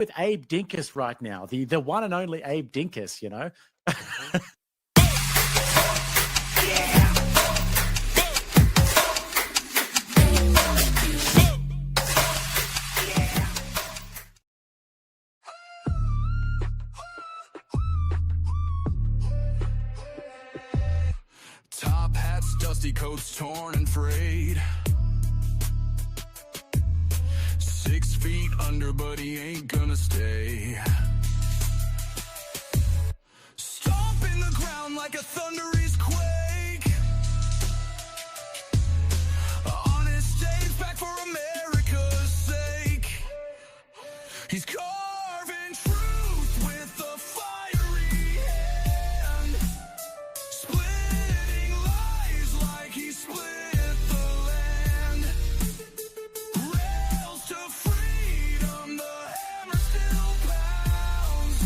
with Abe Dinkus right now, the one and only Abe Dinkus, you know. Top hats, dusty coats, torn and frayed. 6 feet under, but he ain't gonna stay. Stomping the ground like a thunderous quake. On his stage, back for America's sake. He's carving truth with a fiery hand, splitting lies like he split the land. Rails to freedom, the hammer still pounds.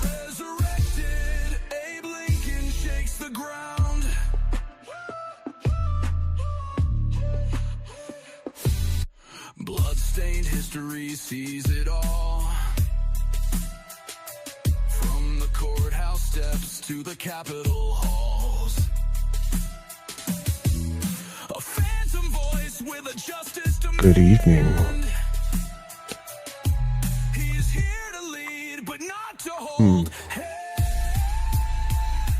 Resurrected, Abe Lincoln shakes the ground. Bloodstained history sees it all. From the courthouse steps to the Capitol halls. A phantom voice with a justice demand. Good evening. He's here to lead, but not to hold.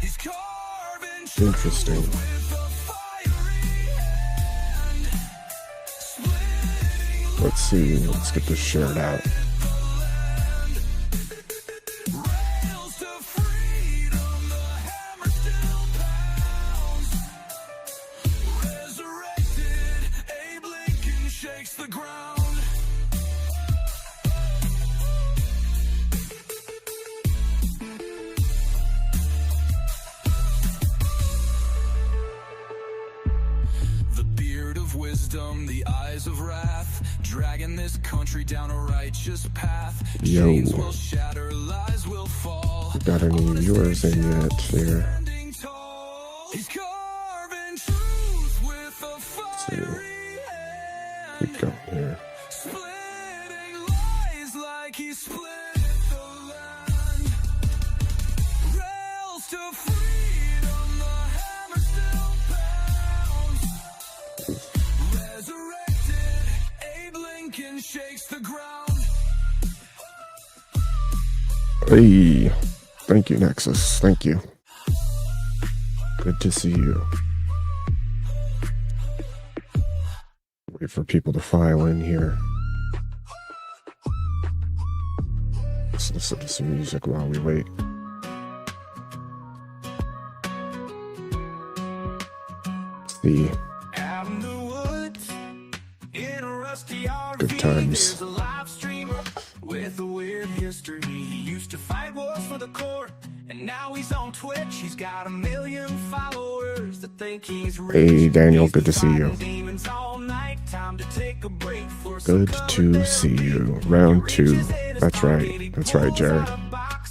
He's carving Interesting. with a fiery hand, splitting Let's see. Let's get this shared out. rails to freedom, the hammer still pounds. Resurrected, Abe Lincoln shakes the ground. The beard of wisdom, the eyes of wrath, dragging this country down a righteous path. Yo. Chains will shatter, lies will fall. Got any viewers in yet here? Standing tall. He's carving truth with a fiery hand, Keep going here. splitting lies like he split the land. Rails to freedom, the hammer still pounds. Resurrected, Abe Lincoln shakes the ground. Hey, thank you, Nexus. Thank you. Good to see you. Wait for people to file in here. Let's listen to some music while we wait. See, Out in the woods, in a rusty RV, Good times. there's a live streamer with a weird history. He used to fight wars for the court, and now he's on Twitch. He's got 1 million followers that think he's rich. Hey, Daniel, He's good to see you. fighting demons all night. Time to take a break for good some to see you. Round 2. That's right. That's right, Jared.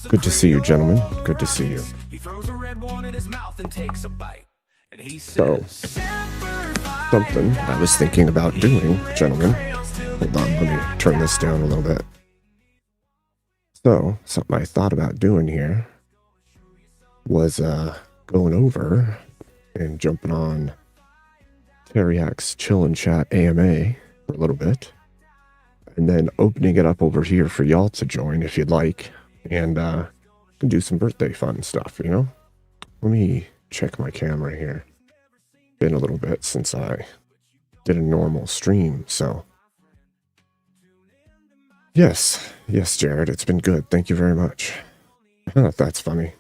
Good to see you, gentlemen. Good to see you. He throws a red one in his mouth and takes a bite. And he So, says, something I was thinking about doing, gentlemen. Hold on, let me turn this down a little bit. So, something I thought about doing here was going over and jumping on Teriak's Chill and Chat AMA for a little bit, and then opening it up over here for y'all to join if you'd like, and can do some birthday fun stuff, you know? Let me check my camera here. Been a little bit since I did a normal stream, so yes, Jared, it's been good. Thank you very much. Huh, that's funny.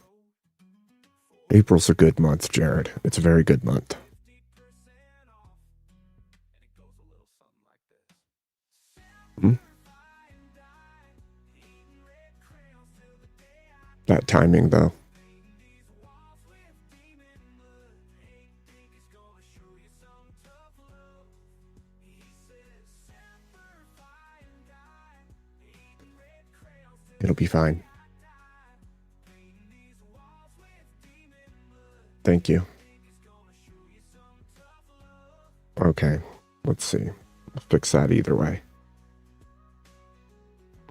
April's a good month, Jared. It's a very good month. That timing, though. It'll be fine. Thank you. Okay, let's see. I'll fix that either way.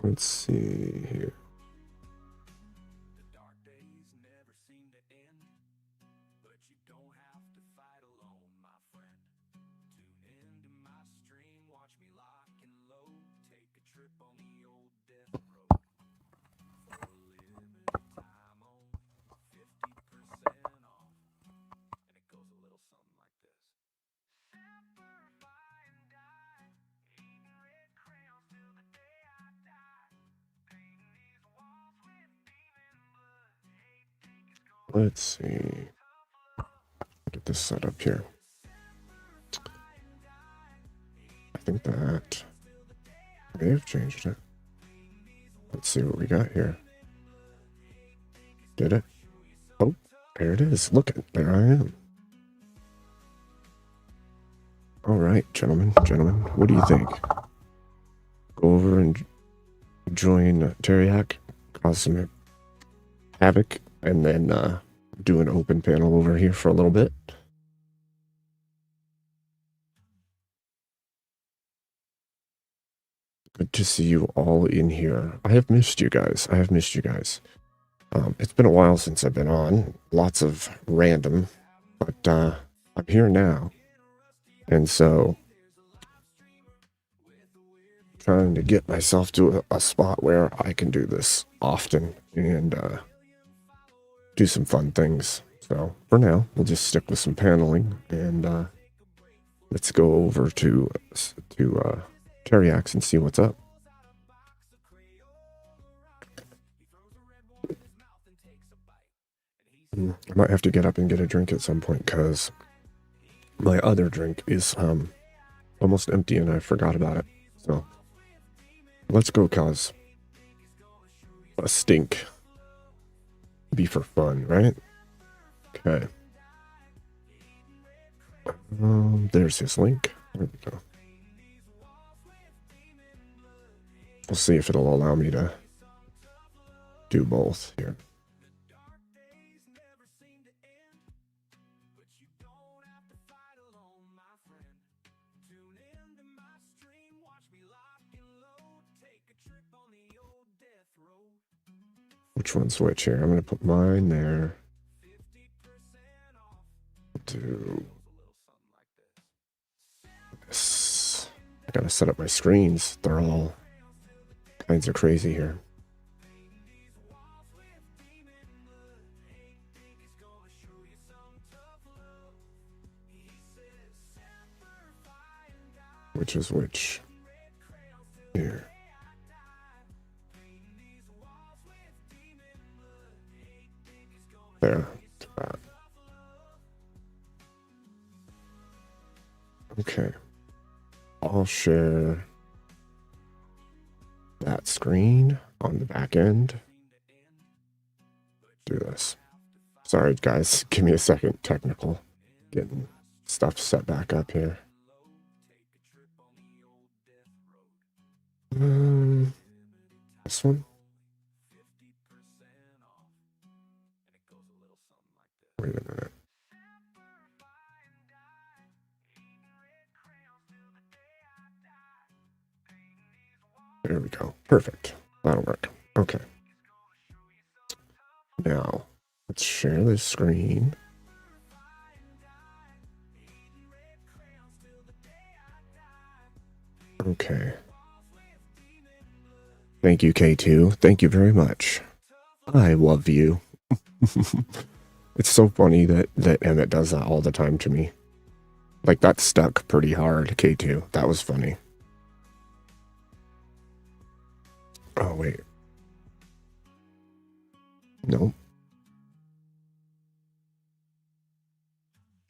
Let's see here. The dark days never seem to end, but you don't have to fight alone, my friend. Tune into my stream, watch me lock and load, take a trip on the old death road. For a limited time only, 50% off. And it goes a little something like this. Simplify and die, eating red crayons till the day I die. Painting these walls with demon blood. Hate think it's gonna Let's see. Get this set up here. I think that may have changed it. Let's see what we got here. Did it? Oh, there it is. Look, there I am. All right, gentlemen, what do you think? Go over and join Teriak, cause some havoc, and then do an open panel over here for a little bit. Good to see you all in here. I have missed you guys. It's been a while since I've been on. Lots of random, but I'm here now. And so, trying to get myself to a spot where I can do this often and do some fun things. So, for now, we'll just stick with some paneling, and let's go over to Teriak's and see what's up. I might have to get up and get a drink at some point because my other drink is almost empty and I forgot about it. So let's go cause a stink. Be for fun, right? Okay. There's his link. There we go. We'll see if it'll allow me to do both here. Which one's which here? I'm going to put mine there. Do this. I got to set up my screens. They're all kinds of crazy here. Which is which? Here. There. Okay. I'll share that screen on the back end. Do this. Sorry, guys. Give me a second. Technical. Getting stuff set back up here. This one. Wait a minute. There we go. Perfect. That'll work. Okay. Now, let's share this screen. Okay. Thank you, K2. Thank you very much. I love you. It's so funny that Emmett does that all the time to me. Like, that stuck pretty hard, K2. That was funny. Oh, wait. Nope.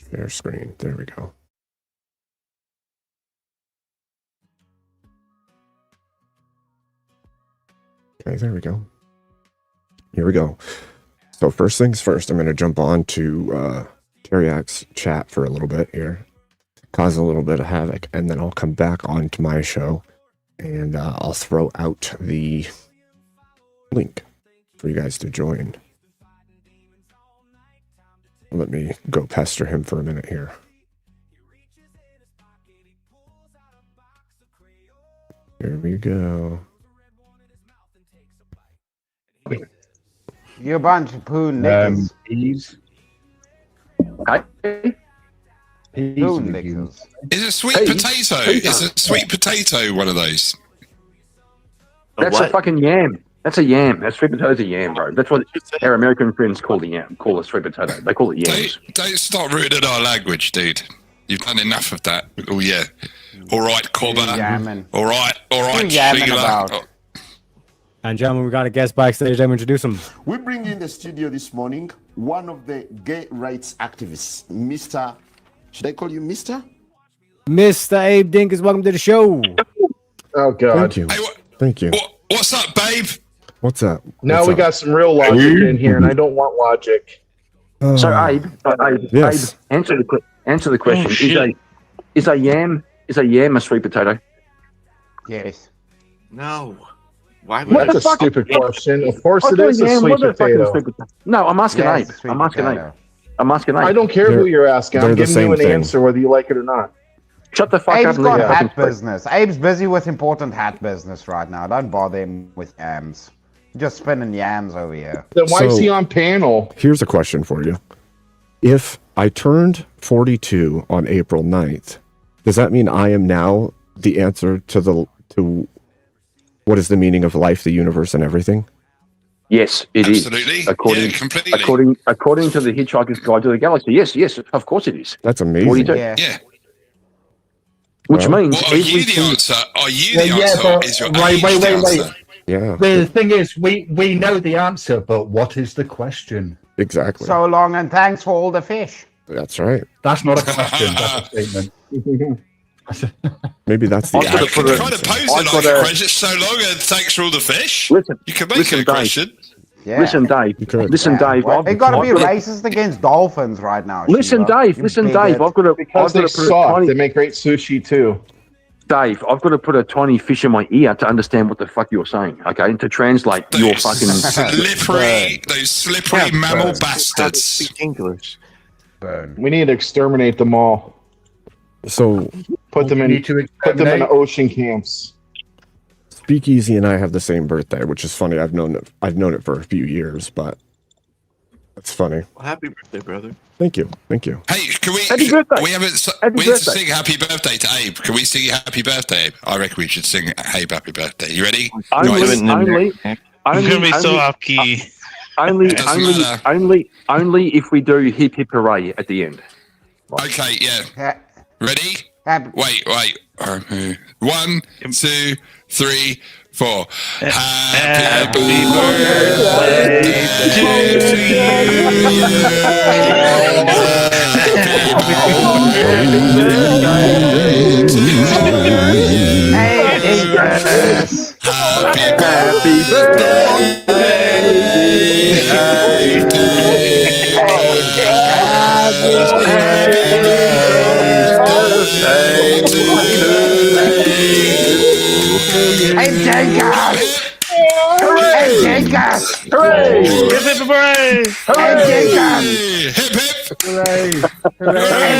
Share screen. There we go. Okay, there we go. Here we go. So first things first, I'm going to jump on to Teriak's chat for a little bit here, cause a little bit of havoc, and then I'll come back onto my show, and I'll throw out the link for you guys to join. Let me go pester him for a minute here. Here we go. You a bunch of poo nickers. Peas. Hey? Peas Poo and nickers. Is a sweet Hey, potato? hey, Is a sweet potato one of those? That's a fucking yam. That's a yam. That sweet potato's a yam, bro. That's what our American friends call the yam. Call a sweet potato. They call it yams. Don't start ruining our language, dude. You've done enough of that. Oh yeah. All right, Cobber. Yamming. All right, yamming Sheila. about? Oh, And gentlemen, we got a guest backstage. Let me introduce him. We bring in the studio this morning one of the gay rights activists, Mr. Should I call you Mr.? Mr. Abe Dinkins, welcome to the show. Oh God. Thank you. Hey, Thank you. what's up, babe? What's up? Now What's we up? got some real logic in here, and I don't want logic. So Abe, Yes. Abe, answer the question. Is a yam a sweet potato? Yes. No. Why What would That's the a fuck? stupid question. Of course I it thought is a yam sweet was a fucking potato. sweet potato. No, I'm asking Yes, Abe. sweet I'm asking Abe. potato. I'm asking Abe. I don't care They're- who you're asking. they're I'm the giving you same an thing. answer whether you like it or not. Shut the fuck Abe's up and got let me hat fucking business. Abe's busy with important hat business right now. Don't bother him with yams. Just spinning yams over here. Then why is So- he on panel? Here's a question for you. If I turned 42 on April 9th, does that mean I am now the answer to what is the meaning of life, the universe, and everything? Yes, it is. Absolutely. According, Yeah, completely. according to the Hitchhiker's Guide to the Galaxy. Yes, of course it is. That's amazing. 42. Yeah. Yeah. Which Well, means Well, are you the everything. answer? Are you Yeah, the yeah, answer? but- Is your wait, age wait, the wait, wait. answer? Yeah, The thing is, we know the answer, but what is the question? exactly. So long and thanks for all the fish. That's right. That's not a question. That's a statement. Maybe that's the I've got to You put can a- kind of pose I've it got like a a- question. So long and thanks for all the fish. Listen, You can make listen, it a Dave. question. Yeah. Listen, Dave. You could. Listen, Dave. Well, they got to be I've got racist against dolphins right now. Listen, Sheila. Dave. You Listen, bigot. Dave. I've got to. Because I've they got to put a suck. tiny, They make great sushi too. Dave, I've got to put a tiny fish in my ear to understand what the fuck you're saying. Okay, and to translate your Those fucking. slippery mammal bastards. Speak English. Burn. We need to exterminate them all. So Put them in ocean camps. Speakeasy and I have the same birthday, which is funny. I've known it for a few years, but it's funny. Well, happy birthday, brother. Thank you. Thank you. Hey, can we? Happy birthday. We haven't. Happy We have to birthday. sing happy birthday to Abe. Can we sing happy birthday, Abe? I reckon we should sing Abe happy birthday. You ready? Only, Guys, only, I'm gonna be so only, happy. only if we do hip hip hooray at the end. Okay, yeah. Ha- Ready? happy- Wait. 1, 2, 3, 4. Happy birthday Hey, Dingus. Happy birthday. Hey, Dingus. Hey, Dingus. Hooray! Hip hip hooray! Hey, Dingus. Hip hip! Hey,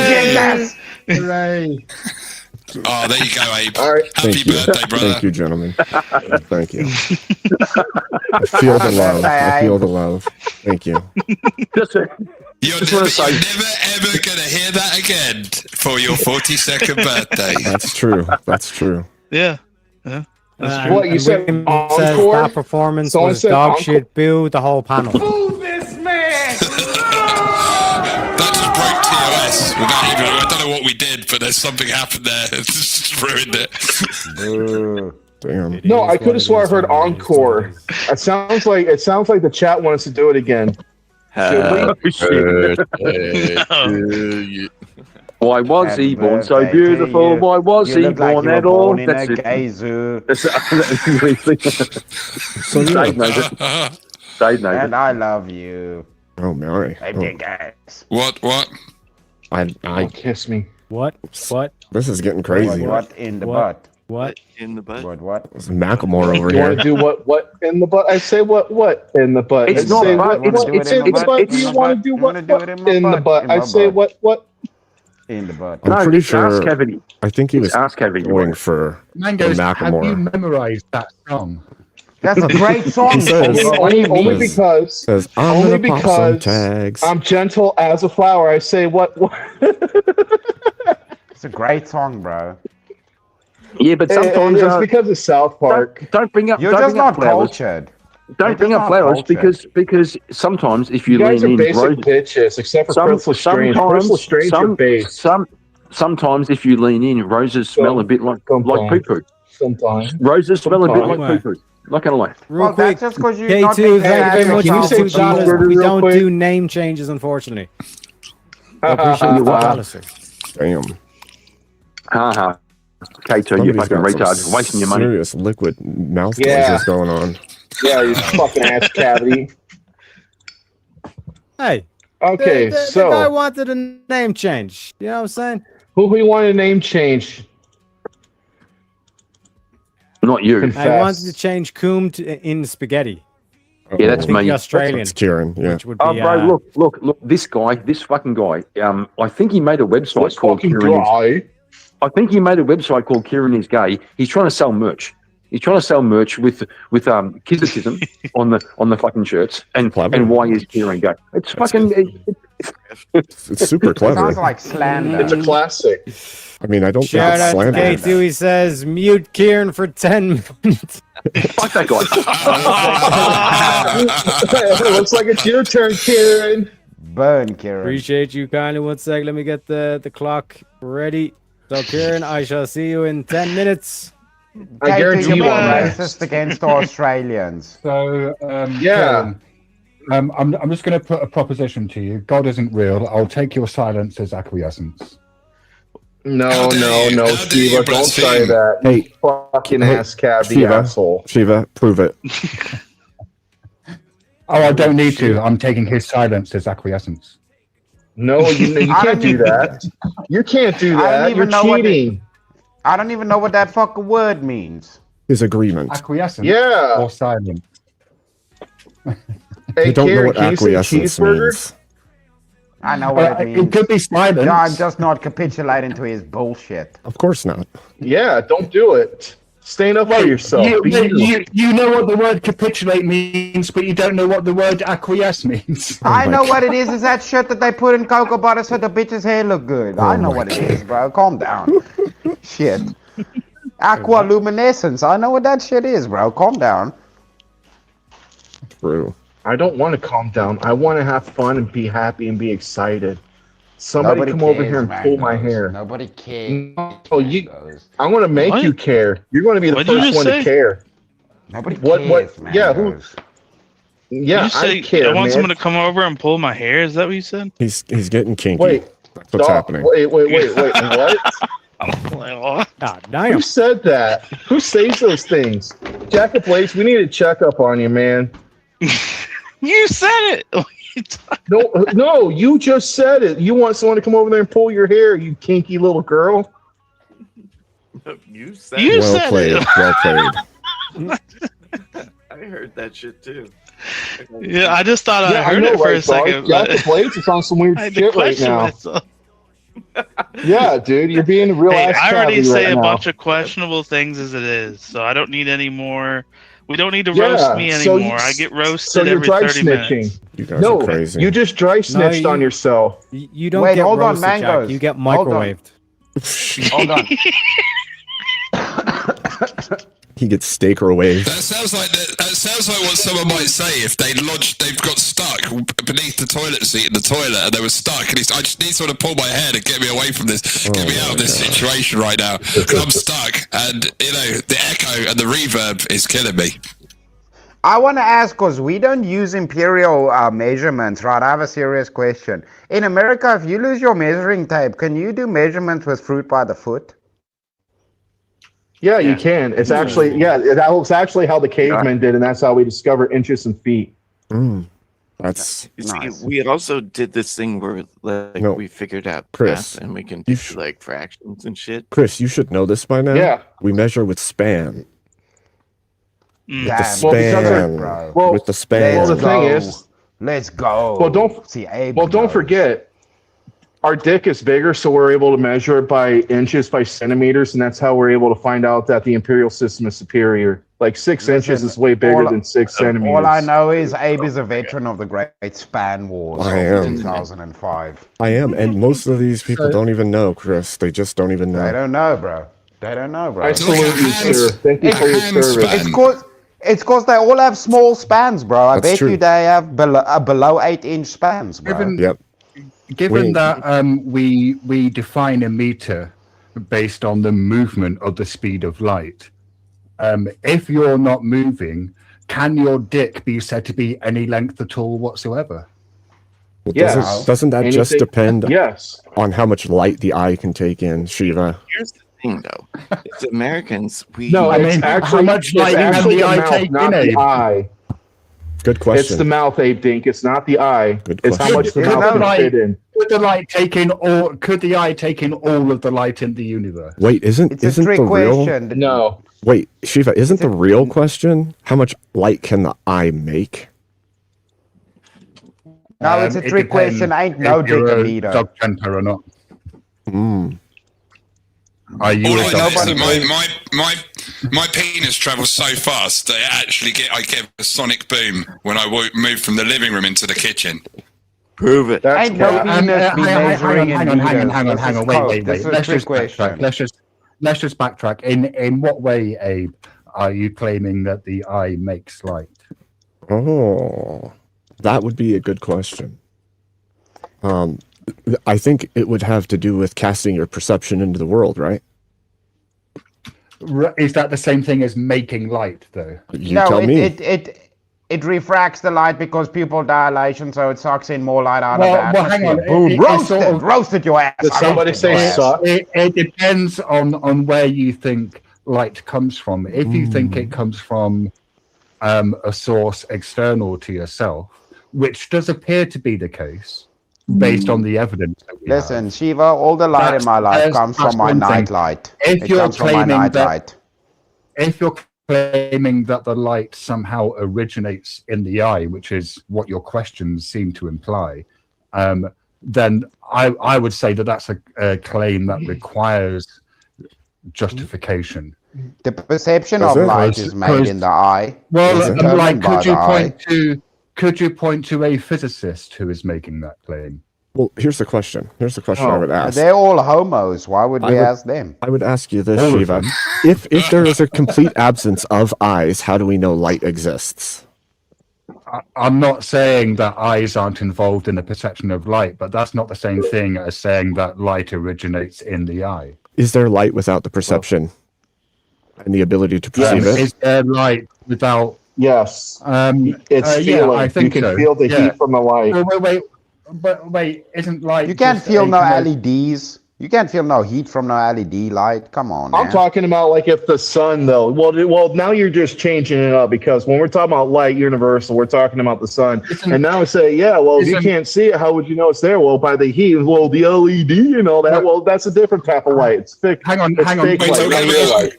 Dingus. Hooray! Oh, there you go, Abe. All right. Happy Thank you. birthday, brother. Thank you, gentlemen. Thank you. I feel the love. I feel the love. Thank you. Just a, You're Just never, wanna say- you're never ever going to hear that again for your 42nd birthday. That's true. That's true. Yeah. Yeah. That's Uh, true. What, you and said William encore? that performance Someone was said dog encore? shit. Boo the whole panel. That just broke TOS. Without even, I don't know what we did, but there's something happened there. It's just ruined it. Damn. No, I could have swore I heard encore. It sounds like the chat wants to do it again. Happy shit. birthday to you. Why was Happy he born so birthday to beautiful? you. Why was You he look like born you were at all? born in That's a it. gay zoo. That's So yeah. Dave knows it. Dave knows And it. I love you. Oh, Mary. Hey, Oh, Dingus. What? I. Kiss me. What? What? This is getting crazy. What in the What? butt? What? In the butt. What? It's Macklemore over You want here. to do what in the butt? I say what in the butt. It's I not say butt, what, it's- what, it's in the it's butt, what in you the want to butt. do You what, wanna do it in my in the butt, butt. in I my say butt. what In the butt. I'm No, pretty it's ass sure. cavity. I think he was It's ass cavity. going for Mangoes, have you Macklemore. memorized that song? That's a great song. He says- Only because Says, I'm only gonna pop some because tags. I'm gentle as a flower. I say what? It's a great song, bro. Yeah, but sometimes it's because of South Park. don't bring up. You're don't just bring up not flowers. cultured. Don't You're bring just up not flowers cultured. because sometimes if you, You guys lean are in, basic roses, bitches, except for Crystal Strange. Crystal Strange are base. sometimes if you lean in, roses smell a bit like poo-poo. Sometimes. Roses smell a bit like Sometimes. poo-poo. Not gonna lie. Real Well, quick, that's just 'cause you're not K2, being thank you very much. Can you say cheeseburger We real don't quick? do name changes, unfortunately. I appreciate you, Alistair. Damn. Haha. K2, you Somebody's fucking got some retard. You're wasting your money. Serious liquid mouth Yeah. noises going on. Yeah, you fucking ass cavity. Hey. Okay, the so guy wanted a name change. You know what I'm saying? who we want a name change? Not you. Confess. I wanted to change Coombe to in spaghetti. Yeah, that's I think me. the Australian. That's Kieran, yeah. Which would be, Oh, bro, look, this fucking guy. I think he made a website This called fucking Kieran. guy. I think he made a website called Kieran is Gay. He's trying to sell merch. He's trying to sell merch with kissitism on the fucking shirts and why is Kieran gay? It's fucking. It's super clever. Sounds like slander. It's a classic. I mean, I don't think Shout it's out to slander. K2. He says, mute Kieran for 10 minutes. Fuck that guy. It looks like it's your turn, Kieran. Burn, Kieran. Appreciate you kindly. 1 sec. Let me get the clock ready. So, Kieran, I shall see you in 10 minutes. I guarantee you're you being won't. racist against Australians. So, Yeah. Kieran, I'm just going to put a proposition to you. God isn't real. I'll take your silence as acquiescence. No, Shiva, don't say that. Hey, fucking ass cavity Shiva, asshole. Shiva, prove it. Oh, I don't need to. I'm taking his silence as acquiescence. No, you I can't don't do even- that. You can't do I don't that. even You're know what cheating. I don't even know what that fucking word means. His agreement. Acquiescence Yeah. or silence? Hey, I don't know Kieran, what can you say acquiescence cheeseburger? means. I know what it means. It could be silence. No, I'm just not capitulating to his bullshit. Of course not. Yeah, don't do it. Stand up for yourself. Be you. You know what the word capitulate means, but you don't know what the word acquiesce means. I know what it is. Is that shit that they put in cocoa butter so the bitch's hair look good? I know what it is, bro. Calm down. Shit. Aqualuminescence. I know what that shit is, bro. Calm down. True. I don't want to calm down. I want to have fun and be happy and be excited. Somebody Nobody come over cares, here and pull my Mangoes. hair. Nobody cares. Oh, I'm going to make What? you care. You're going to be the What did you first one say? to care. Nobody What- cares, what- yeah, who- Mangoes. Yeah, you say I care, I want man. someone to come over and pull my hair. Is that what you said? He's getting kinky. Wait, That's what's stop. happening. Wait, what? I'm like, what? Ah, damn. Who said that? Who says those things? Jack of Blades, we need a checkup on you, man. You said it. No, you just said it. You want someone to come over there and pull your hair, you kinky little girl. You said You Well said played. it. Well played. I heard that shit too. Yeah, I just thought I Yeah, heard know, it for right, a second. Bart? Jack But of Blades is on some weird I had to shit right question now. myself. Yeah, dude, you're being a real Hey, ass I already cavity say right a now. bunch of questionable things as it is, so I don't need any more. We don't need to Yeah, roast me so anymore. you- I get So roasted you're every dry 30 snitching. minutes. You guys No, are crazy. you just dry snitched on yourself. You don't Wait, get hold on, roasted, Jack. Mangoes. You get Hold on. microwaved. Hold on. He gets steak-er waved. That sounds like what someone might say if they've got stuck beneath the toilet seat in the toilet and they were stuck. And I just need someone to pull my hair and get me away from this, get me out of this situation right now because I'm stuck. And the echo and the reverb is killing me. I want to ask, because we don't use imperial measurements, right? I have a serious question. In America, if you lose your measuring tape, can you do measurements with fruit by the foot? Yeah, you can. It's actually, that was actually how the cavemen did, and that's how we discovered inches and feet. That's You see, Nice. we also did this thing where like No. we figured out Chris, math and we can you do like fractions and shit. Chris. You should know this by now. Yeah. We measure with span. Mm. The Damn, Well, because span. bro. Well, with the span. well, the Let's thing go. is- Let's go. Well, don't- see. Abe Well, don't knows. forget, our dick is bigger, so we're able to measure it by inches, by centimeters, and that's how we're able to find out that the imperial system is superior. Like 6 Listen, inches is way bigger than 6 centimeters. All I know is Abe is a veteran of the Great Span Wars I of am. 2005. I am, and most of these people don't even know, Chris. They just don't even know. They don't know, bro. They don't know, bro. I salute you, sir. Thank you for your service. It's cause they all have small spans, bro. I That's bet true. you they have below 8-inch spans, bro. Given that we define a meter based on the movement of the speed of light, if you're not moving, can your dick be said to be any length at all whatsoever? Well, Yes. doesn't that just Anything- depend Yes. on how much light the eye can take in, Shiva? Here's the thing, though. As Americans, we No, I it's mean, actually, how much light it's can actually the the eye mouth, take not in, the Abe? eye. Good question. It's the mouth, Abe Dink. It's not the eye. It's how much the Could mouth the can fit in. Could the light take in all? Could the eye take in all of the light in the universe? Wait, isn't It's a the trick real? question. No. Wait, Shiva, isn't the real question how much light can the eye make? No, it's a It trick depends question. Ain't if no you're dick a a meter. dog jumper or not. Mm. Are you All a I know dog is jumper? that my penis travels so fast that I get a sonic boom when I move from the living room into the kitchen. Prove it. Ain't no penis be measuring in meters. Hang on. This is Wait. coke. This is a Let's trick just backtrack. question. Let's just backtrack. In what way, Abe, are you claiming that the eye makes light? Oh, that would be a good question. I think it would have to do with casting your perception into the world, right? Is that the same thing as making light, though? You tell me. It refracts the light because pupil dilation, so it sucks in more light out of the Well, hang atmosphere. on. Boom, It's roasted, sort of- roasted your ass. Did I somebody roasted say your ass. suck? It depends on where you think light comes from. If you think it comes from a source external to yourself, which does appear to be the case based on the evidence that we Listen, have. Shiva, all the light in my life comes from my one thing. night light. If It you're comes from my claiming night that- light. If you're claiming that the light somehow originates in the eye, which is what your questions seem to imply, then I would say that that's a claim that requires justification. The perception Does of it? light is made in the eye. Well, It's determined like, by could you the eye. could you point to a physicist who is making that claim? Well, here's the question. Here's the question I would ask. They're all homos. Why would we ask them? I would ask you this, All of Shiva. them. If there is a complete absence of eyes, how do we know light exists? I'm not saying that eyes aren't involved in the perception of light, but that's not the same thing as saying that light originates in the eye. Is there light without the perception and the ability to perceive it? Is there light without? Yes. It's Yeah, feeling. I think you can so. feel the Yeah. heat from the light. Wait, isn't light? You can't just feel a no kind of- LEDs. You can't feel no heat from no LED light. Come on, I'm man. talking about like if the sun though. Well, now you're just changing it up because when we're talking about light universal, we're talking about the sun. And now I say, yeah, well, if you can't see it, how would you know it's there? Well, by the heat. Well, the LED and all that. Well, that's a different type of light. It's fake. Hang on. Fake light, We're not talking real about light.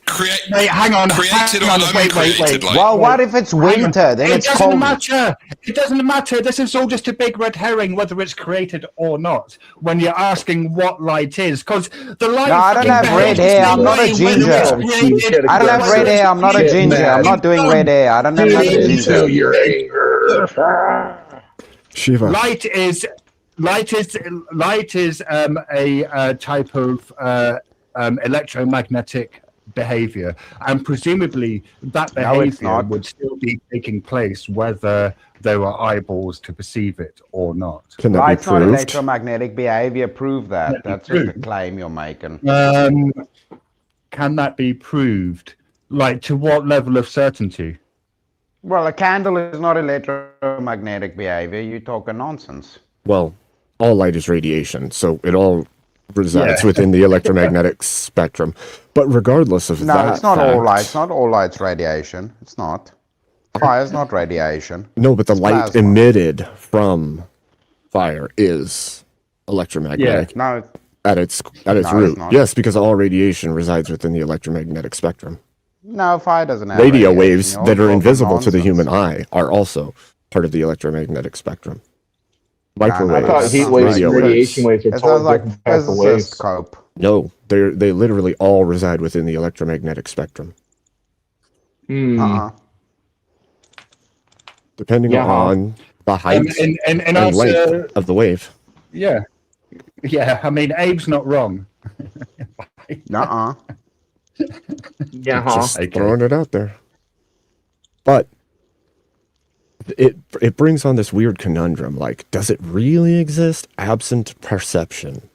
Wait, hang on. created hang or on, wait. uncreated light. Well, what if it's winter? Then It it's doesn't cold. matter. It doesn't matter. This is all just a big red herring, whether it's created or not. When you're asking what light is, because the light. No, I don't have red hair. I'm not a ginger. I don't have red hair. I'm not a ginger. I'm not doing red hair. I don't have nothing ginger. your anger. Shiva. Light is a type of electromagnetic behavior, and presumably that No, it's behavior not. would still be taking place whether there are eyeballs to perceive it or not. Can that be Light's not proved? electromagnetic behavior. Prove that. That's just a claim you're making. Can that be proved? Like, to what level of certainty? Well, a candle is not electromagnetic behavior. You're talking nonsense. Well, all light is radiation, so it all resides within the electromagnetic spectrum. But regardless of No, that it's not fact, all light. It's not all light's radiation. It's not. Fire's not radiation. No, but the It's light plasma. emitted from fire is electromagnetic No, at its No, it's root. not. Yes, because all radiation resides within the electromagnetic spectrum. no, fire doesn't have Radio radiation. waves You're that are talking invisible to the nonsense. human eye are also part of the electromagnetic spectrum. no, Microwaves, I thought heat waves radio and waves. radiation waves are It sounds totally like different types of physicists waves. cope. No, they literally all reside within the electromagnetic spectrum. Depending on the height and also, length of the wave. Yeah. Yeah, I mean, Abe's not wrong. Nuh-uh. Just throwing it out there. But it brings on this weird conundrum. Like, does it really exist absent perception?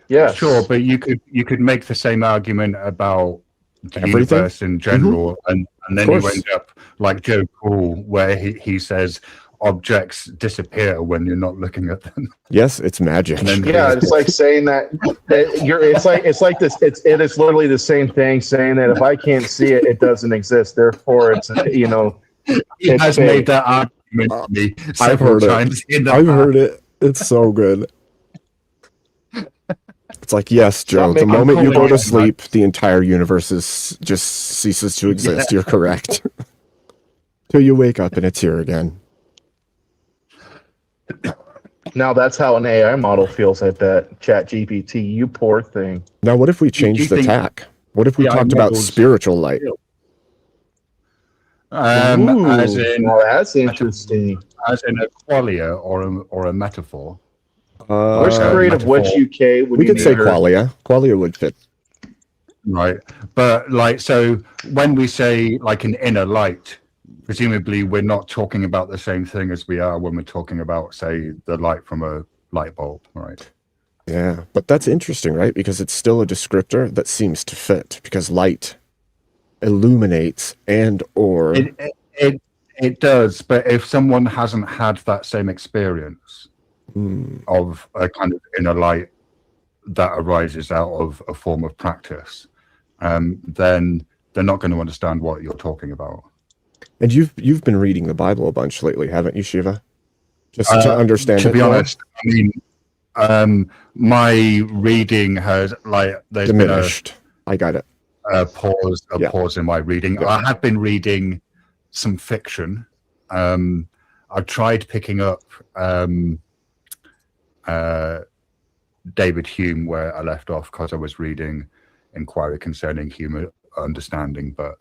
Yeah, sure, but you could make the same argument about the Everything? universe in general, and then you end up like Joe Cool, where he says objects disappear when you're not looking at them. Yes, it's magic. Yeah, it's like saying that it is literally the same thing, saying that if I can't see it, it doesn't exist. Therefore, it's He has made that argument to me several times. I've heard it. It's so good. It's like, yes, Joe, the moment you go to sleep, the entire universe just ceases to exist. You're correct. Till you wake up and it's here again. Now that's how an AI model feels at that Chat GPT. You poor thing. Now, what if we changed the tack? What if we talked about spiritual light? As in, well, that's interesting. As in a qualia or a metaphor. Which creative which UK would we could say qualia. Qualia would fit. Right. But like, so when we say like an inner light, presumably we're not talking about the same thing as we are when we're talking about, say, the light from a light bulb, right? Yeah, but that's interesting, right? Because it's still a descriptor that seems to fit, because light illuminates and or it does, but if someone hasn't had that same experience of a kind of inner light that arises out of a form of practice, then they're not going to understand what you're talking about. And you've been reading the Bible a bunch lately, haven't you, Shiva? Just to understand. To be honest, I mean, my reading has there's diminished. I got it. A pause in my reading. Yeah. I have been reading some fiction. I've tried picking up David Hume where I left off because I was reading Inquiry Concerning Human Understanding, but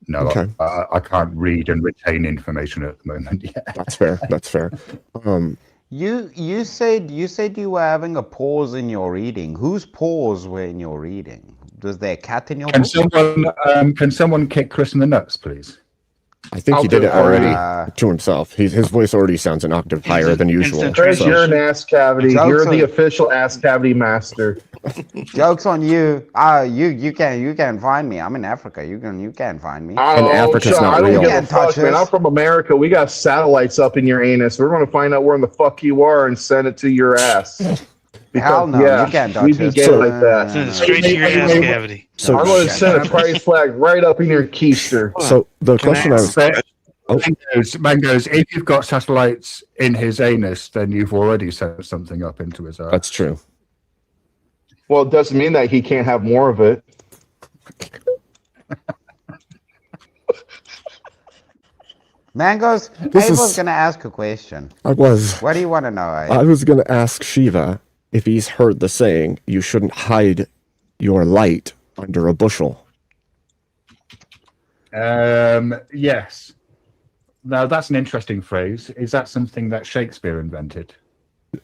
no, okay. I can't read and retain information at the moment. Yeah. That's fair. That's fair. You said you were having a pause in your reading. Whose pause were in your reading? Was there a cat in your book? Can someone kick Chris in the nuts, please? I think he did it already to himself. His voice already sounds an octave higher than usual. Chris, you're an ass cavity. You're the official ass cavity master. Joke's on you. You can find me. I'm in Africa. You can find me. And Africa's not real. I don't give a fuck, man. I'm from America. We got satellites up in your anus. We're going to find out where in the fuck you are and send it to your ass. Because, hell no, you can't touch we be gay like that. Send it straight to your ass cavity. So I'm going to send a price flag right up in your keister. So the question I was... Mangoes, if you've got satellites in his anus, then you've already sent something up into his ass. That's true. Well, it doesn't mean that he can't have more of it. Mangoes, I was going to ask a question. I was. What do you want to know? I was going to ask Shiva if he's heard the saying, you shouldn't hide your light under a bushel. Yes. Now, that's an interesting phrase. Is that something that Shakespeare invented?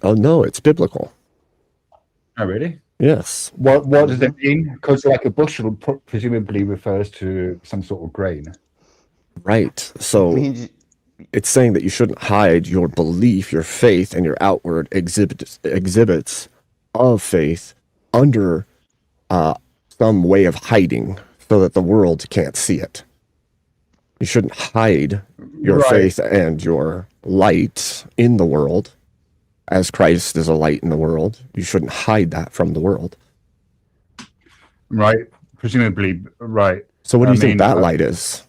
Oh, no, it's biblical. Oh, really? Yes. What does it mean? Because like a bushel presumably refers to some sort of grain. Right. So it's saying that you shouldn't hide your belief, your faith, and your outward exhibits of faith under some way of hiding so that the world can't see it. You shouldn't hide your faith and your light in the world, as Christ is a light in the world. You shouldn't hide that from the world. Right. Presumably, right. So what do you think that light is?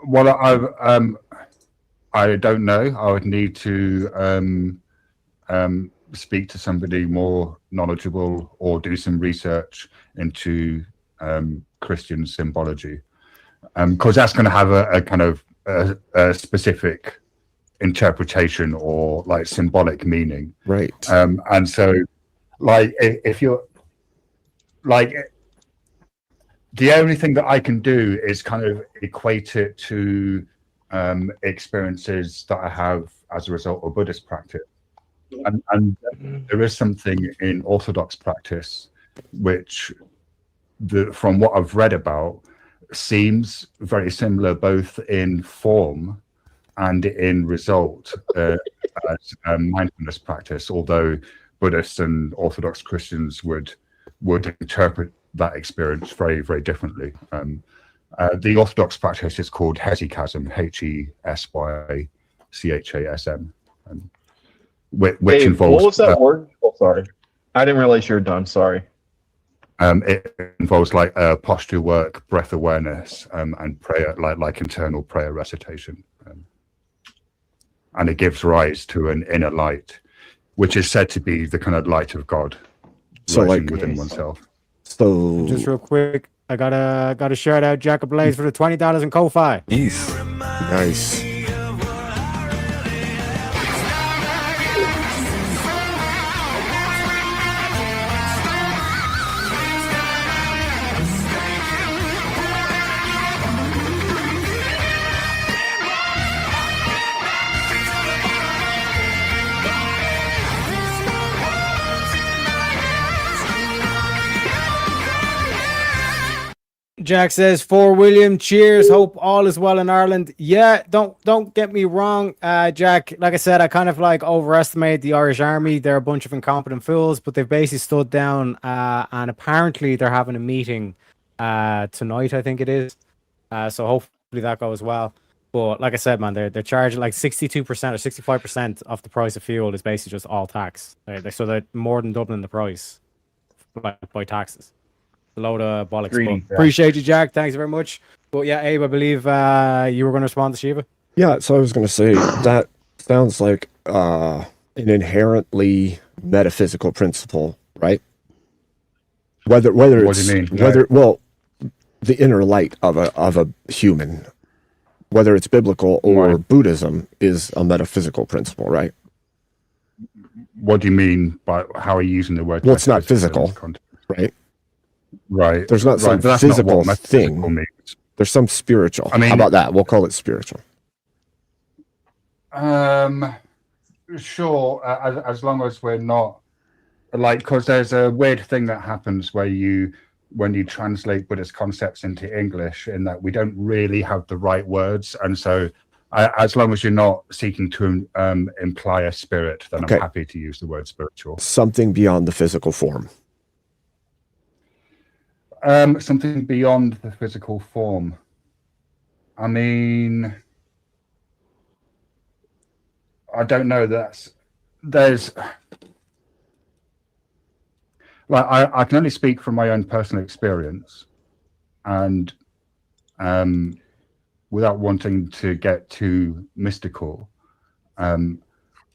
Well, I don't know. I would need to speak to somebody more knowledgeable or do some research into Christian symbology. Because that's going to have a kind of a specific interpretation or like symbolic meaning, right? And so, like, if you're like, the only thing that I can do is kind of equate it to experiences that I have as a result of Buddhist practice. And there is something in Orthodox practice which, from what I've read about, seems very similar both in form and in result as mindfulness practice, although Buddhists and Orthodox Christians would interpret that experience very, very differently. The Orthodox practice is called hesychasm, Hesychasm, which involves... What was that word? Oh, sorry. I didn't realize you were done. Sorry. It involves like posture work, breath awareness, and prayer, like internal prayer recitation. And it gives rise to an inner light, which is said to be the kind of light of God, so rising like within oneself. So just real quick, I gotta shout out Jack Blaze for the $20 in Ko-Fi. Nice. Jack says, "For William, cheers. Hope all is well in Ireland." Yeah, don't get me wrong, Jack. Like I said, I kind of like overestimate the Irish Army. They're a bunch of incompetent fools, but they've basically stood down, and apparently they're having a meeting tonight, I think it is. So hopefully that goes well. But like I said, man, they're charging like 62% or 65% of the price of fuel is basically just all tax. So they're more than doubling the price by taxes. A load of bollocks. Greedy, yeah. Appreciate you, Jack. Thanks very much. But yeah, Abe, I believe you were going to respond to Shiva. Yeah, so I was going to say that sounds like an inherently metaphysical principle, right? Whether What it's do you mean? whether well, the inner light of a human, whether it's biblical or Buddhism, is a metaphysical principle, right? What do you mean by how are you using the word? Well, it's not metaphysical physical, in this context? right? Right. There's not some but that's not physical what metaphysical thing. means. There's some spiritual. I mean- How about that? We'll call it spiritual. Sure, as long as we're not like, because there's a weird thing that happens where when you translate Buddhist concepts into English, in that we don't really have the right words, and so as long as you're not seeking to imply a spirit, then Okay. I'm happy to use the word spiritual. Something beyond the physical form. Something beyond the physical form. I mean, I don't know. There's like I can only speak from my own personal experience, and without wanting to get too mystical, I'm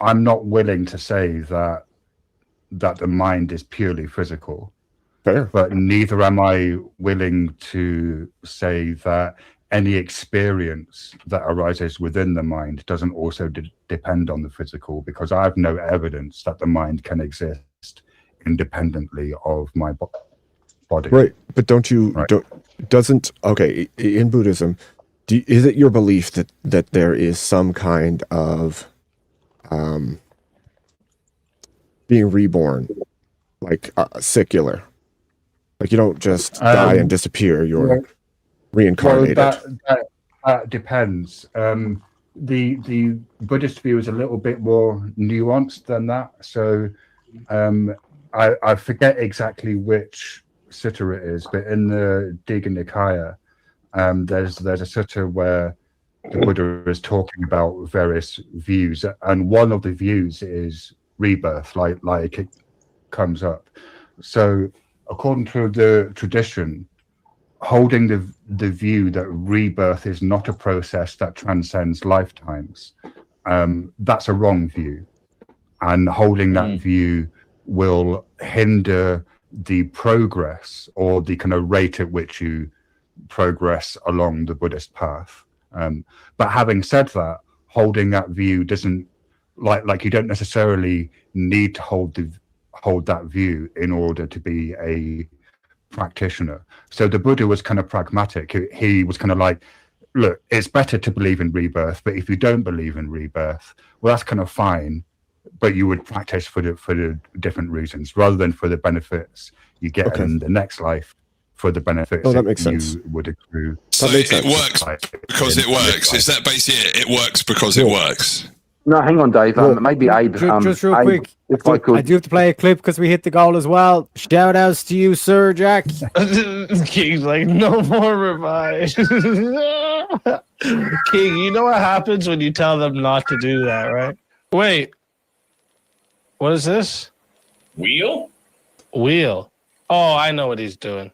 not willing to say that the mind is purely physical. Fair. But neither am I willing to say that any experience that arises within the mind doesn't also depend on the physical, because I have no evidence that the mind can exist independently of my body. Right. But don't you, Right. okay, in Buddhism, is it your belief that there is some kind of being reborn, like secular? Like you don't just die and disappear, you're reincarnated. Well, that depends. The Buddhist view is a little bit more nuanced than that. So I forget exactly which sutta it is, but in the Digha Nikaya, there's a sutta where the Buddha is talking about various views, and one of the views is rebirth, like it comes up. So according to the tradition, holding the view that rebirth is not a process that transcends lifetimes, that's a wrong view. And holding that view will hinder the progress or the kind of rate at which you progress along the Buddhist path. But having said that, holding that view doesn't, like you don't necessarily need to hold that view in order to be a practitioner. So the Buddha was kind of pragmatic. He was kind of like, look, it's better to believe in rebirth, but if you don't believe in rebirth, well, that's kind of fine. But you would practice for the different reasons, rather than for the benefits you get in the next life, for the benefits that makes sense. you would accrue. So it works because it works. Is that basically it? It works because it works. No, hang on, Dave. Maybe Abe. Just real Abe, quick, if I could. I do have to play a clip because we hit the goal as well. Shout outs to you, Sir Jack. King's like, no more revive. King, you know what happens when you tell them not to do that, right? Wait. What is this? Wheel? Wheel. Oh, I know what he's doing.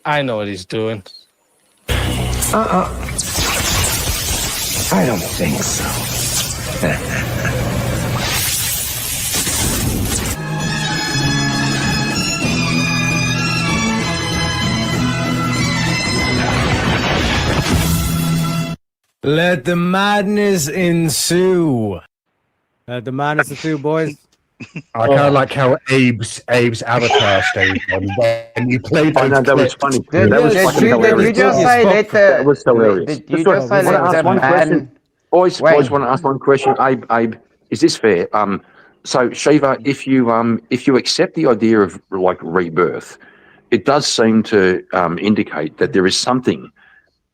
I know what he's doing. I don't think so. Let the madness ensue. Let the madness ensue, boys. I kind of like how Abe's avatar stayed on when you played. I know that was funny. Did you just say let the? That was hilarious. Did you just say let the man? Boys, want to ask one question. Abe, is this fair? So Shiva, if you accept the idea of like rebirth, it does seem to indicate that there is something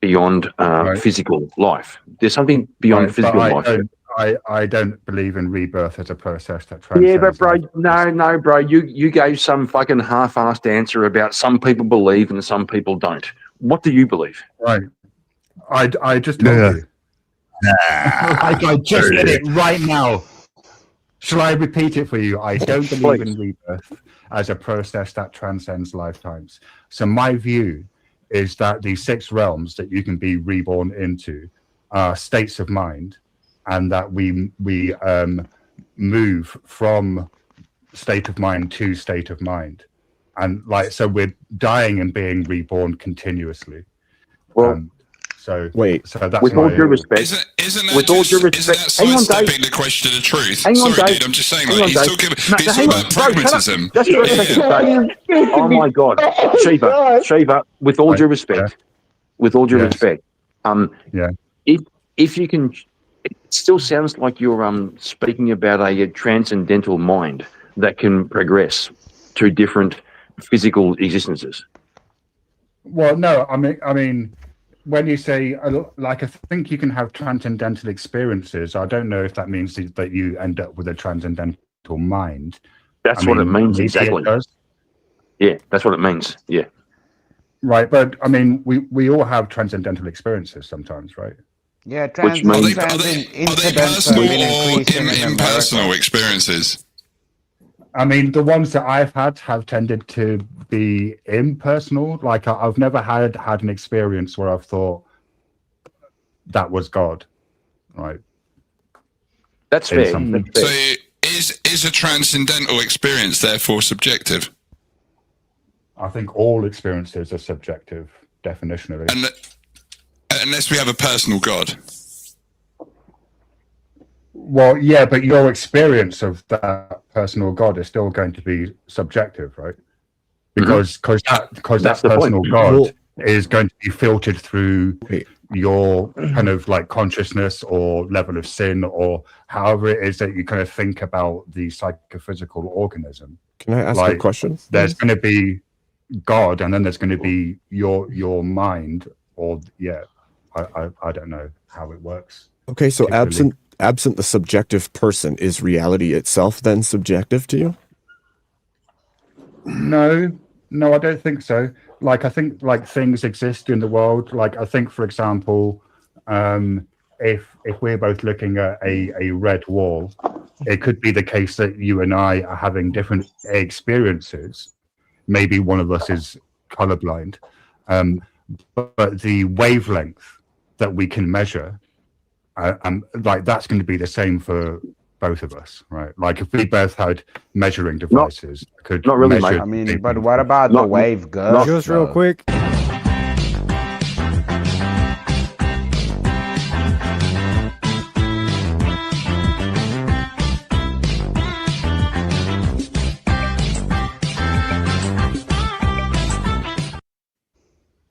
beyond physical life. There's something beyond physical life. I don't believe in rebirth as a process that transcends. Yeah, but bro, no, bro. You gave some fucking half-assed answer about some people believe and some people don't. What do you believe? Right. I just told you. I just did it right now. Shall I repeat it for you? I don't believe in rebirth as a process that transcends lifetimes. So my view is that the 6 realms that you can be reborn into are states of mind, and that we move from state of mind to state of mind, and like so we're dying and being reborn continuously. Well, so that's with all due respect. Isn't that sidestepping the question of truth? Sorry, dude, I'm just saying that he's talking about pragmatism. Just for a second, Dave. Oh my God, Shiva. With all due respect, if you can. It still sounds like you're speaking about a transcendental mind that can progress to different physical existences. Well, no, I mean, when you say like, I think you can have transcendental experiences. I don't know if that means that you end up with a transcendental mind. That's what it means exactly. Yeah, that's what it means. Yeah. Right, but I mean, we all have transcendental experiences sometimes, right? Yeah, are they personal or impersonal experiences? I mean, the ones that I've had have tended to be impersonal. Like I've never had an experience where I've thought that was God, right? That's fair. So is a transcendental experience therefore subjective? I think all experiences are subjective, definitionally. Unless we have a personal God. Well, yeah, but your experience of that personal God is still going to be subjective, right? Because that personal God is going to be filtered through your kind of like consciousness or level of sin, or however it is that you kind of think about the psychophysical organism. Can I ask a question? There's going to be God, and then there's going to be your mind, or I don't know how it works. Okay, so absent the subjective person, is reality itself then subjective to you? No, I don't think so. Like, I think like things exist in the world. Like, I think, for example, if we're both looking at a red wall, it could be the case that you and I are having different experiences. Maybe one of us is colorblind, but the wavelength that we can measure, like that's going to be the same for both of us, right? Like if we both had measuring devices, not really, mate. I mean, but what about the wave girl? Just real quick.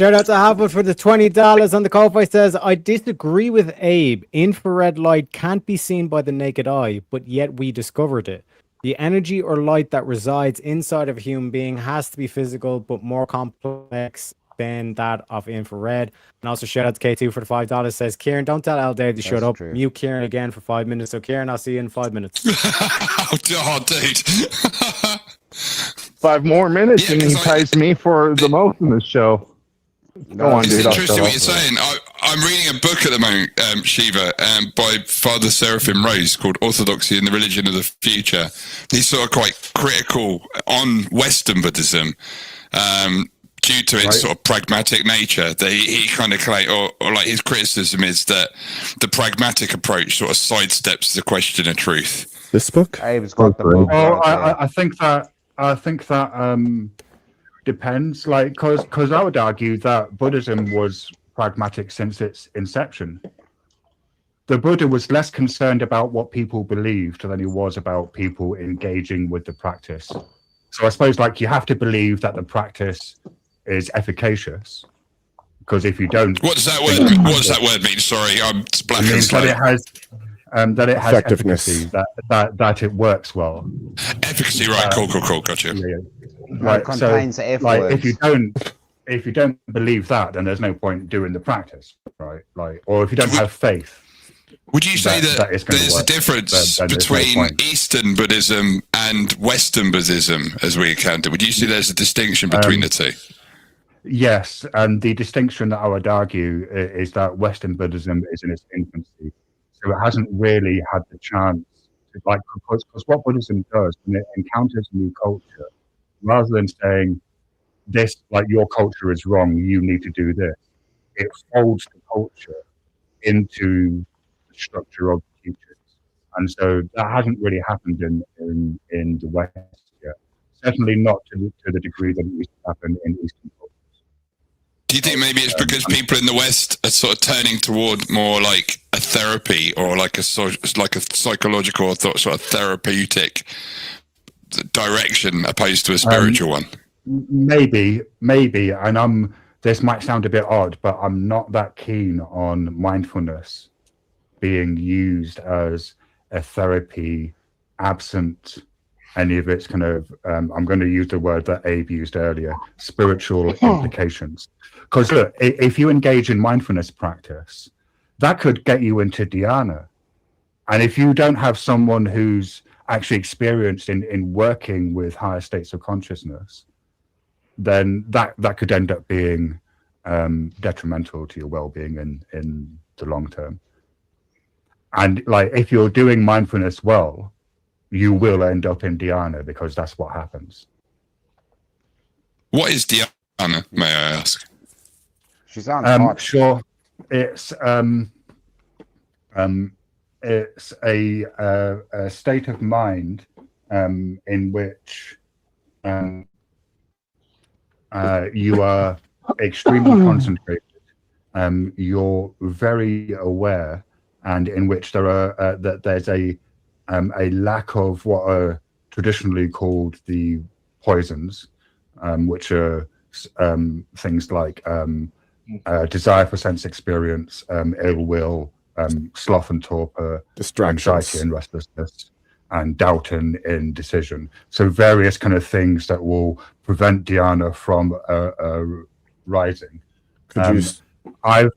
Shout out to Halfwood for the $20 on the Ko-Fi. Says, I disagree with Abe. Infrared light can't be seen by the naked eye, but yet we discovered it. The energy or light that resides inside of a human being has to be physical, but more complex than that of infrared. And also shout out to K2 for the $5. Says, Kieran, don't tell Al Dave to shut up. True. Mute Kieran again for 5 minutes. So Kieran, I'll see you in 5 minutes. Oh, dude. 5 more minutes, Yeah, and he 'cause I- ties me for the most in this show. Go on, It's dude. I'll interesting shut what up. you're saying. I'm reading a book at the moment, Shiva, by Father Seraphim Rose called Orthodoxy and the Religion of the Future. He's sort of quite critical on Western Buddhism due to its sort of pragmatic nature. That he kind of claims, or like his criticism is that the pragmatic approach sort of sidesteps the question of truth. This book? Abe's got the book. Oh, right there. I think that depends. Like, because I would argue that Buddhism was pragmatic since its inception. The Buddha was less concerned about what people believed than he was about people engaging with the practice. So I suppose, like, you have to believe that the practice is efficacious, because if you don't, What does that word mean? What does that word mean? Sorry, I'm black it and means slow. that it has Effectiveness. efficacy, that it works well. Efficacy, right? Cool. Gotcha. Right, contains so, F like, words. if you don't believe that, then there's no point doing the practice, right? Like, or if you don't have faith. Would you say that it's gonna there's a work, difference then there's no between point. Eastern Buddhism and Western Buddhism, as we account it? Would you see there's a distinction between the two? Yes, and the distinction that I would argue is that Western Buddhism is in its infancy, so it hasn't really had the chance to, like, because what Buddhism does when it encounters a new culture, rather than saying this, like, your culture is wrong, you need to do this, it folds the culture into the structure of the teachings, and so that hasn't really happened in the West yet. Certainly not to the degree that it used to happen in Eastern culture. Do you think maybe it's because people in the West are sort of turning toward more like a therapy or like a psychological or sort of therapeutic direction opposed to a spiritual one? Maybe, and this might sound a bit odd, but I'm not that keen on mindfulness being used as a therapy absent any of its kind of, I'm going to use the word that Abe used earlier, spiritual implications. Because look, if you engage in mindfulness practice, that could get you into dhyana. And if you don't have someone who's actually experienced in working with higher states of consciousness, then that could end up being detrimental to your well-being in the long term. And like, if you're doing mindfulness well, you will end up in dhyana, because that's what happens. What is dhyana, may I ask? She's on hot. Sure. It's a state of mind in which you are extremely concentrated. You're very aware, and in which there's a lack of what are traditionally called the poisons, which are things like desire for sense experience, ill will, sloth and torpor, anxiety and restlessness, and doubt and indecision. So various kind of things that will prevent dhyana from rising. I've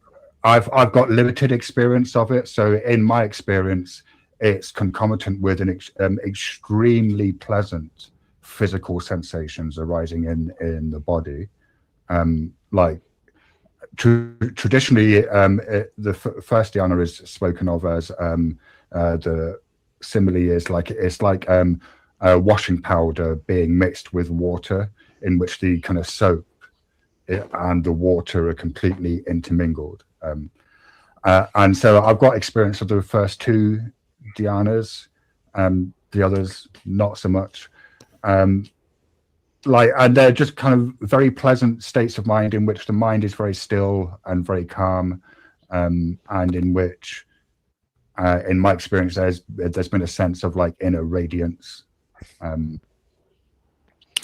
got limited experience of it, so in my experience, it's concomitant with an extremely pleasant physical sensations arising in the body. Like traditionally, the first dhyana is spoken of as the simile is like it's like washing powder being mixed with water, in which the kind of soap and the water are completely intermingled. And so I've got experience of the first two dhyanas, the others not so much. And they're just kind of very pleasant states of mind in which the mind is very still and very calm, and in which, in my experience, there's been a sense of like inner radiance.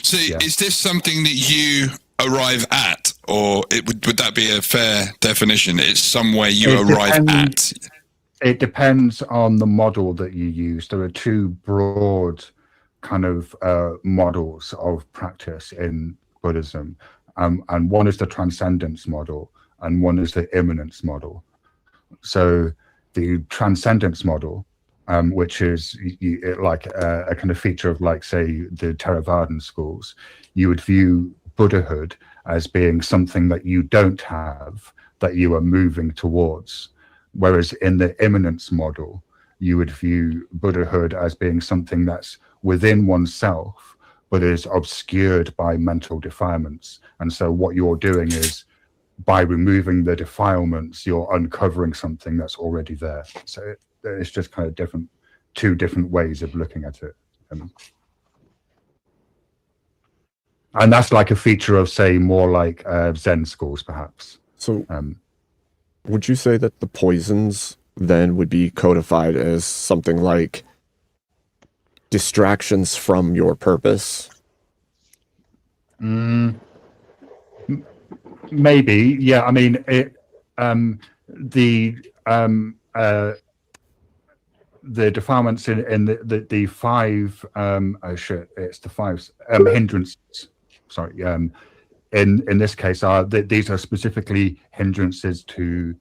So is this something that you arrive at Or would that be a fair definition? It's somewhere you It arrive depends- at. It depends on the model that you use. There are two broad kind of models of practice in Buddhism, and one is the transcendence model, and one is the immanence model. So the transcendence model, which is like a kind of feature of, like, say, the Theravadan schools, you would view Buddhahood as being something that you don't have, that you are moving towards. Whereas in the immanence model, you would view Buddhahood as being something that's within oneself, but is obscured by mental defilements. And so what you're doing is, by removing the defilements, you're uncovering something that's already there. So it's just kind of two different ways of looking at it. And that's like a feature of, say, more like Zen schools, perhaps. So would you say that the poisons then would be codified as something like distractions from your purpose? Maybe, yeah. I mean, the defilements in the five it's the five hindrances. Sorry, in this case these are specifically hindrances to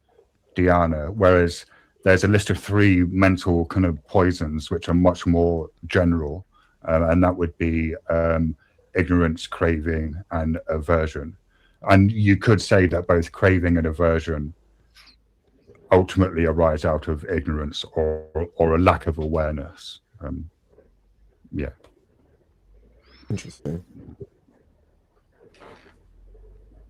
dhyana, whereas there's a list of 3 mental kind of poisons which are much more general, and that would be ignorance, craving, and aversion. And you could say that both craving and aversion ultimately arise out of ignorance or a lack of awareness. Yeah. Interesting.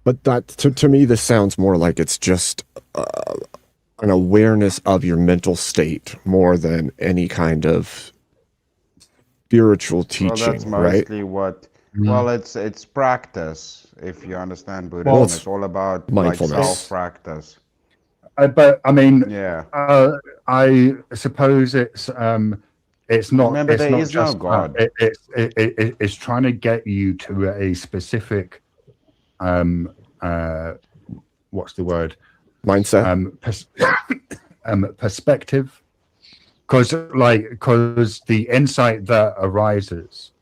But that, to me, this sounds more like it's just an awareness of your mental state more than any kind of spiritual teaching, Well, that's mostly right? what. Well, it's practice. If you understand Buddhism, Well, it's all about mindfulness. like self-practice. But I mean, Yeah. I suppose it's not. Remember, it's there not is no just God. It's trying to get you to a specific, what's the word? Mindset. Perspective. Because the insight that arises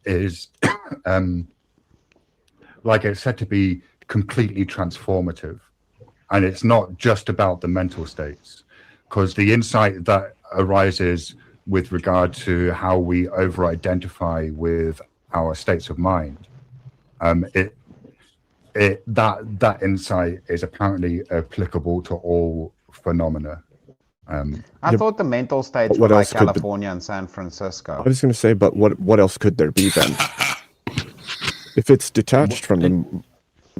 is like it's said to be completely transformative, and it's not just about the mental states, because the insight that arises with regard to how we over-identify with our states of mind, that insight is apparently applicable to all phenomena. I thought the mental states were what like else could the- California and San Francisco. I was going to say, but what else could there be then? If it's detached from the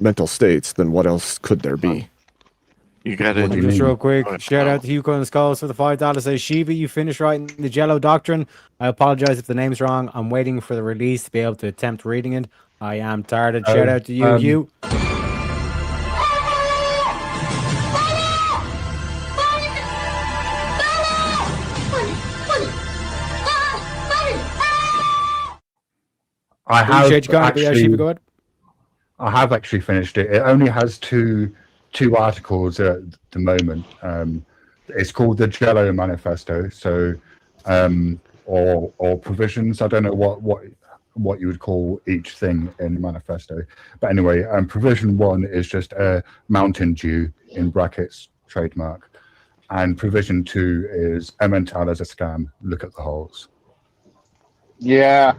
mental states, then what else could there be? You got it. Just real quick, shout out to Hugo and Skulls for the $5. Says Shiva, you finished writing the Jello Doctrine. I apologize if the name's wrong. I'm waiting for the release to be able to attempt reading it. I am tired. Shout out to you, Hugh. I have actually, go ahead. I have actually finished it. It only has two articles at the moment. It's called the Jello Manifesto. So, or provisions. I don't know what you would call each thing in the manifesto. But anyway, provision 1 is just a Mountain Dew in brackets trademark, and provision 2 is Emmental as a scam. Look at the holes. Yeah.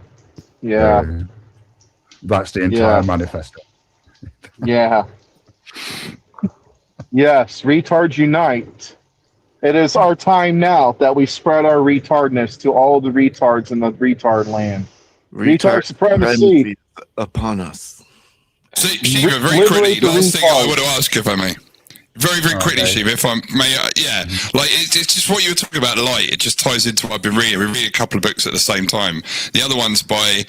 That's the entire manifesto. Yeah. Yes, retards unite. It is our time now that we spread our retardness to all the retards in the retard land. Retard supremacy upon us. See, Shiva, very quickly, last thing I want to ask, if I may. Very, very quickly, Shiva, if I may. Like it's just what you were talking about, light. It just ties into what I've been reading. We read a couple of books at the same time. The other one's by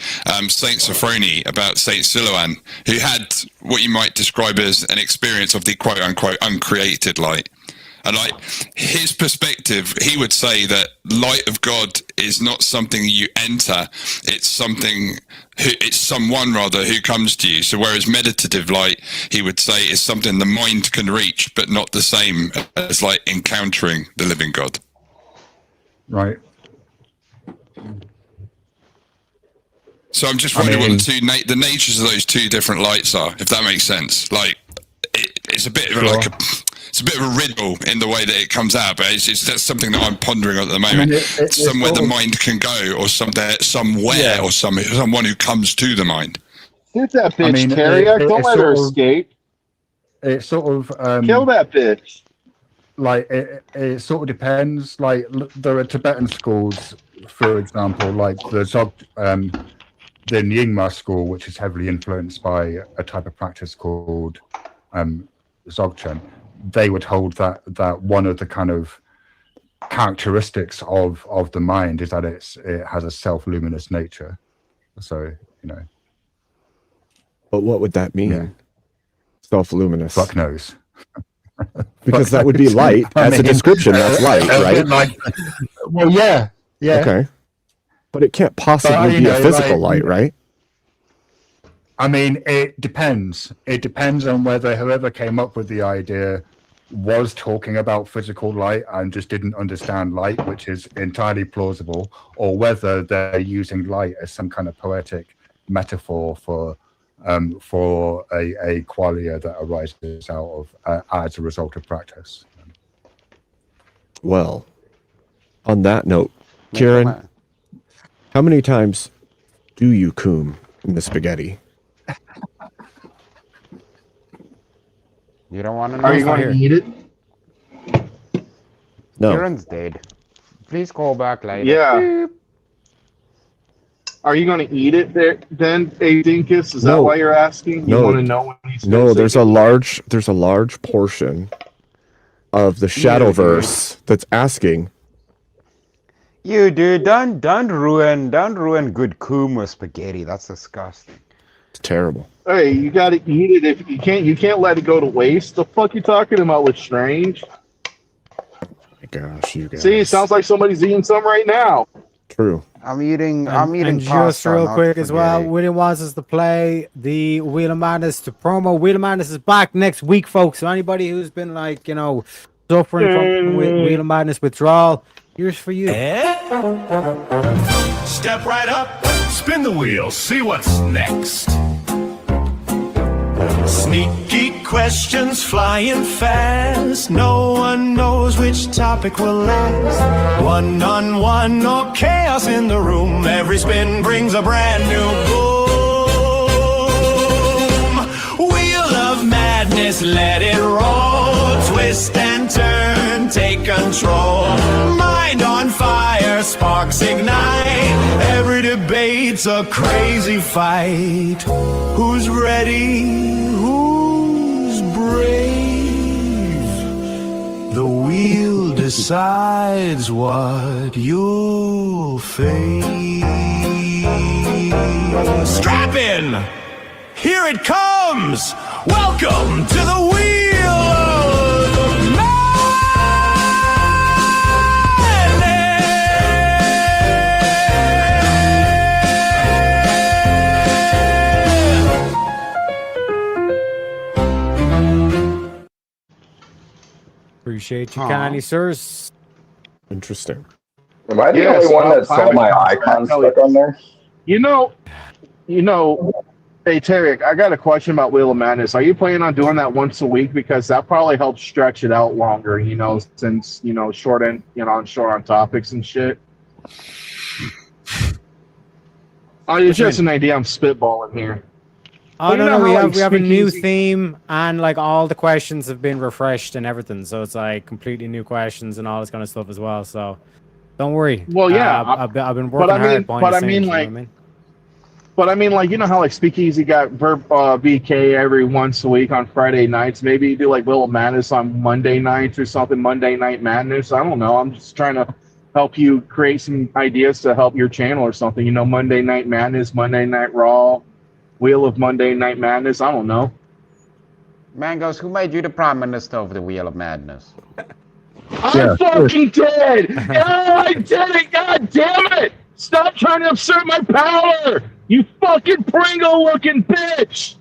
Saint Sophrony about Saint Silouan, who had what you might describe as an experience of the quote-unquote uncreated light. And like his perspective, he would say that light of God is not something you enter. It's someone rather who comes to you. So whereas meditative light, he would say, is something the mind can reach, but not the same as like encountering the living God. Right. So I'm just wondering what the natures of those two different lights are, if that makes sense. Like it's a bit of like it's a bit of a riddle in the way that it comes out, but that's something that I'm pondering at the moment. Somewhere the mind can go, or somewhere, or someone who comes to the mind. Shoot that bitch, Teriak. Don't let her escape. It sort of kill that bitch. Like it sort of depends. Like there are Tibetan schools, for example, like the Nyingma school, which is heavily influenced by a type of practice called Dzogchen. They would hold that one of the kind of characteristics of the mind is that it has a self-luminous nature. So, But what would that mean? Yeah. Self-luminous. Fuck knows. Because that would be light. As a description, that's light, right? Well, yeah. Okay. But it can't possibly be a physical light, right? I mean, it depends. It depends on whether whoever came up with the idea was talking about physical light and just didn't understand light, which is entirely plausible, or whether they're using light as some kind of poetic metaphor for a qualia that arises out of as a result of practice. Well, on that note, Kieran, how many times do you coom in the spaghetti? You don't want to know? Are you going to eat it? No. Kieran's dead. Please call back later. Yeah. Beep. Are you going to eat it there, then, Abe Dinkus? Is that why you're asking? You want to know when he's there's a large portion of the Shadowverse that's asking. You dude, don't ruin good coom with spaghetti. That's disgusting. It's terrible. Hey, you got to eat it. If you can't let it go to waste. The fuck you talking about with Strange? Oh my gosh, you guys. See, it sounds like somebody's eating some right now. True. I'm eating and just real quick as well, William wants us to play the Wheel of Madness to promo. Wheel of Madness is back next week, folks. So anybody who's been like, suffering from Wheel of Madness withdrawal, here's for you. Step right up, spin the wheel, see what's next. Sneaky questions flying fast. No one knows which topic will last. One-on-one or chaos in the room. Every spin brings a brand new boom. Wheel of Madness, let it roll. Twist and turn, take control. Mind on fire, sparks ignite. Every debate's a crazy fight. Who's ready? Who's brave? The wheel decides what you'll face. Strap in! Here it comes! Welcome to the Wheel of Appreciate you, kindly, sirs. Interesting. Am I the only one that saw my icon stuck on there? You know, hey, Teriak, I got a question about Wheel of Madness. Are you planning on doing that once a week? Because that probably helps stretch it out longer, since, short on topics and shit. It's just an idea I'm spitballing here. Oh, no, we have a new theme, and like all the questions have been refreshed and everything, so it's like completely new questions and all this kind of stuff as well. So don't worry. Well, yeah, I've been working hard behind the scenes. But I mean, like, how like Speakeasy got VK every once a week on Friday nights. Maybe you do like Wheel of Madness on Monday nights or something. Monday Night Madness. I don't know. I'm just trying to help you create some ideas to help your channel or something. Monday Night Madness, Monday Night Raw. Wheel of Monday Night Madness. I don't know. Mangos, who made you the Prime Minister of the Wheel of Madness? I'm fucking dead! Oh, I did it! God damn it! Stop trying to assert my power! You fucking Pringle-looking bitch!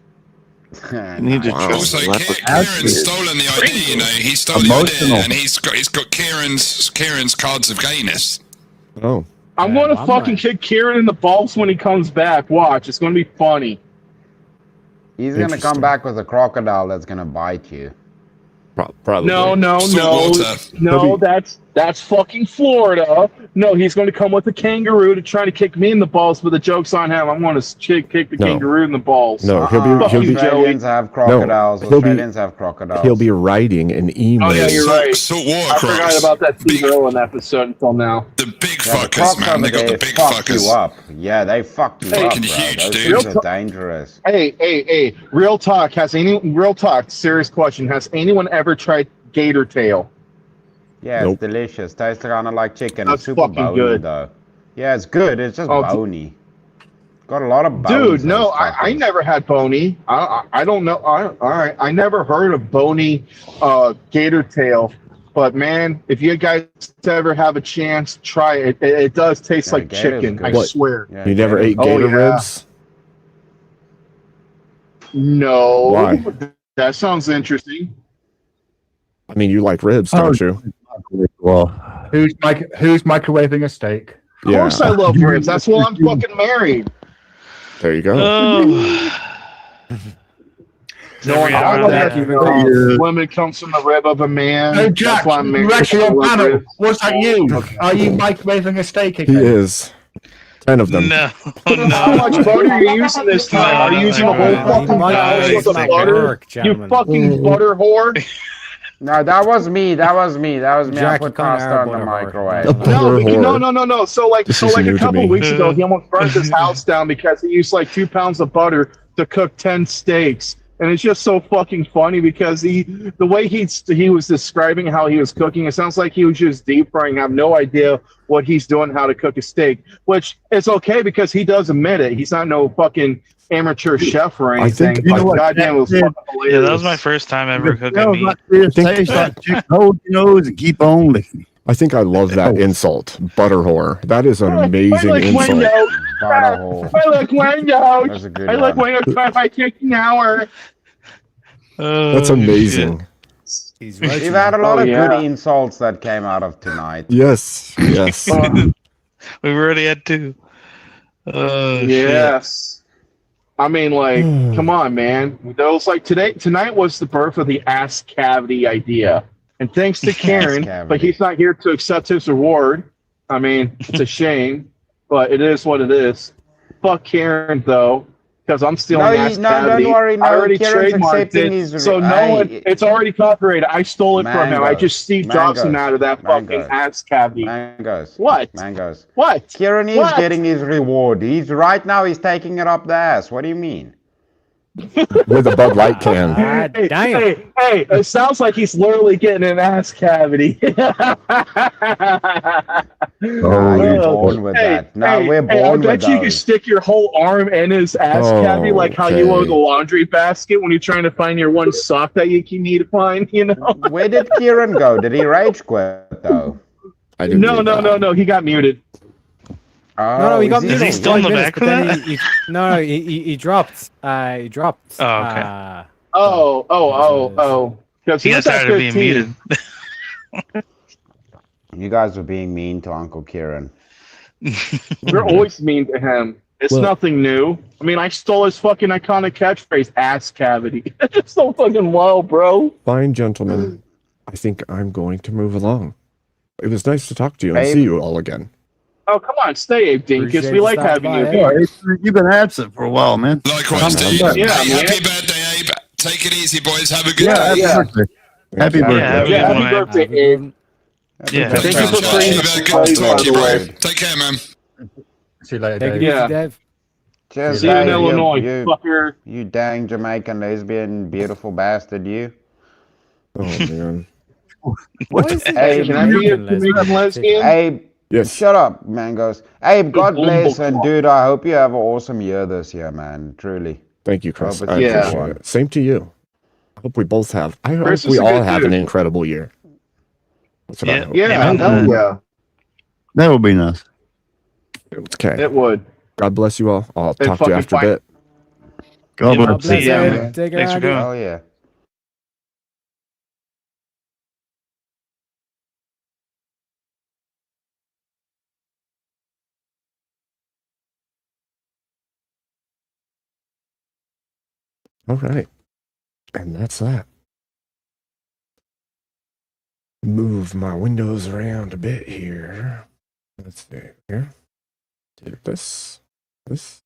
You need to trust Also, Kieran's stolen the ID. You know, he stole the ID, and he's got Kieran's cards of gayness. Oh. I'm gonna fucking kick Kieran in the balls when he comes back. Watch, it's gonna be funny. He's gonna come back with a crocodile that's gonna bite you. Probably. No, that's fucking Florida. No, he's going to come with a kangaroo to try to kick me in the balls, but the joke's on him. I'm going to kick the kangaroo in the balls. No, he'll be. Australians have crocodiles. Australians have crocodiles. He'll be riding an emu. Oh yeah, you're right. Saltwater I forgot about that Steve Irwin episode until now. The big fuckers, man. They got the big fuckers. You up. Yeah, they fucked you up, bro. Huge, Those dude. things are dangerous. Hey, real talk. Serious question. Has anyone ever tried gator tail? Yeah, Nope. it's delicious. Tastes kind of like chicken. That's It's super fucking bony, good. though. Yeah, it's good. It's just Oh, bony. Got a lot of bones. Dude, no, those I fuckers. never had bony. I don't know. I never heard of bony gator tail. But man, if you guys ever have a chance, try it. It does taste like gator's chicken. good. I What? swear. Yeah, You never ate gator ribs? No. Why? That sounds interesting. I mean, you like ribs, don't you? Well, who's microwaving a steak? Of course I love ribs. That's why I'm fucking married. There you go. No one Never that had women comes from the rib of a man. Hey, That's Jack, why I'm married. Rex, your I love panel. ribs. What's that you? Are you microwaving a steak He again? is. 10 of them. No, How much butter are you using this time? Are you using a whole fucking pound worth of butter? You fucking butter whore. No, that was me. That was me. I Jack, put you can't pasta have in the butter microwave. No. So like This is a new to couple me. weeks ago, he almost burned his house down because he used like 2 pounds of butter to cook 10 steaks. And it's just so fucking funny because the way he was describing how he was cooking, it sounds like he was just deep frying. I have no idea what he's doing, how to cook a steak, which is okay because he does admit it. He's not no fucking amateur chef or anything. think- but you know what, goddamn, it was fucking hilarious. Yeah, that was my first time ever cooking meat. Hold your nose and keep on licking. I think I love that insult. Butter whore. That is an amazing I like insult. windows. Butter hole. I like windows. That's a good I like one. windows by 15 hour. That's amazing. He's We've had a lot Oh, of yeah. good insults that came out of tonight. Yes. Yes. We've already had 2. Yes. I mean, like, come on, man. Those like tonight was the birth of the ass cavity idea, and thanks to Karen, cavity. but he's not here to accept his reward. I mean, it's a shame, but it is what it is. Fuck Karen though, because I'm stealing ass cavity. Don't worry. No, I already Karen's trademarked accepting it, his. so no one. It's already copyrighted. I stole it from him. I just Steve Jobs him out of that fucking Mangoes. ass cavity. Mangoes. What? Mangoes. What? Kieran is What? getting his reward. He's right now. He's taking it up the ass. What do you mean? With a Bud Light can. Hey, it sounds like he's literally getting an ass cavity. We're born with that. No, we're I born bet with you can those. stick your whole arm in his ass cavity, like how you Okay. own the laundry basket when you're trying to find your one sock that you need to find. You know? Where did Kieran go? Did he rage quit though? I didn't No, do no, that. no, no. He got muted. No, he got is muted. he still in the 5 minutes, back but for then that? he dropped. He dropped. Oh, okay. Oh. Because He got tired of being muted. You guys were being mean to Uncle Kieran. We're always mean to him. It's Well- nothing new. I mean, I stole his fucking iconic catchphrase, ass cavity. That's just so fucking low, bro. Fine, gentlemen. I think I'm going to move along. It was nice to talk to you and Abe. see you all again. Oh, come on, stay, Abe Dinkus. Appreciate We you like stopping having by, you. Abe. Yeah, you've been absent for a while, man. Likewise, I'm dude. back. Yeah, Hey, man. happy birthday, Abe. Take it easy, boys. Have a good Yeah, day. happy birthday. Happy you. birthday. Yeah, have a Yeah, good happy one, Abe. birthday, Abe. Yeah. Thank you for Thanks, playing Abe. the Good to play, talk by to you, the bro. way. Take care, man. See you later, Take it Dave. easy, Yeah. Dev. Cheers, See you in Dave, Illinois, fucker. you dang Jamaican lesbian, beautiful bastard, you. Oh, man. What is Hey, Can I be a Jamaican lesbian? Abe, Yes. shut up, Mangoes. Abe, God Boom, bless, boom, and boom. dude, I hope you have an awesome year this year, man. Truly. Thank you, Chris. Hope I it's Yeah. appreciate it. Same to you. I hope we both have. I hope Chris we is a all good have dude. an incredible year. That's what I hope. Yeah, hell yeah. That would be nice. Okay. It would. God bless you all. I'll And talk to you fucking after a fight. bit. God Yeah, bless. see ya, Ed. man. Take care, Thanks for Andy. coming. Oh yeah. All right. And that's that. Move my windows around a bit here. Let's see here. Do this. This.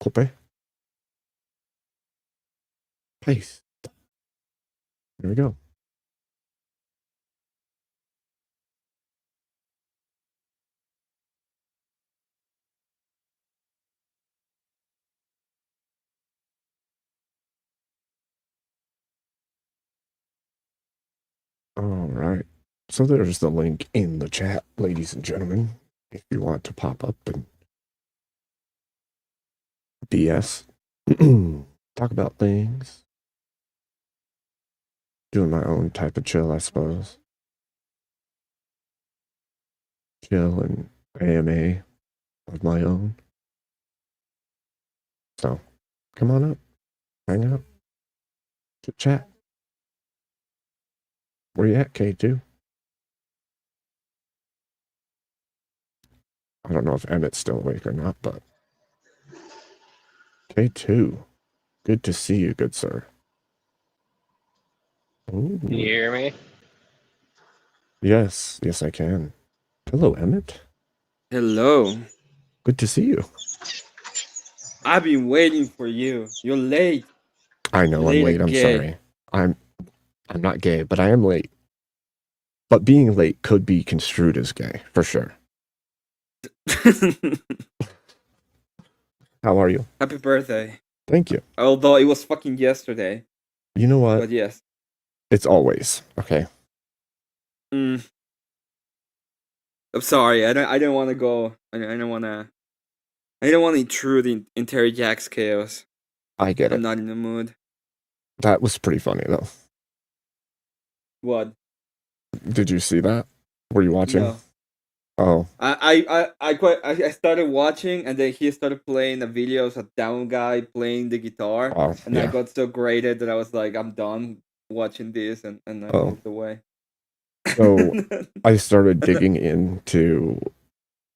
Copy. Paste. There we go. All right. So there's the link in the chat, ladies and gentlemen, if you want to pop up and BS. Talk about things. Doing my own type of chill, I suppose. Chill and AMA of my own. So, come on up. Hang out. Chit chat. Where you at, K2? I don't know if Emmett's still awake or not, but K2. Good to see you, good sir. Ooh. Can you hear me? Yes, yes, I can. Hello, Emmett. Hello. Good to see you. I've been waiting for you. You're late. I know I'm late. I'm sorry. I'm not gay, but I am late. But being late could be construed as gay, for sure. How are you? Happy birthday. Thank you. Although it was fucking yesterday. You know what? But yes. It's always, okay? I'm sorry. I don't want to go. I don't want to intrude in Terry Jack's chaos. I get it. I'm not in the mood. That was pretty funny, though. What? Did you see that? Were you watching? No. Oh. I started watching, and then he started playing a video of a down guy playing the guitar, Oh, and I yeah. got so grated that I was like, I'm done watching this, and I moved away. So I started digging into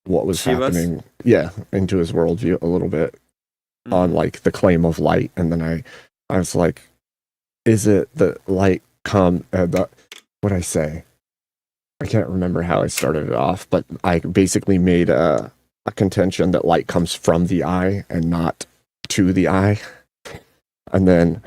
what was Chivas? happening. Yeah, into his worldview a little bit on like the claim of light, and then I was like, is it the light what I say? I can't remember how I started it off, but I basically made a contention that light comes from the eye and not to the eye. And then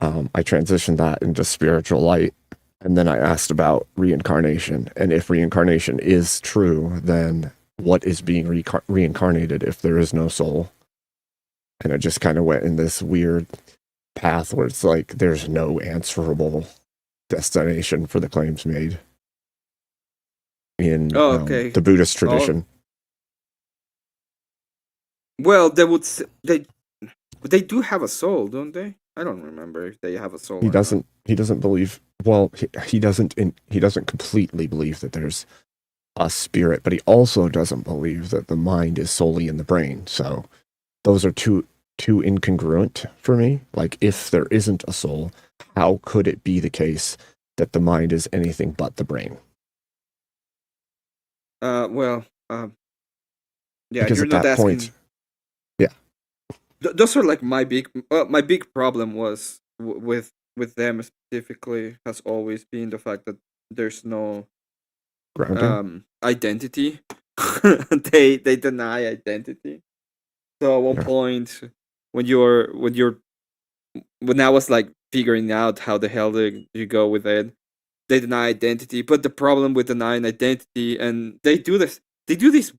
I transitioned that into spiritual light. And then I asked about reincarnation. And if reincarnation is true, then what is being reincarnated if there is no soul? And I just kind of went in this weird path where it's like there's no answerable destination for the claims made in the Buddhist tradition. Well, they do have a soul, don't they? I don't remember if they have a soul. He doesn't believe. Well, he doesn't completely believe that there's a spirit, but he also doesn't believe that the mind is solely in the brain. So those are too incongruent for me. Like, if there isn't a soul, how could it be the case that the mind is anything but the brain? Yeah, Because you're at not that asking. point, yeah, Those are like my big problem was with them specifically has always been the fact that there's no grounding. Identity. they deny identity. So at one point when I was like figuring out how the hell you go with it, they deny identity. But the problem with denying identity, and they do this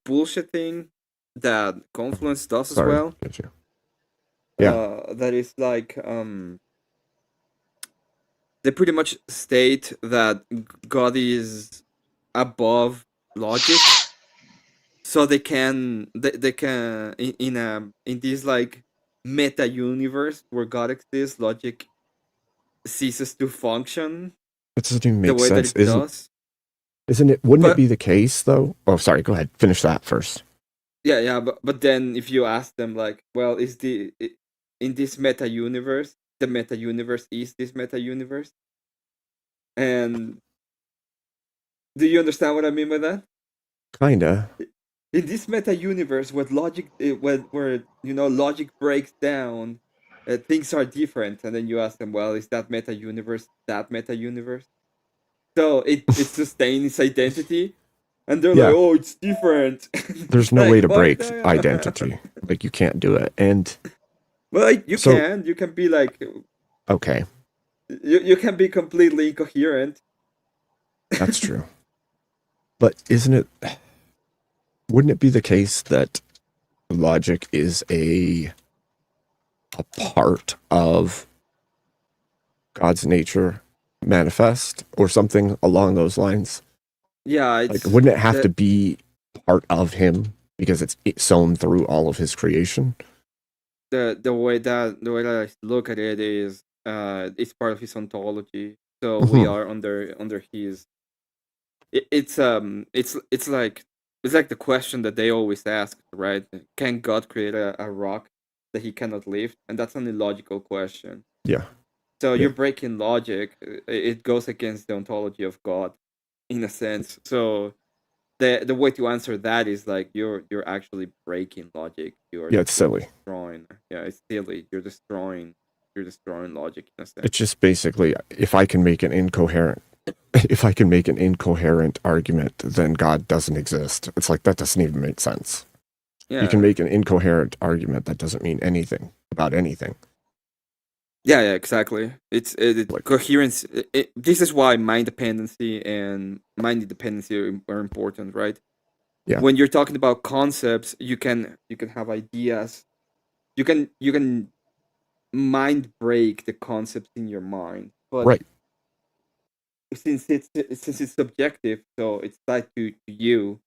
bullshit thing that Confluence does as well. Get you. Yeah. That is like they pretty much state that God is above logic, so they can in this like meta universe where God exists, logic ceases to function. It doesn't even the make way sense. that it does. Isn't it? Wouldn't it But be the case though? Oh, sorry. Go ahead. Finish that first. yeah, but then if you ask them like, well, in this meta universe, the meta universe is this meta universe, and do you understand what I mean by that? Kinda. In this meta universe, where logic breaks down, things are different, and then you ask them, well, is that meta universe that meta universe? So it sustains its identity, and they're like, Yeah. oh, it's different. There's It's no way like, to what break the- identity. Like you can't do it. And Well, you so can. You can be like, okay, you can be completely incoherent. that's true. But isn't it? Wouldn't it be the case that logic is a part of God's nature manifest or something along those lines? Yeah, Like, wouldn't it have to be part of him because it's sown through all of his creation? the way that I look at it is it's part of his ontology. So we Mhm. are under his. It's like the question that they always ask, right? Can God create a rock that he cannot lift? And that's an illogical question. Yeah. So Yeah. you're breaking logic. It goes against the ontology of God, in a sense. So the way to answer that is like you're actually breaking logic. Yeah, it's silly. Destroying. Yeah, it's silly. You're destroying logic in a sense. It's just basically if I can make an incoherent argument, then God doesn't exist. It's like that doesn't even make sense. Yeah. You can make an incoherent argument that doesn't mean anything about anything. Yeah, exactly. It's coherence. This is why mind dependency and mind independency are important, right? Yeah. When you're talking about concepts, you can have ideas. You can mind break the concepts in your mind, but right. Since it's subjective, so it's tied to you.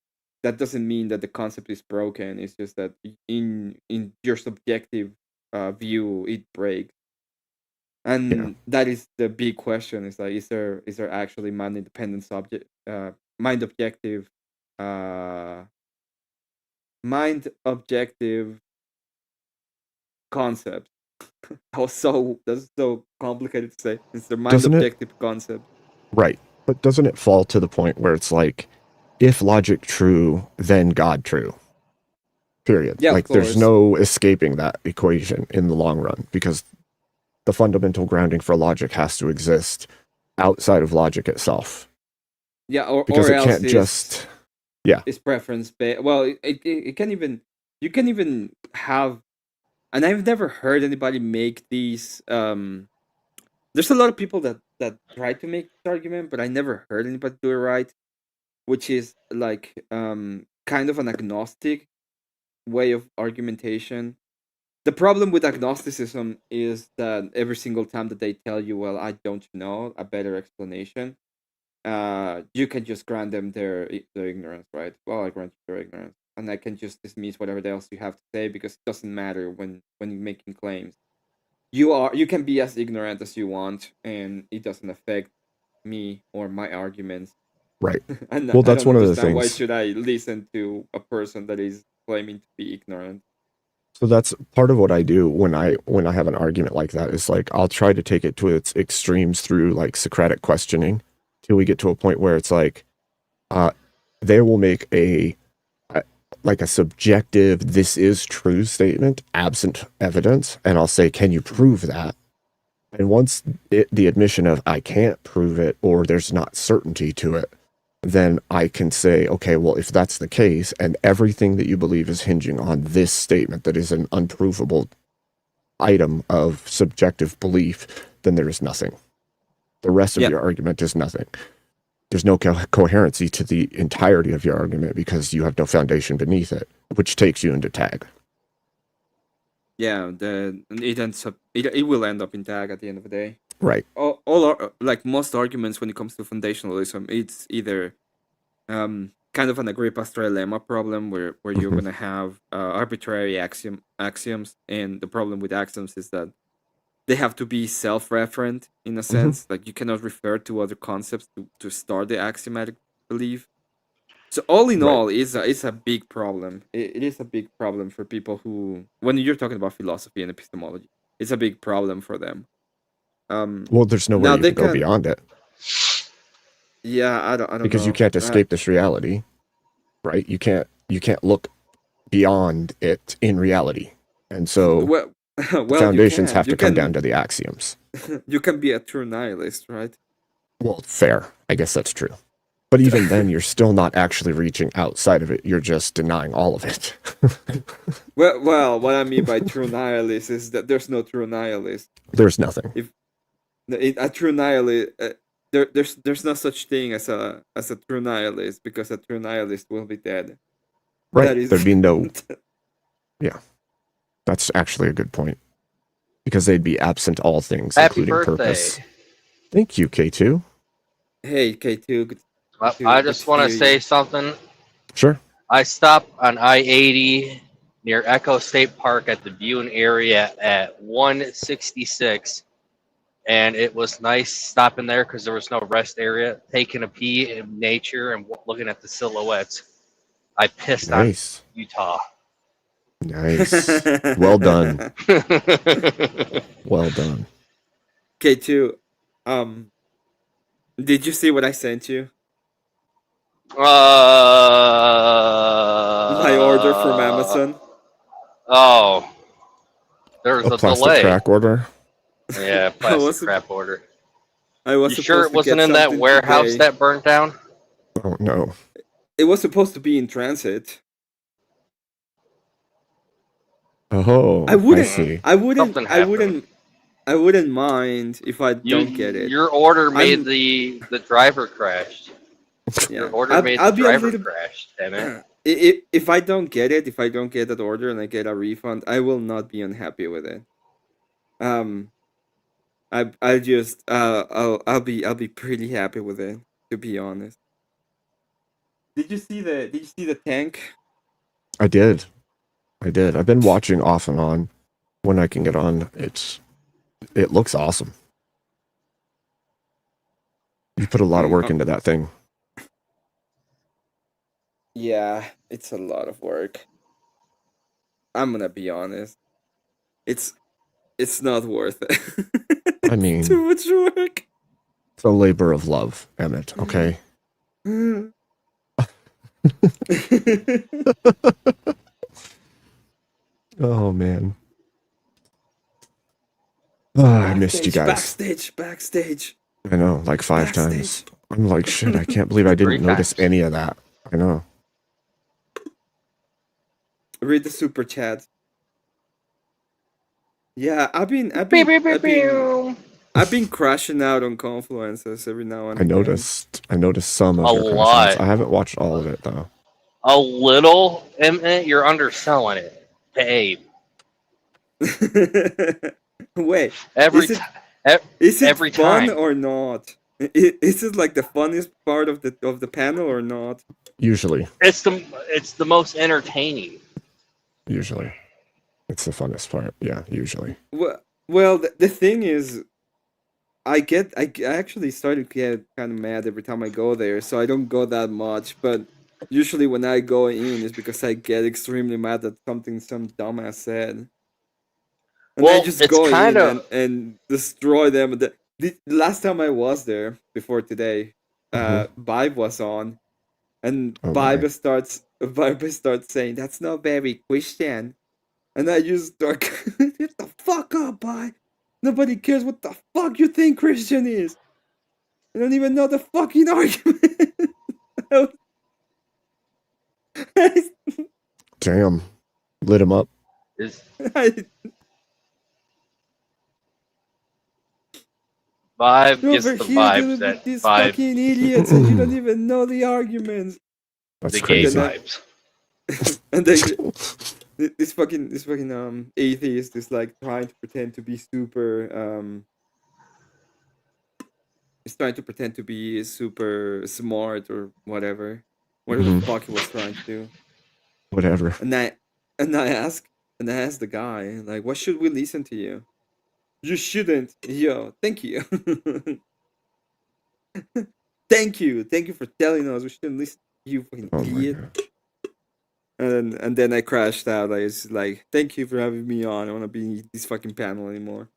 That doesn't mean that the concept is broken. It's just that in your subjective view, it breaks. And that is the big question: is like, is there actually mind independent subject, mind objective, mind objective concept? That's so complicated to say. It's the mind Doesn't it? objective concept. Right. But doesn't it fall to the point where it's like, if logic true, then God true? Period. Yeah, like there's no escaping that equation in the long run because the fundamental grounding for logic has to exist outside of logic itself. Yeah, because or it else can't just it's preference based. Well, it can even you can even have, and I've never heard anybody make these. There's a lot of people that try to make this argument, but I never heard anybody do it right, which is like kind of an agnostic way of argumentation. The problem with agnosticism is that every single time that they tell you, well, I don't know a better explanation, you can just grant them their ignorance, right? Well, I grant you their ignorance, and I can just dismiss whatever else you have to say because it doesn't matter when you're making claims. You can be as ignorant as you want, and it doesn't affect me or my arguments. Right. And Well, I that's don't one of the understand why things. should I listen to a person that is claiming to be ignorant. So that's part of what I do when I have an argument like that is like I'll try to take it to its extremes through like Socratic questioning till we get to a point where it's like they will make a subjective this is true statement absent evidence, and I'll say, can you prove that? And once the admission of I can't prove it or there's not certainty to it, then I can say, okay, well, if that's the case and everything that you believe is hinging on this statement that is an unprovable item of subjective belief, then there is nothing. The rest of your argument is nothing. There's no coherency to the entirety of your argument because you have no foundation beneath it, which takes you into tag. Yeah, it ends up it will end up in tag at the end of the day. Right. All like most arguments when it comes to foundationalism, it's either kind of an Agrippa's trilemma problem where you're gonna have arbitrary axioms, and the problem with axioms is that they have to be self-referent in a sense. Like you cannot refer to other concepts to start the axiomatic belief. So all in all, it's a big problem. It is a big problem for people who, when you're talking about philosophy and epistemology, it's a big problem for them. Well, there's nowhere now you they can go beyond it Yeah, I don't because know. you can't escape this reality, right? You can't look beyond it in reality, and so Well, the well, foundations you have can. to come down to the axioms. You can be a true nihilist, right? Well, fair. I guess that's true. But even then, you're still not actually reaching outside of it. You're just denying all of it. Well, what I mean by true nihilist is that there's no true nihilist. There's nothing. If a true nihilist, there's no such thing as a true nihilist, because a true nihilist will be dead. Right. That is, There'd be no. Yeah. That's actually a good point. Because they'd be absent all things, Happy including birthday. purpose. Thank you, K2. Hey, K2. I just want to say something. Sure. I stopped on I-80 near Echo State Park at the viewing area at 166, and it was nice stopping there because there was no rest area, taking a pee in nature and looking at the silhouettes. I pissed Nice. on Utah. Nice. Well done. Well done. K2, did you see what I sent you? My order from Amazon. Oh, there's A a plastic delay. crack order. Yeah, plastic crap order. I was You sure it supposed to wasn't get in that something warehouse today. that burnt down? Oh no. It was supposed to be in transit. Oh, I wouldn't. see. I wouldn't. Something I wouldn't. I wouldn't mind if I don't get it. Your order made the driver crashed. Yeah. Your order made the be a driver little- crash. Damn it! If I don't get it, if I don't get that order and I get a refund, I will not be unhappy with it. I just I'll be pretty happy with it, to be honest. Did you see the tank? I did. I've been watching off and on when I can get on. It looks awesome. You put a lot of work into that thing. Yeah, it's a lot of work. I'm gonna be honest. It's not worth it. I mean, Too much work. it's a labor of love, Emmett. Okay. Oh man. Oh, I missed you guys. Backstage. I know, like 5 times. I'm like, shit, I can't believe I didn't notice any of that. I know. Read the super chat. Yeah, I've been crashing out on Confluences every now and I then. noticed some of A your lot. crashes. I haven't watched all of it though. A little, Emmett, you're underselling it to Abe. Wait, Every is it, time. is it every fun time. or not? Is it like the funniest part of the panel or not? Usually. It's the most entertaining. Usually. It's the funnest part. Yeah, usually. Well, the thing is, I actually started to get kind of mad every time I go there, so I don't go that much. But usually when I go in, it's because I get extremely mad at something some dumbass said. And I Well, just it's go in kinda- and destroy them. The last time I was there, before today, Vibe was on, and Vibe starts saying, "That's not very Christian." And I just start, get the fuck up, boy. Nobody cares what the fuck you think Christian is. I don't even know the fucking argument. Damn. Lit him up. Vibe You're gets over the here vibes dealing that with these vibe. fucking idiots and you don't even know the arguments. That's The crazy. gay vibes. And then this fucking atheist is like trying to pretend to be super he's trying to pretend to be super smart or whatever the fuck he was trying to do. Whatever. And I asked the guy, like, what should we listen to you? You shouldn't. Yo, thank you. Thank you for telling us we shouldn't listen to you, fucking idiot. And then I crashed out. I was like, thank you for having me on. I don't want to be in this fucking panel anymore.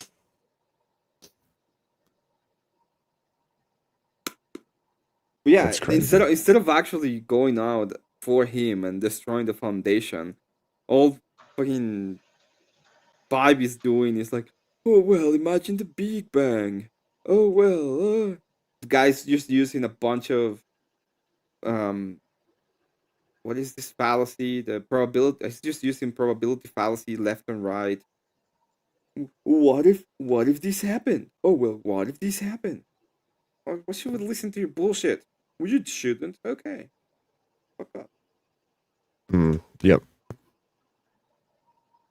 But yeah, instead of actually going out for him and destroying the foundation, all fucking Vibe is doing is like, oh well, imagine the Big Bang. Oh well, the guy's just using a bunch of what is this fallacy? The probability. It's just using probability fallacy left and right. What if this happened? Oh well, what if this happened? Why should we listen to your bullshit? Well, you shouldn't. Okay. Fuck up. Yep.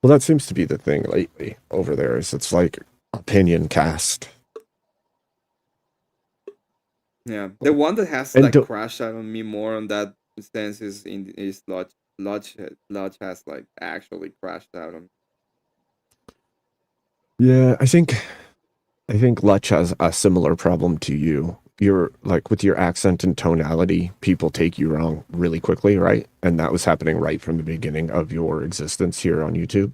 Well, that seems to be the thing lately over there. Is it's like opinion cast. Yeah, the one that has And like crashed out on me more on that sense is Lodge has like actually crashed out on. Yeah, I think Lutch has a similar problem to you. You're like with your accent and tonality, people take you wrong really quickly, right? And that was happening right from the beginning of your existence here on YouTube.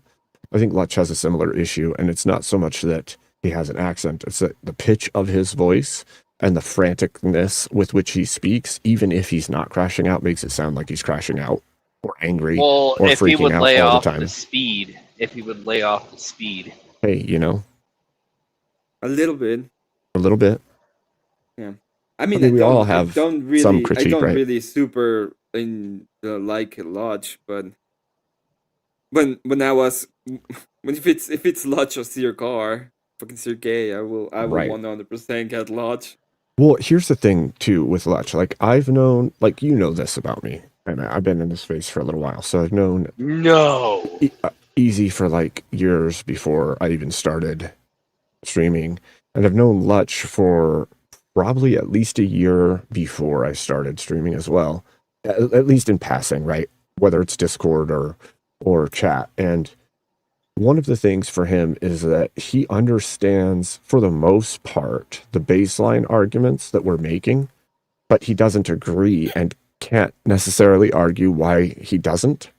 I think Lutch has a similar issue, and it's not so much that he has an accent, it's that the pitch of his voice and the franticness with which he speaks, even if he's not crashing out, makes it sound like he's crashing out or angry Well, or if he freaking would out lay all off the time. the speed, Hey, you know, a little bit. Yeah. I mean, we all have don't really, some critique, I don't right? really super like Lodge, but when I was if it's Lodge or see your car, fucking Sergey, I will Right. 100% get Lodge. Well, here's the thing too with Lutch. Like I've known, like you know this about me, and I've been in this space for a little while, so I've known Easy for like years before I even started streaming, and I've known Lutch for probably at least a year before I started streaming as well, at least in passing, right? Whether it's Discord or chat. And one of the things for him is that he understands, for the most part, the baseline arguments that we're making, but he doesn't agree and can't necessarily argue why he doesn't.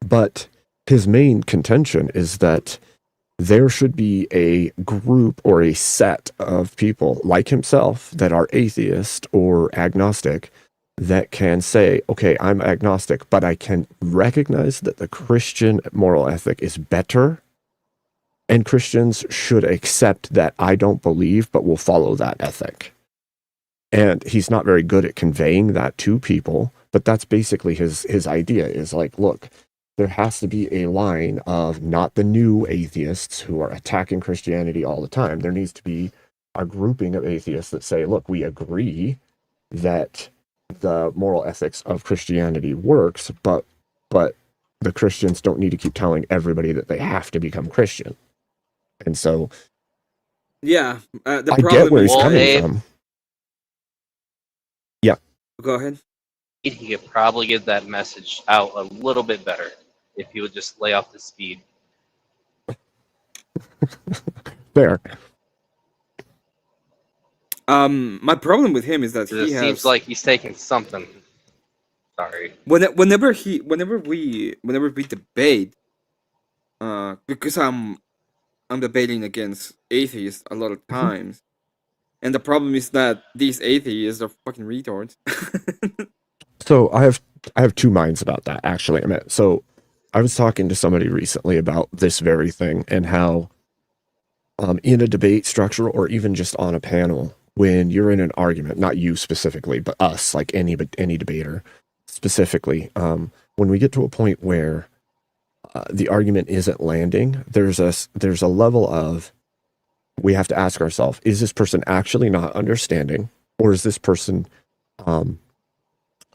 But his main contention is that there should be a group or a set of people like himself that are atheist or agnostic that can say, okay, I'm agnostic, but I can recognize that the Christian moral ethic is better, and Christians should accept that I don't believe, but will follow that ethic. And he's not very good at conveying that to people, but that's basically his idea is like, look, there has to be a line of not the new atheists who are attacking Christianity all the time. There needs to be a grouping of atheists that say, look, we agree that the moral ethics of Christianity works, but the Christians don't need to keep telling everybody that they have to become Christian. And so, yeah, the I problem get where he's is coming from. Yeah. Go ahead. He could probably get that message out a little bit better if he would just lay off the speed. Fair. My problem with him is that It seems like he's taking something. Sorry. Whenever we debate, because I'm debating against atheists a lot of times, and the problem is that these atheists are fucking retards. So I have two minds about that, actually. So I was talking to somebody recently about this very thing and how in a debate structure or even just on a panel, when you're in an argument, not you specifically, but us, like any debater specifically, when we get to a point where the argument isn't landing, there's a level of, we have to ask ourselves, is this person actually not understanding, or is this person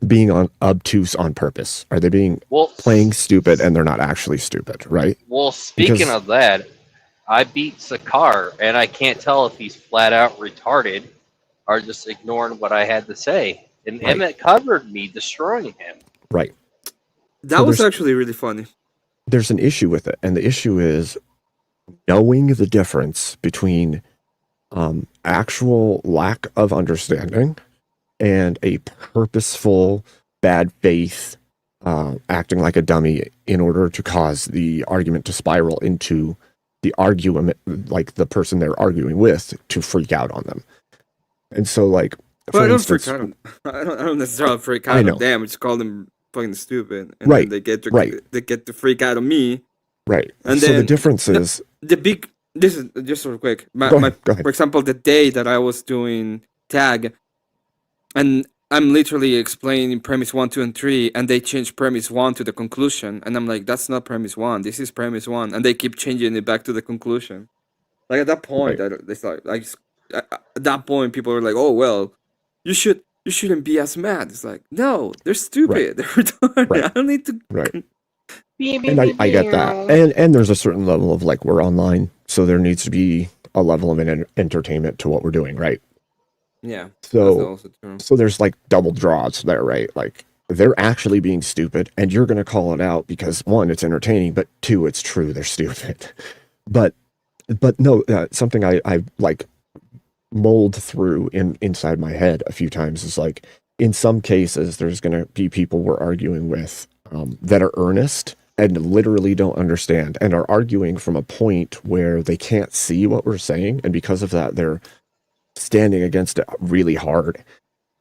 being obtuse on purpose? Are they being playing stupid and they're not actually stupid, right? Well, speaking of that, I beat Sakar, and I can't tell if he's flat out retarded or just ignoring what I had to say. And Right. Emmett covered me destroying him. Right. That was actually really funny. There's an issue with it, and the issue is knowing the difference between actual lack of understanding and a purposeful bad faith acting like a dummy in order to cause the argument to spiral into the argument, like the person they're arguing with, to freak out on them. And so, like, Well, for I don't instance, freak out on. I don't necessarily freak I out know. on them. I just call them fucking stupid, and Right, then they get to right. they get to freak out on me. Right. And So then the difference is the big. This is just real quick. Go ahead. For example, the day that I was doing tag, and I'm literally explaining premise 1, 2, and 3, and they change premise 1 to the conclusion, and I'm like, that's not premise 1. This is premise 1, and they keep changing it back to the conclusion. Like at that point, it's like at that point, people are like, "Oh well, you shouldn't be as mad." It's like, no, they're stupid. They're retarded. I don't need to. Right. And I get that. And there's a certain level of, like, we're online, so there needs to be a level of entertainment to what we're doing, right? Yeah. So that's also true. so there's like double draws there, right? Like, they're actually being stupid, and you're going to call it out because, one, it's entertaining, but two, it's true, they're stupid. But no, something I like mulled through inside my head a few times is, like, in some cases, there's going to be people we're arguing with that are earnest and literally don't understand and are arguing from a point where they can't see what we're saying. And because of that, they're standing against it really hard.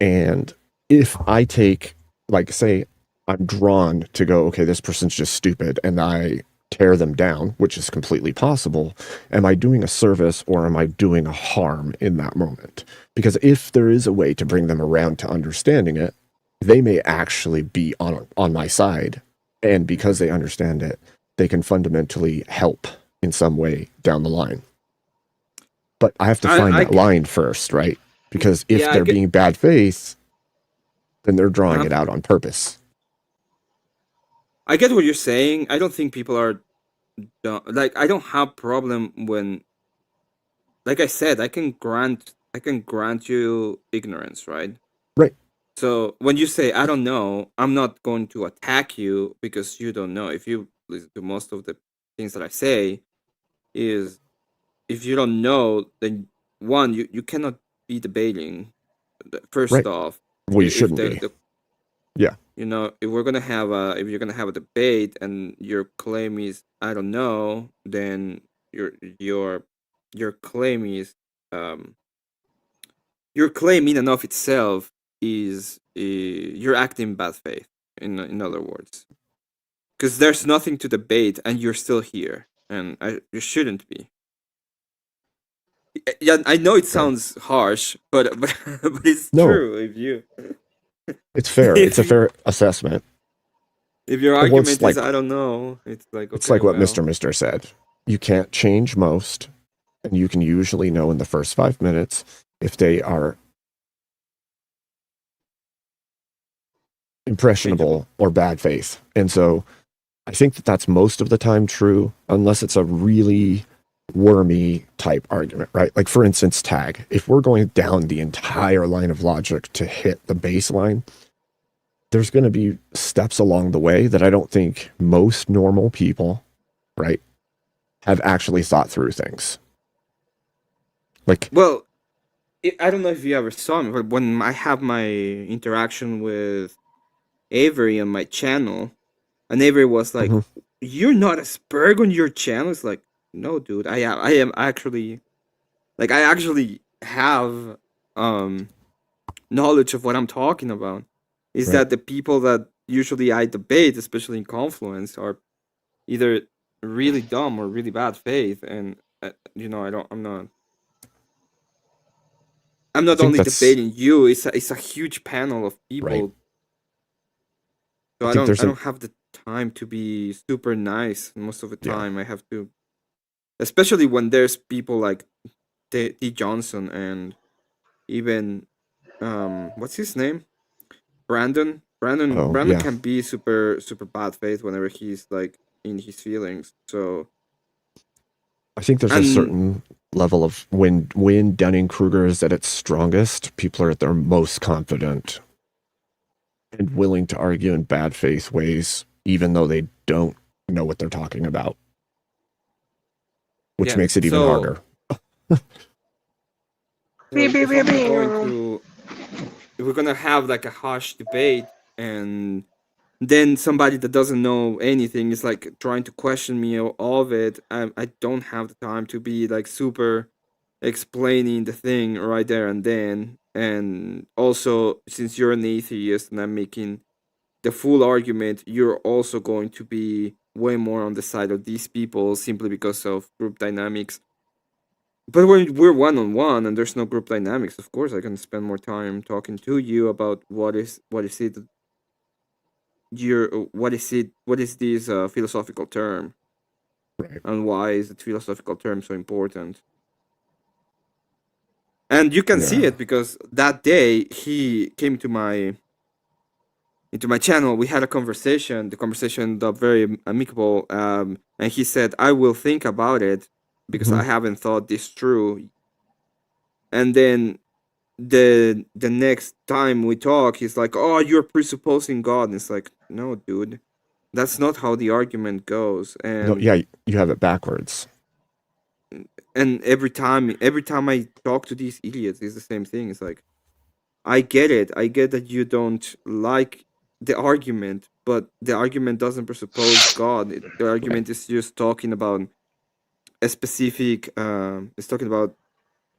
And if I take, like, say, I'm drawn to go, okay, this person's just stupid, and I tear them down, which is completely possible, am I doing a service or am I doing a harm in that moment? Because if there is a way to bring them around to understanding it, they may actually be on my side. And because they understand it, they can fundamentally help in some way down the line. But I have to find that line first, right? Because if they're being bad faith, then they're drawing it out on purpose. I get what you're saying. I don't think people are dumb. Like, I don't have problem when, like I said, I can grant you ignorance, right? Right. So when you say I don't know, I'm not going to attack you because you don't know. If you listen to most of the things that I say, is if you don't know, then one, you cannot be debating. First Right. off, Well, you if shouldn't the- be. Yeah. You know, if you're gonna have a debate and your claim is I don't know, then your claim is your claim in and of itself is you're acting in bad faith. In other words, because there's nothing to debate and you're still here, and you shouldn't be. Yeah, I know it sounds harsh, but it's No. true. If you, It's fair. It's a fair assessment. if your But argument what's is like- I don't know, it's like It's okay, like what well, Mr. Mister said. You can't change most, and you can usually know in the first 5 minutes if they are impressionable or bad faith. And so I think that that's most of the time true, unless it's a really wormy type argument, right? Like, for instance, tag. If we're going down the entire line of logic to hit the baseline, there's going to be steps along the way that I don't think most normal people, right, have actually thought through things. Like, well, I don't know if you ever saw me, but when I have my interaction with Avery on my channel, and Avery was like, "You're not a Spurg on your channel." It's like, no, dude, I am actually, like, I actually have knowledge of what I'm talking about. Is that the people that usually I debate, especially in Confluence, are either really dumb or really bad faith, and you know, I'm not think only that's- debating you. It's a huge panel of people. Right. So I I think there's don't have the time to be super nice most of the time. I have to, especially when there's people like T. Johnson and even what's his name? Brandon. Oh, Brandon yeah. can be super bad faith whenever he's like in his feelings. So I think there's a And- certain level of when Dunning-Kruger is at its strongest, people are at their most confident and willing to argue in bad faith ways, even though they don't know what they're talking about. which Yeah, makes it even so- harder. If we're gonna have like a harsh debate, and then somebody that doesn't know anything is like trying to question me all of it, I don't have the time to be like super explaining the thing right there and then. And also, since you're an atheist and I'm making the full argument, you're also going to be way more on the side of these people simply because of group dynamics. But when we're one on one and there's no group dynamics, of course I can spend more time talking to you about what is it what is this philosophical term, and why is the philosophical term so important. And you can see it because that day he came into my channel. We had a conversation. The conversation ended up very amicable, and he said, I will think about it because I haven't thought this through. And then the next time we talk, he's like, oh, you're presupposing God. And it's like, no, dude, that's not how the argument goes. And No, yeah, you have it backwards. and every time I talk to these idiots, it's the same thing. It's like, I get it. I get that you don't like the argument, but the argument doesn't presuppose God. The argument is just talking about a specific. It's talking about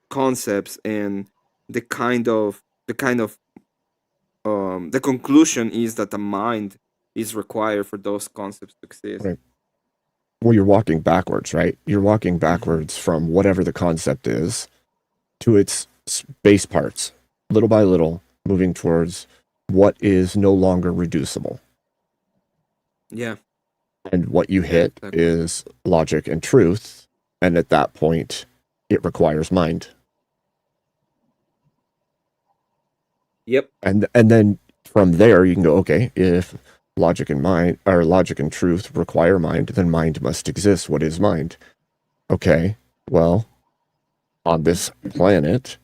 concepts, and the conclusion is that the mind is required for those concepts to exist. Right. Well, you're walking backwards, right? You're walking backwards from whatever the concept is to its base parts, little by little, moving towards what is no longer reducible. Yeah. And what you hit is logic and truth, and at that point, it requires mind. Yep. And then from there, you can go, okay, if logic and truth require mind, then mind must exist. What is mind? Okay, well, on this planet,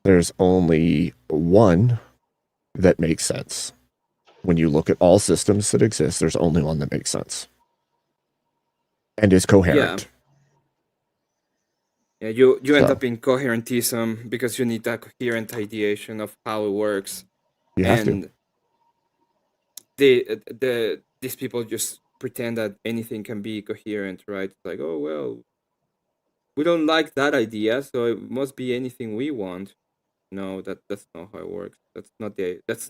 there's only one that makes sense. When you look at all systems that exist, there's only one that makes sense and is coherent. Yeah, you end up in coherentism because you need that coherent ideation of how it works. You have to. These people just pretend that anything can be coherent, right? It's like, oh well, we don't like that idea, so it must be anything we want. No, that's not how it works. That's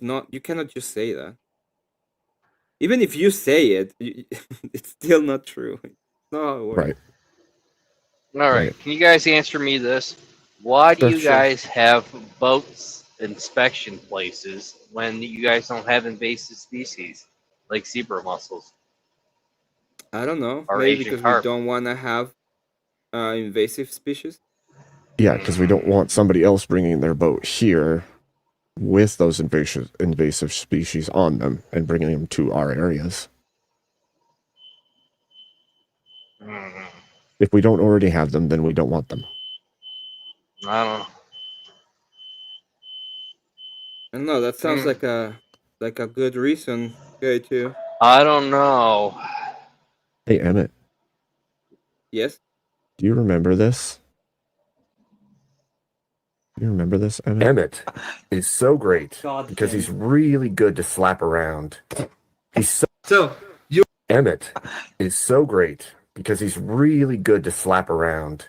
not you cannot just say that. Even if you say it, it's still not true. It's not how it works. Right. All right. Can you guys answer me this? Why do you guys have boats inspection places when you guys don't have invasive species like zebra mussels? I don't know. Or Maybe Asian because carp. we don't want to have invasive species. Yeah, because we don't want somebody else bringing their boat here with those invasive species on them and bringing them to our areas. If we don't already have them, then we don't want them. I don't know. I don't know. That sounds like a good reason. Okay, too. I don't know. Hey, Emmett. Yes. Do you remember this? You remember this, Emmett? Emmett is so great because he's really good to slap around. Emmett is so great because he's really good to slap around.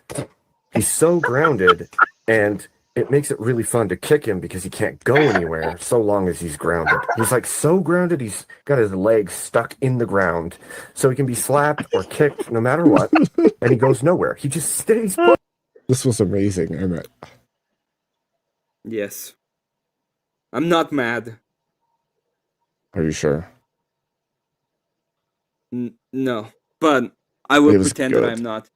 He's so grounded, and it makes it really fun to kick him because he can't go anywhere so long as he's grounded. He's like so grounded, he's got his legs stuck in the ground, so he can be slapped or kicked no matter what, and he goes nowhere. He just stays put. This was amazing, Emmett. Yes. I'm not mad. Are you sure? No, but I will It was pretend that good. I'm not.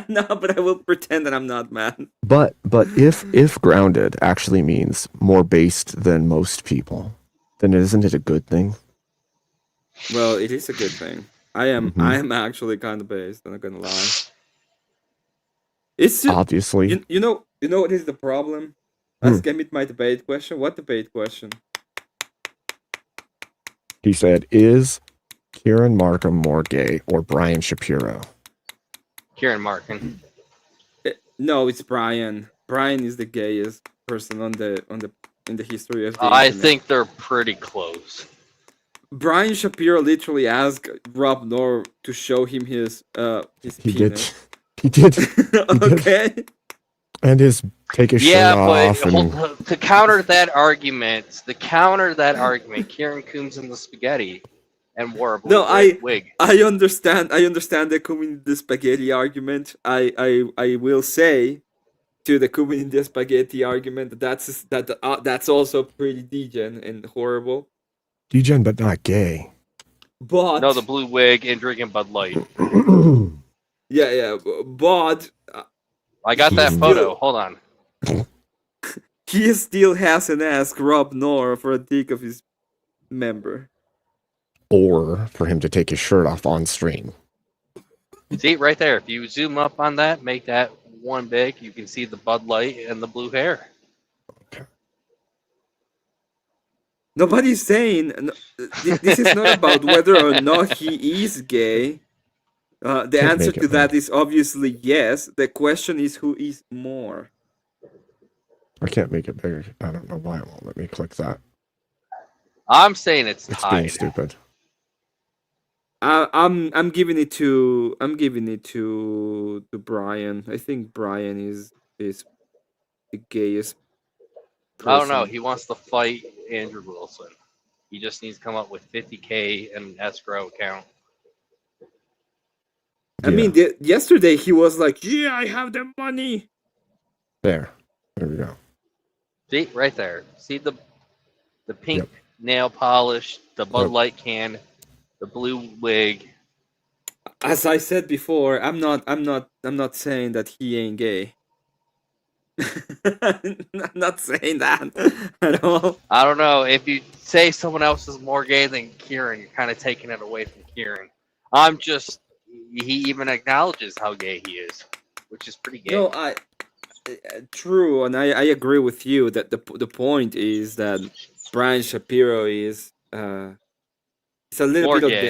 No, but I will pretend that I'm not mad. But if grounded actually means more based than most people, then isn't it a good thing? Well, it is a good thing. I am actually kind of based. I'm not gonna lie. It's just, Obviously. You know what is the problem? Ask Emmett my debate question. What debate question? He said, is Kieran Markham more gay or Brian Shapiro? Kieran Markin. No, it's Brian. Brian is the gayest person in the history of the I internet. think they're pretty close. Brian Shapiro literally asked Rob Noor to show him his He penis. He did. Okay. And his take his Yeah, shirt off. but And to counter that argument, Kieran Coombs in the spaghetti and wore a blue No, wig. I understand the Cumin the spaghetti argument. I will say to the Cumin the spaghetti argument that's also pretty degen and horrible. degen, but not gay. But No, the blue wig and drinking Bud Light. yeah, but I got that photo. Hold on. He still hasn't asked Rob Noor for a dig of his member. Or for him to take his shirt off on stream. See right there. If you zoom up on that, make that one big, you can see the Bud Light and the blue hair. Nobody's saying this is not about whether or not he is gay. The Can't answer make it to that is obviously yes. The question is who is more. I can't make it bigger. I don't know why it won't let me click that. I'm saying it's It's tied. being stupid. I'm giving it to Brian. I think Brian is the gayest person. I don't know. He wants to fight Andrew Wilson. He just needs to come up with $50K in an escrow account. I mean, yesterday he was like, "Yeah, I have the money." There we go. See right there. See the pink nail polish, the Bud Light can, the blue wig. As I said before, I'm not saying that he ain't gay. I'm not saying that at all. I don't know. If you say someone else is more gay than Kieran, you're kind of taking it away from Kieran. He even acknowledges how gay he is, which is pretty gay. No, true, and I agree with you that the point is that Brian Shapiro is it's a little More bit gay,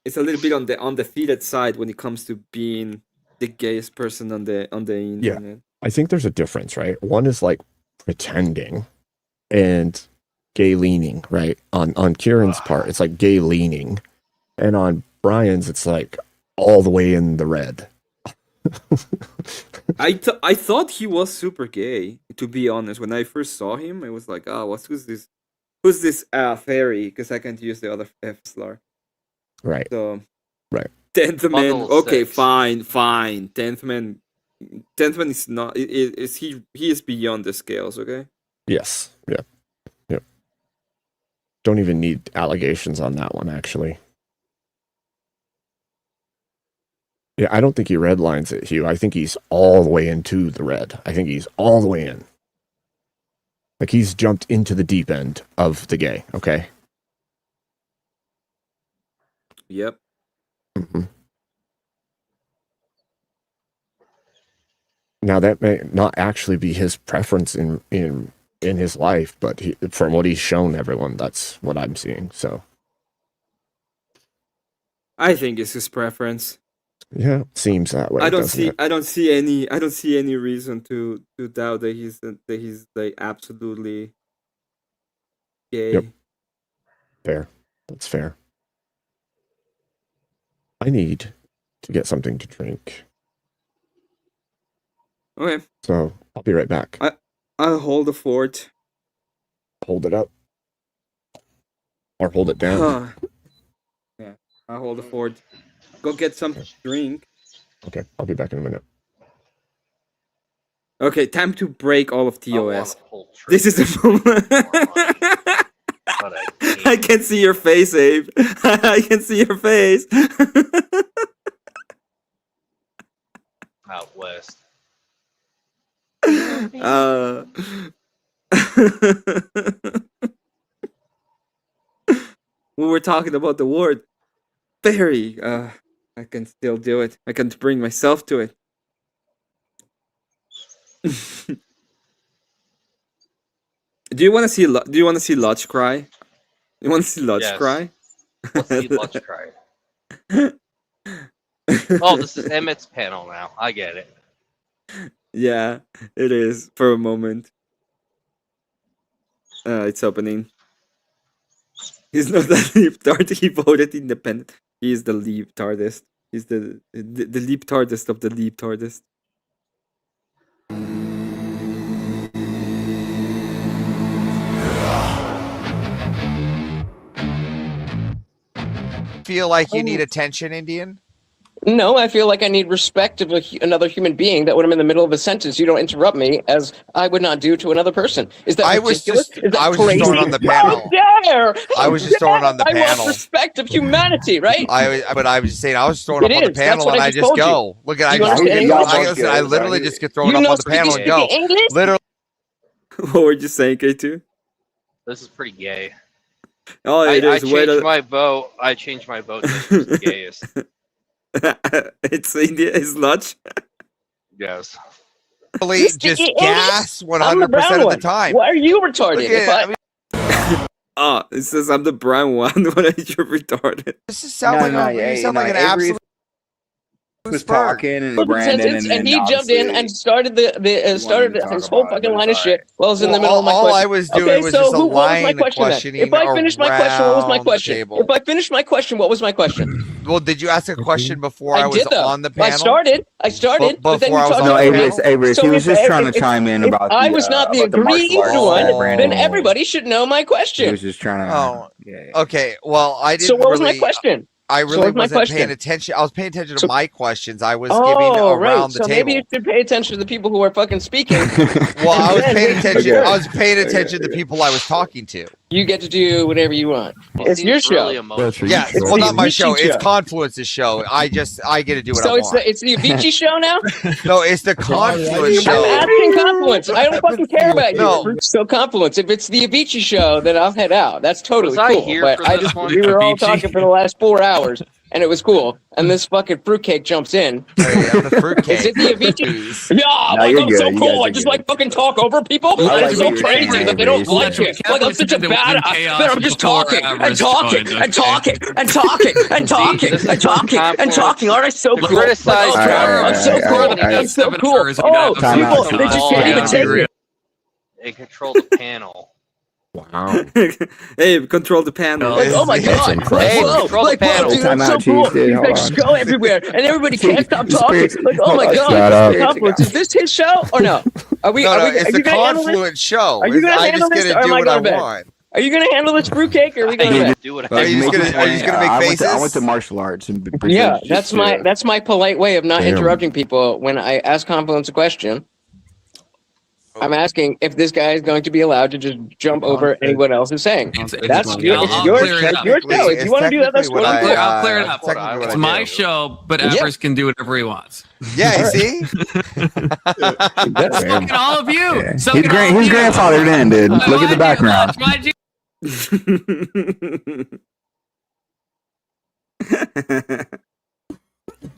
it's a little bit on the undefeated side when it comes to being the gayest person on the internet. Yeah. I think there's a difference, right? One is like pretending and gay leaning, right? On Kieran's part, it's like gay leaning. And on Brian's, it's like all the way in the red. I thought he was super gay, to be honest. When I first saw him, I was like, "Oh, who's this fairy?" Because I can't use the other F slur. Right. So, right. 10th man. Okay, 6. fine. 10th man is not. He is beyond the scales. Okay. Yes. Yeah. Yep. Don't even need allegations on that one, actually. Yeah, I don't think he redlines it, Hugh. I think he's all the way into the red. I think he's all the way in. Like he's jumped into the deep end of the gay, okay? Yep. Mm-hmm. Now that may not actually be his preference in his life, but from what he's shown everyone, that's what I'm seeing. So I think it's his preference. Yeah, seems that way. I don't doesn't see any reason to doubt that he's like absolutely gay. Yep. Fair. That's fair. I need to get something to drink. Okay. So I'll be right back. I'll hold the fort. Hold it up. Or hold it down. Yeah, I'll hold the fort. Go get some drink. Okay, I'll be back in a minute. Okay, time to break all of TOS. This is the moment. I can see your face, Abe. I can see your face. Out west. We were talking about the word fairy. I can still do it. I can bring myself to it. Do you want to see Lodge cry? You want to see Lodge Yes. cry? Let's see Lodge cry. Oh, this is Emmett's panel now. I get it. Yeah, it is for a moment. It's opening. He's not that leap-tard. He voted independent. He is the leap-tardest. He's the leap-tardest of the leap-tardest. Feel like you need attention, Indian? No, I feel like I need respect of another human being that when I'm in the middle of a sentence, you don't interrupt me as I would not do to another person. Is that ridiculous? Is that I was crazy? just throwing on the panel. How dare! I was just throwing on the I panel. want respect of humanity, right? But I was just saying, I was throwing It up on the is. That's panel what and I I just just told you. go. Look at Do you understand English? I literally just get thrown You up know on the panel and go. English? Literally. What were you saying, K2? This is pretty gay. Oh, it I is. Wait changed a- my vote. I changed my vote. This is the gayest. It's India. It's Lodge. Yes. Just gas 100% of the time. Why are you retarded? Look at- Oh, it says I'm the brown one. What are you retarded? This is sound like an absolute. Was talking and Brandon and he jumped in and started started his whole fucking line of shit while I was in the middle of my all question. I was doing okay, was so just a what was my line question then? questioning If I finished my question, what was my around the question? table. If I finished my question, what was my question? Well, did you ask a question before I was did, though. on the panel? I started, but then you before I was talked on over the me. panel? Avery, he was just trying to chime in if about I the, was not the about the martial aggrieved arts that one, Brandon then everybody should know my He question. was just trying to. Oh, okay. Well, I didn't. So what was really, my question? I So really what was my wasn't paying question? attention. I was paying attention to So- my questions. I was Oh, giving around right. the So table. maybe you should pay attention to the people who are fucking speaking. Well, I was And paying then- attention. Okay. I was paying attention to the people I was talking to. You get to do whatever you want. It's your show. Yeah, It's well, the not my Avicii show. It's show. Confluence's show. I get to do what So I it's want. the Avicii show now? No, it's the Confluence show. I'm asking Confluence. I don't fucking care about you. No. So Confluence, if it's the Avicii show, then I'll head out. That's totally Was I cool. here But for I this just one? we were all Avicii? talking for the last 4 hours, and it was cool. And this fucking fruitcake jumps in. Hey, I'm the fruitcake. Is it the Avicii? Yeah, No, like you're I'm good. so You cool. guys I are just good. like fucking talk over people. I And like it's so what you're crazy saying, that they don't Avery. like it. Like I'm such a badass. That I'm just talking and talking and talking and talking and talking and talking and talking. Aren't I so cool? criticize Like, I'm so cool. I'm so cool. Oh, Time out, people, they just can't even take it. And control the panel. Wow. Hey, control the panel. Like, oh my god! Hey, Whoa, control like, the whoa, panel. dude, Time I'm so out, cool. Chief, dude, You hold guys on. go everywhere, and everybody can't stop talking. Like, oh my god! Shut up. Confluence, is this his show or no? Are we? No, are no, we, it's are the you gonna handle this? Confluence show. Are you gonna I handle just this, get or to am do I what I going to bed? want. Are you gonna handle this fruitcake, or are we going to bed? Do what Are you just gonna make I faces? went to martial arts and Yeah, just, that's my polite way of not Damn. interrupting people when I ask Confluence a question. I'm asking if this guy is going to be allowed to just jump over anyone else is saying. That's I'll your, clear it that's up. your show. If you want to do that, that's Technically what what I'm I'll clear it up. technically what It's I my do. show, but Yeah. Evers can do whatever he wants. Yeah, you see? So can all of you. Yeah. So He's, can all of he's you. grandfathered in, dude. Look at the background. Mind you,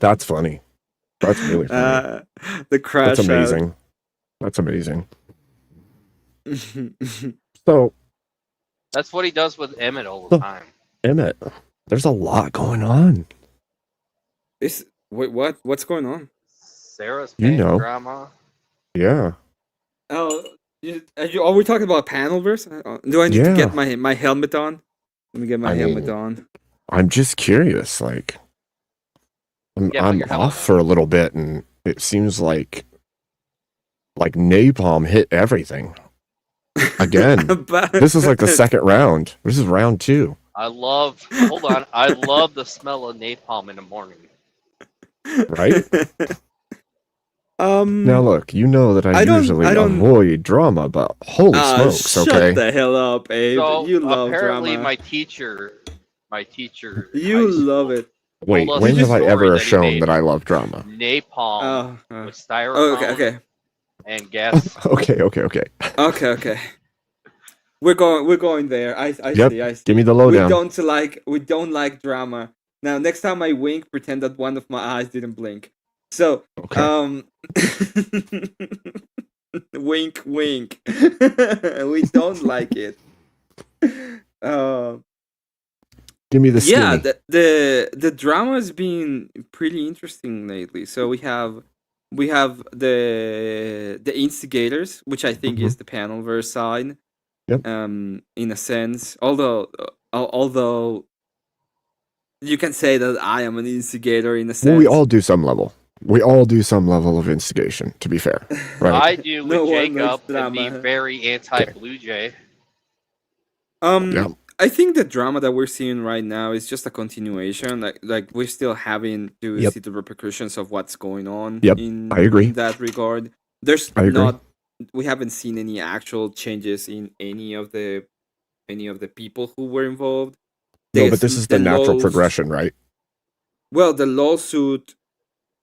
That's funny. That's really funny. The crash. That's amazing. That's amazing. So, That's what he does with Emmett all the time. Emmett, there's a lot going on. Wait, what? What's going on? Sarah's You pain know. drama. Yeah. Oh, are we talking about panel verse? Do I need to Yeah. get my helmet on? Let me get my I helmet mean, on. I'm just curious. Like, I'm, Yeah, put I'm your helmet off for a little bit, and it seems like napalm hit everything again. This is like the second round. This is round 2. Hold on. I love the smell of napalm in the morning. Right? Now look, you know that I don't- usually I don't- avoid drama, but holy smokes, Shut okay? the hell up, Abe. So you love apparently drama. my teacher. You love it. Wait, told us when a have I story ever that he shown made. that I love drama? Napalm Oh, with styrofoam okay. and gas. Okay. Okay. We're going there. I Yep, see. I see. give me the lowdown. We don't like drama. Now, next time I wink, pretend that one of my eyes didn't blink. So, wink, wink. We don't like it. Give me the skinny. Yeah, the drama has been pretty interesting lately. So we have the instigators, which I think is the panel verse side. Yep. In a sense, although you can say that I am an instigator in a sense. Well, we all do some level. We all do some level of instigation, to be fair. Right? I do with No one likes Jacob to drama. be very anti-Blue Jay. Yeah. I think the drama that we're seeing right now is just a continuation. Like we're still having to Yep. see the repercussions of what's going on. Yep, In I agree. in that regard. There's I agree. not. We haven't seen any actual changes in any of the people who were involved. No, but this is the natural progression, right? Well, the lawsuit,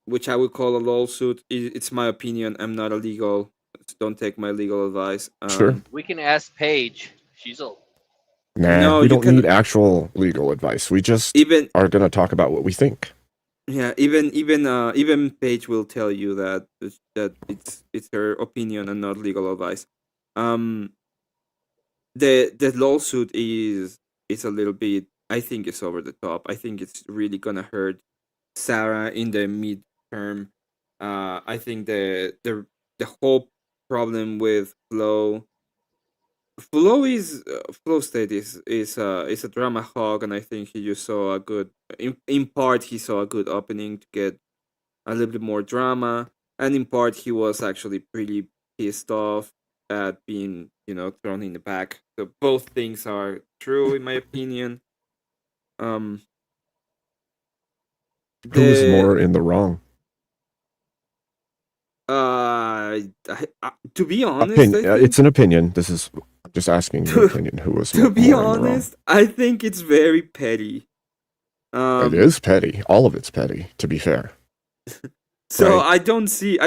which I would call a lawsuit, it's my opinion. I'm not a legal. Don't take my legal advice. Sure. We can ask Paige. She's a Nah, No, we you don't can- need actual legal advice. We just are going to talk about what we think. Yeah, even Paige will tell you that it's her opinion and not legal advice. The lawsuit is a little bit. I think it's over the top. I think it's really gonna hurt Sarah in the midterm. I think the whole problem with Flow State is a drama hog, and I think he just saw a good in part he saw a good opening to get a little bit more drama, and in part he was actually pretty pissed off at being thrown in the back. So both things are true in my opinion. Who was more in the wrong? To be honest, I think, It's an opinion. This is I'm just asking your opinion. Who was to be more in the wrong? honest, I think it's very petty. It is petty. All of it's petty, to be fair. So Right. I don't see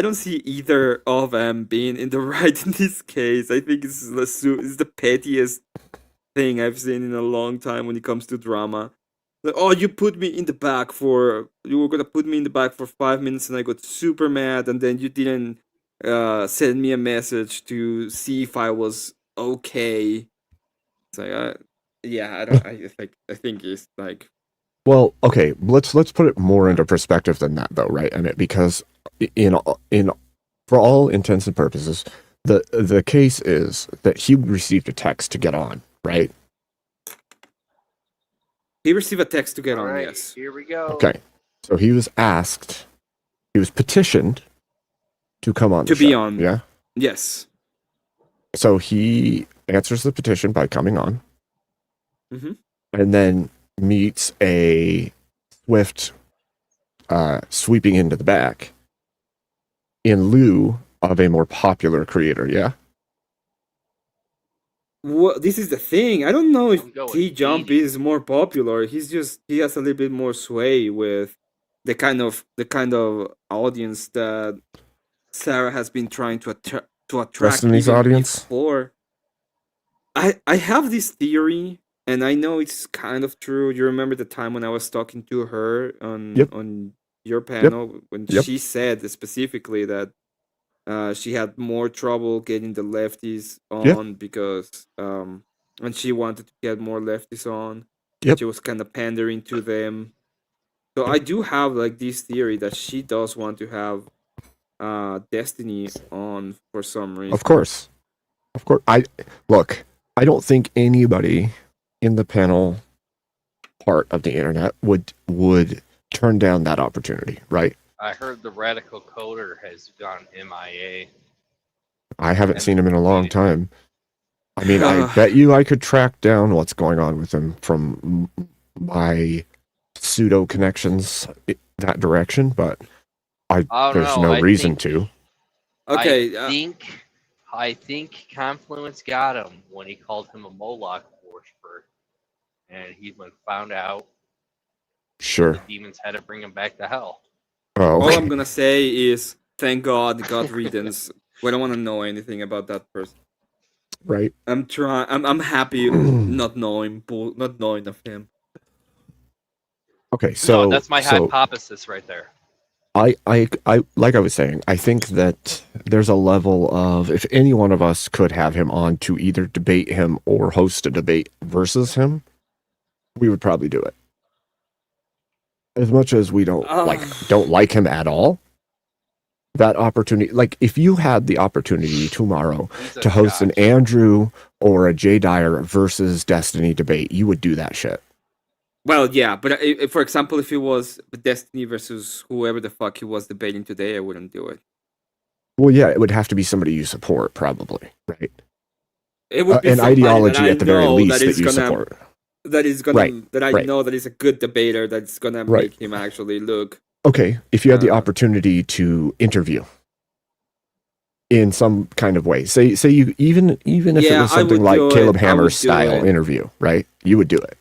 either of them being in the right in this case. I think it's the pettiest thing I've seen in a long time when it comes to drama. Like, oh, you were gonna put me in the back for 5 minutes, and I got super mad, and then you didn't send me a message to see if I was okay. It's like, yeah, I think it's like. Well, okay, let's put it more into perspective than that, though, right? And because in for all intents and purposes, the case is that he received a text to get on, right? He received a text to get on. Alright, Yes. here we go. Okay, so he was petitioned to come on To the be show, on. yeah. Yes. So he answers the petition by coming on, Mm-hmm. and then meets a swift sweeping into the back in lieu of a more popular creator, yeah? Well, this is the thing. I don't know if I'm going T Jump is more popular. He has a little bit more sway with the kind of audience that Sarah has been trying to attract. Destiny's even audience? before. I have this theory, and I know it's kind of true. You remember the time when I was talking to her on your panel when Yep. she said specifically that she had more trouble getting the lefties on because and she wanted to get more lefties on. Yep. She was kind of pandering to them. So I do have like this theory that she does want to have Destiny on for some reason. Of course. I don't think anybody in the panel part of the internet would turn down that opportunity, right? I heard the radical coder has gone MIA. I haven't seen him in a long time. I mean, I bet you I could track down what's going on with him from my pseudo connections that direction, but there's no reason to. Okay. I think Confluence got him when he called him a Moloch worshiper, and he went found out. Sure. The demons had to bring him back to hell. Oh, All I'm gonna say is thank God riddance. We don't want to know anything about that person. Right. I'm happy not knowing of him. Okay, so no, that's my hypothesis right there. I like I was saying, I think that there's a level of if any one of us could have him on to either debate him or host a debate versus him, we would probably do it. As much as we don't like him at all, that opportunity, like if you had the opportunity tomorrow to host an Andrew or a Jay Dyer versus Destiny debate, you would do that shit. Well, yeah, but for example, if it was Destiny versus whoever the fuck he was debating today, I wouldn't do it. Well, yeah, it would have to be somebody you support, probably, right? It would be an ideology at the very least that you support. That is gonna that I know that is a good debater that's gonna make him actually look. Okay, if you had the opportunity to interview in some kind of way, say you even if it was something like Caleb Hammer's style interview, right? You would do it.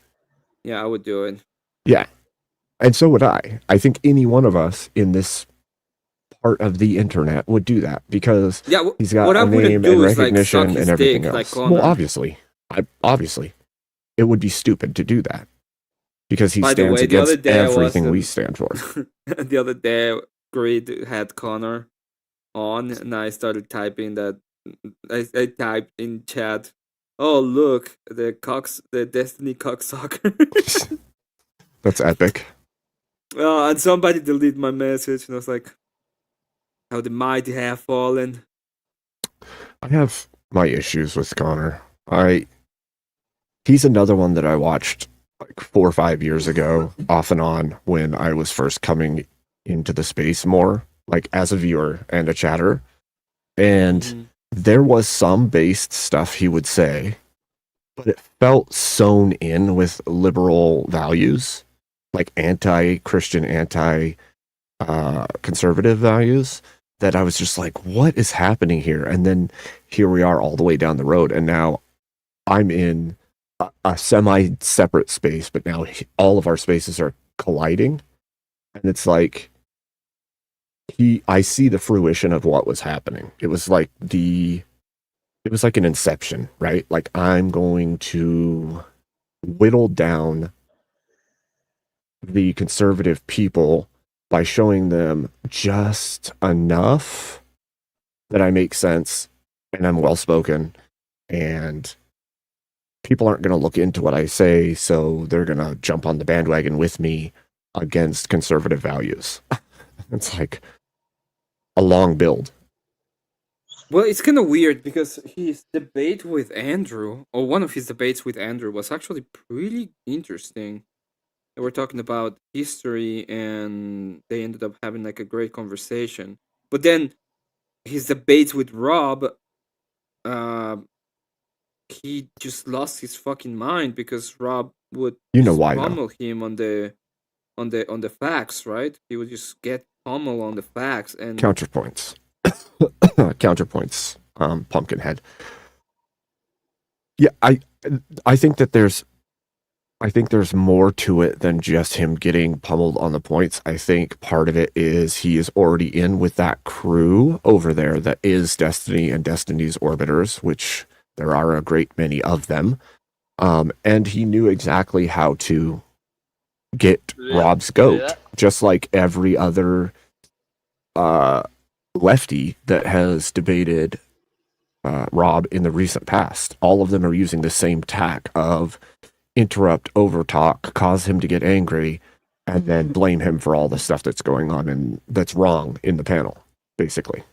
Yeah, I would do it. Yeah, and so would I. I think any one of us in this part of the internet would do that because he's got a name and recognition and everything else. Well, obviously, it would be stupid to do that because he stands against everything we stand for. The other day, Greed had Connor on, and I started typing that. I typed in chat, "Oh look, the Destiny cocksucker." That's epic. And somebody deleted my message, and I was like, "How the mighty have fallen." I have my issues with Connor. He's another one that I watched like 4 or 5 years ago, off and on, when I was first coming into the space more, like as a viewer and a chatter. And there was some based stuff he would say, but it felt sewn in with liberal values, like anti-Christian, anti-conservative values, that I was just like, what is happening here? And then here we are all the way down the road, and now I'm in a semi-separate space, but now all of our spaces are colliding, and it's like I see the fruition of what was happening. It was like an inception, right? Like, I'm going to whittle down the conservative people by showing them just enough that I make sense and I'm well spoken, and people aren't going to look into what I say, so they're going to jump on the bandwagon with me against conservative values. It's like a long build. Well, it's kind of weird because his debate with Andrew, or one of his debates with Andrew, was actually pretty interesting. They were talking about history, and they ended up having like a great conversation. But then his debates with Rob, he just lost his fucking mind because Rob would pummel him on the facts, right? He would just get pummel on the facts and counterpoints. Pumpkinhead. Yeah, I think that there's more to it than just him getting pummeled on the points. I think part of it is he is already in with that crew over there that is Destiny and Destiny's Orbiters, which there are a great many of them. And he knew exactly how to get Rob's goat, just like every other lefty that has debated Rob in the recent past. All of them are using the same tack of interrupt, overtalk, cause him to get angry, and then blame him for all the stuff that's going on and that's wrong in the panel, basically.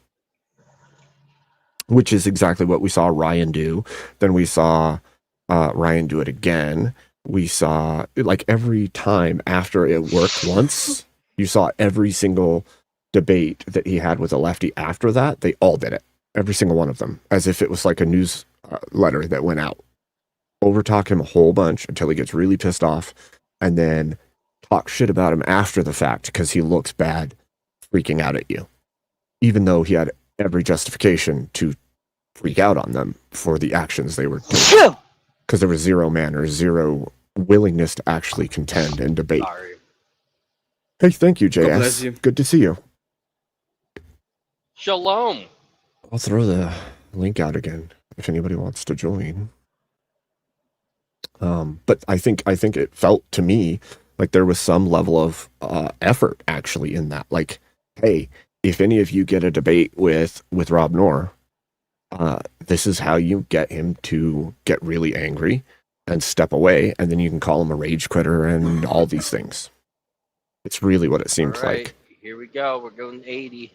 Which is exactly what we saw Ryan do. Then we saw Ryan do it again. We saw, like, every time after it worked once, you saw every single debate that he had with a lefty after that, they all did it. Every single one of them. As if it was like a news letter that went out. Overtalk him a whole bunch until he gets really pissed off, and then talk shit about him after the fact because he looks bad freaking out at you. Even though he had every justification to freak out on them for the actions they were doing. Because there was zero manners, zero willingness to actually contend and debate. Sorry. Hey, thank you, JS. Good to see you. Shalom. I'll throw the link out again if anybody wants to join. But I think it felt to me like there was some level of effort actually in that. Like, hey, if any of you get a debate with Rob Knorr, this is how you get him to get really angry. and step away, and then you can call him a rage quitter and all these things. It's really what it seems All right, like. here we go. We're going 80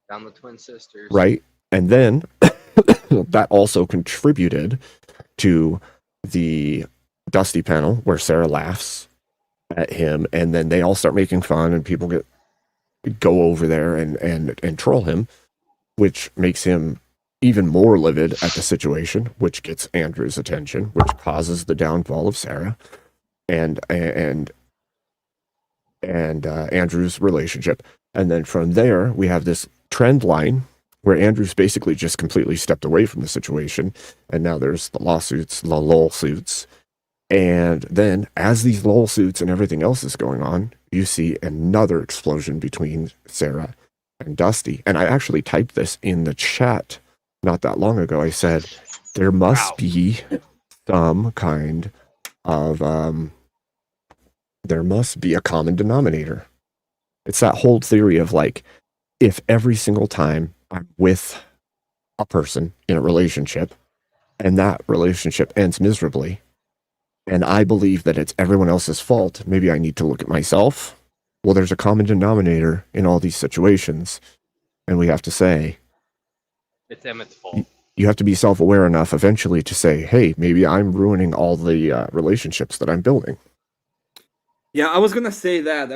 down the Twin Sisters. Right? And then that also contributed to the Dusty panel where Sarah laughs at him, and then they all start making fun, and people go over there and troll him, which makes him even more livid at the situation, which gets Andrew's attention, which causes the downfall of Sarah and Andrew's relationship. And then from there, we have this trend line where Andrew's basically just completely stepped away from the situation, and now there's the lawsuits, the lawsuits. And then, as these lawsuits and everything else is going on, you see another explosion between Sarah and Dusty. And I actually typed this in the chat not that long ago. I said, there must be some kind of, there must be a common denominator. It's that whole theory of like, if every single time I'm with a person in a relationship and that relationship ends miserably, and I believe that it's everyone else's fault, maybe I need to look at myself. Well, there's a common denominator in all these situations, and we have to say, It's Emmett's fault. you have to be self-aware enough eventually to say, hey, maybe I'm ruining all the relationships that I'm building. Yeah, I was gonna say that.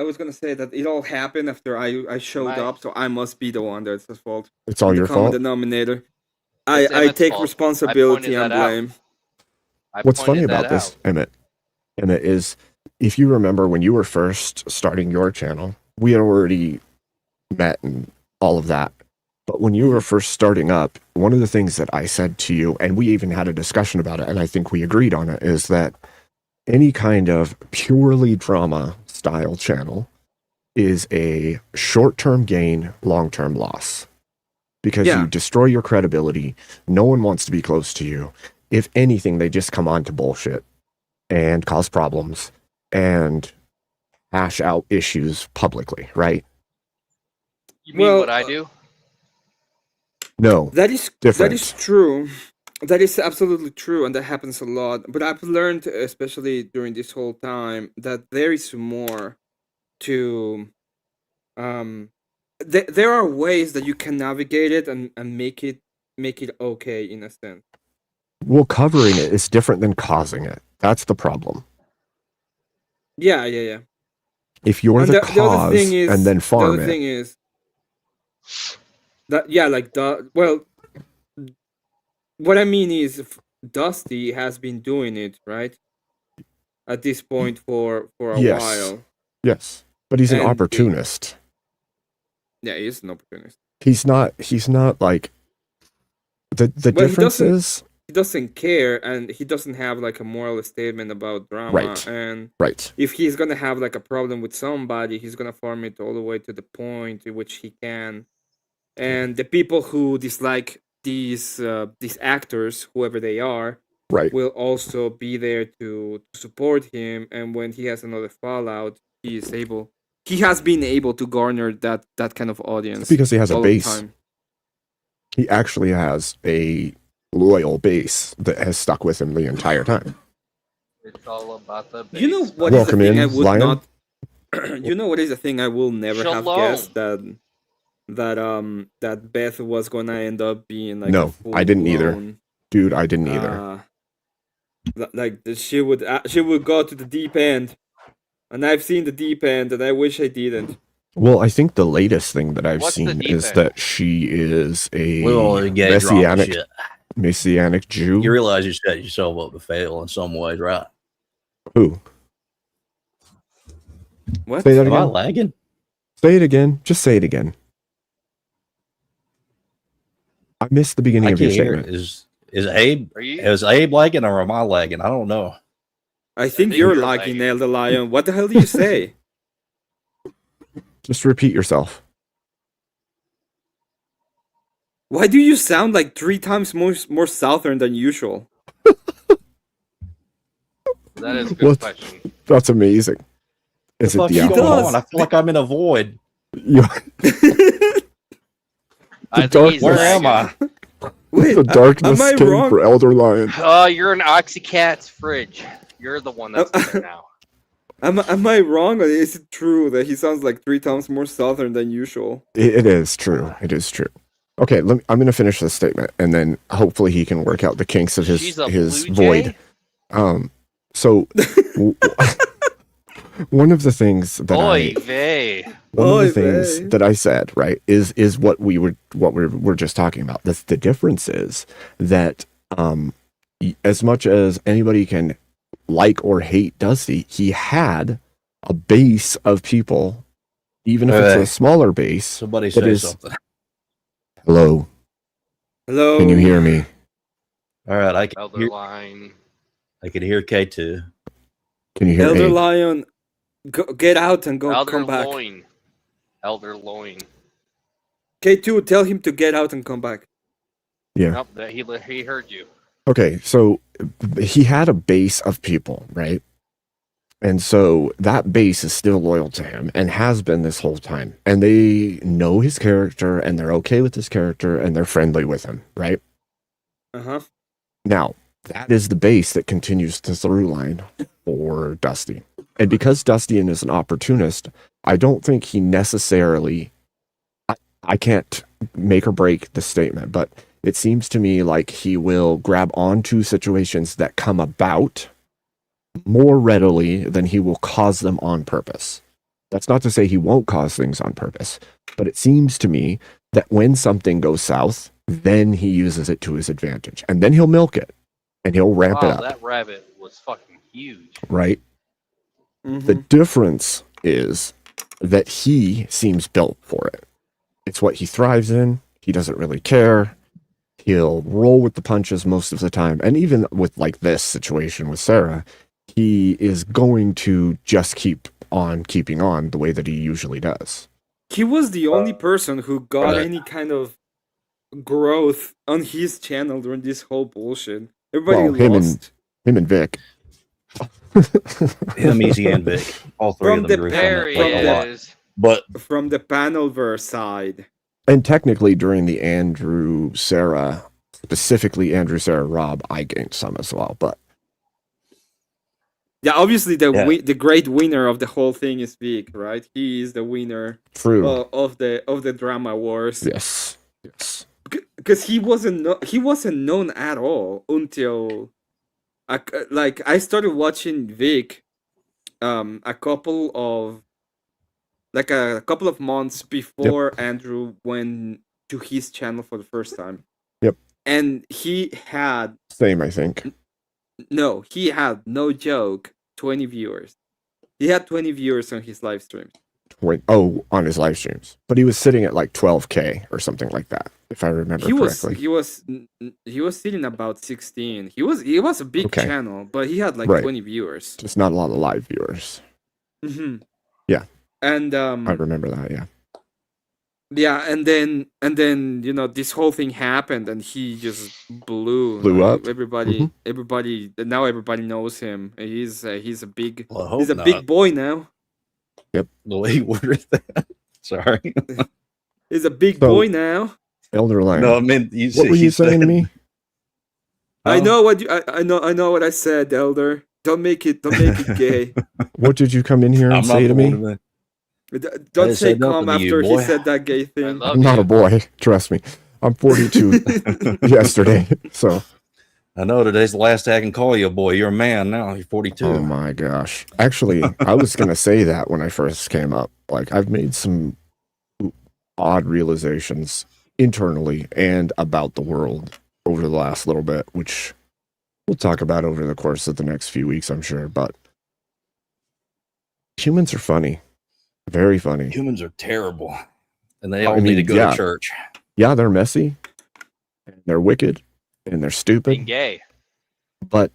It all happened after I showed up, so I must be the one that's at fault. It's all I'm your the common fault? denominator. It's I Emmett's take fault. responsibility I and pointed that out. blame. What's funny about this, Emmett, is if you remember when you were first starting your channel, we had already met and all of that. But when you were first starting up, one of the things that I said to you, and we even had a discussion about it, and I think we agreed on it, is that any kind of purely drama style channel is a short-term gain, long-term loss. Because you destroy your credibility. No one wants to be close to you. If anything, they just come on to bullshit and cause problems and hash out issues publicly, right? You mean what I do? No, That is different. That is true. That is absolutely true, and that happens a lot. But I've learned, especially during this whole time, that there is more to. There are ways that you can navigate it and make it okay in a sense. Well, covering it is different than causing it. That's the problem. Yeah. If you're And the the other cause thing is, and then the farm other it, thing is that well, what I mean is Dusty has been doing it right at this point for a yes, while. yes, but he's an And opportunist. Yeah, he is an opportunist. He's not like the Well, difference is he doesn't care, and he doesn't have like a moral statement about drama. Right. And Right. if he's gonna have like a problem with somebody, he's gonna farm it all the way to the point in which he can. And the people who dislike these actors, whoever they are, Right. will also be there to support him. And when he has another fallout, he has been able to garner that kind of audience because he has a all the base. time. He actually has a loyal base that has stuck with him the entire time. It's all about the base. You know what is the Welcome thing in, I would Lion. not. You know what is the thing I will never have Shalom. guessed that Beth was gonna end up being like No, I didn't either. full-blown, Dude, I didn't either. She would go to the deep end, and I've seen the deep end, and I wish I didn't. Well, I think the latest thing that I've What's the seen deep is end? that she is a Well, you get drama shit. Messianic Jew. You realize you set yourself up to fail in some ways, right? Who? What? Say that Am I again. lagging? Say it again. Just say it again. I missed the beginning I of your can't hear it. statement. Is Abe lagging or am I lagging? I don't know. I think you're lagging, Elder Lion. What the hell did you say? Just repeat yourself. Why do you sound like 3 times more southern than usual? That is a good Well, question. That's amazing. Is it What's the going alcohol? on? I feel like I'm in a void. You- I the think he's Where darkness. am I? Wait, the darkness am I came wrong? for Elder Lion. You're an Oxycat's fridge. You're the one that's there now. Am I wrong, or is it true that he sounds like 3 times more southern than usual? It is true. It is true. Okay, I'm going to finish this statement, and then hopefully he can work out the kinks of his Blue void. Jay? So one of the things that Oy vey. one of the things that I said, right, is what we're just talking about. The difference is that as much as anybody can like or hate Dusty, he had a base of people, even if it's a smaller base. Somebody that say is- something. Hello. Hello. Can you hear me? All right, I can Elder hear. Line. I can hear K2. Can you hear Elder Abe? Lion, get out and Elder come back. Loin. Elder Loin. K2, tell him to get out and come back. Yeah. Nope, he heard you. Okay, so he had a base of people, right? And so that base is still loyal to him and has been this whole time. And they know his character and they're okay with his character and they're friendly with him, right? Uh-huh. Now, that is the base that continues the through line for Dusty. And because Dustian is an opportunist, I don't think he necessarily, I can't make or break the statement, but it seems to me like he will grab onto situations that come about more readily than he will cause them on purpose. That's not to say he won't cause things on purpose, but it seems to me that when something goes south, then he uses it to his advantage. And then he'll milk it and he'll ramp it Wow, up, that rabbit was fucking huge. right? Mm-hmm. The difference is that he seems built for it. It's what he thrives in. He doesn't really care. He'll roll with the punches most of the time. And even with like this situation with Sarah, he is going to just keep on keeping on the way that he usually does. He was the only person who got Right. any kind of growth on his channel during this whole bullshit. Everybody Well, lost. him and Vic. Him, Easy, and Vic. All three From of them the grew There from he that a lot. is. But From the panelverse side. And technically during the Andrew Sarah, specifically Andrew Sarah Rob, I gained some as well. But Yeah, obviously the Yeah. the great winner of the whole thing is Vic, right? He is the winner true. of the drama wars. Yes. Yes. Because he wasn't known at all until I started watching Vic a couple of months before Andrew went to his channel for the first time. Yep. And he had Same, I think. no joke 20 viewers. He had 20 viewers on his live stream. On his live streams. But he was sitting at like 12K or something like that, if I remember correctly. He was sitting about 16. He was a big Okay. channel, but he had like Right. 20 viewers. Just not a lot of live viewers. Hmm. Yeah. And I remember that, yeah. yeah, and then this whole thing happened, and he just blew Up. Everybody, now everybody knows him. He's a big Well, I hope he's a not. big boy now. Yep. The way he worded that. Sorry. He's a big So- boy now. Elder Lion. No, I mean, What were you saying to me? I know what I know what I said, Elder. Don't make it gay. What did you come in here and I'm not say to the me? one that- Don't didn't say say nothing come to you, after he boy. said that gay thing. I'm not a boy. Trust me. I'm 42 yesterday. So, I know today's the last day I can call you a boy. You're a man now. You're 42. oh my gosh. Actually, I was going to say that when I first came up. Like, I've made some odd realizations internally and about the world over the last little bit, which we'll talk about over the course of the next few weeks, I'm sure. But humans are funny. Very funny. Humans are terrible. And they I all mean, need to go yeah. to church. Yeah, they're messy. And they're wicked. And they're stupid. Being gay. But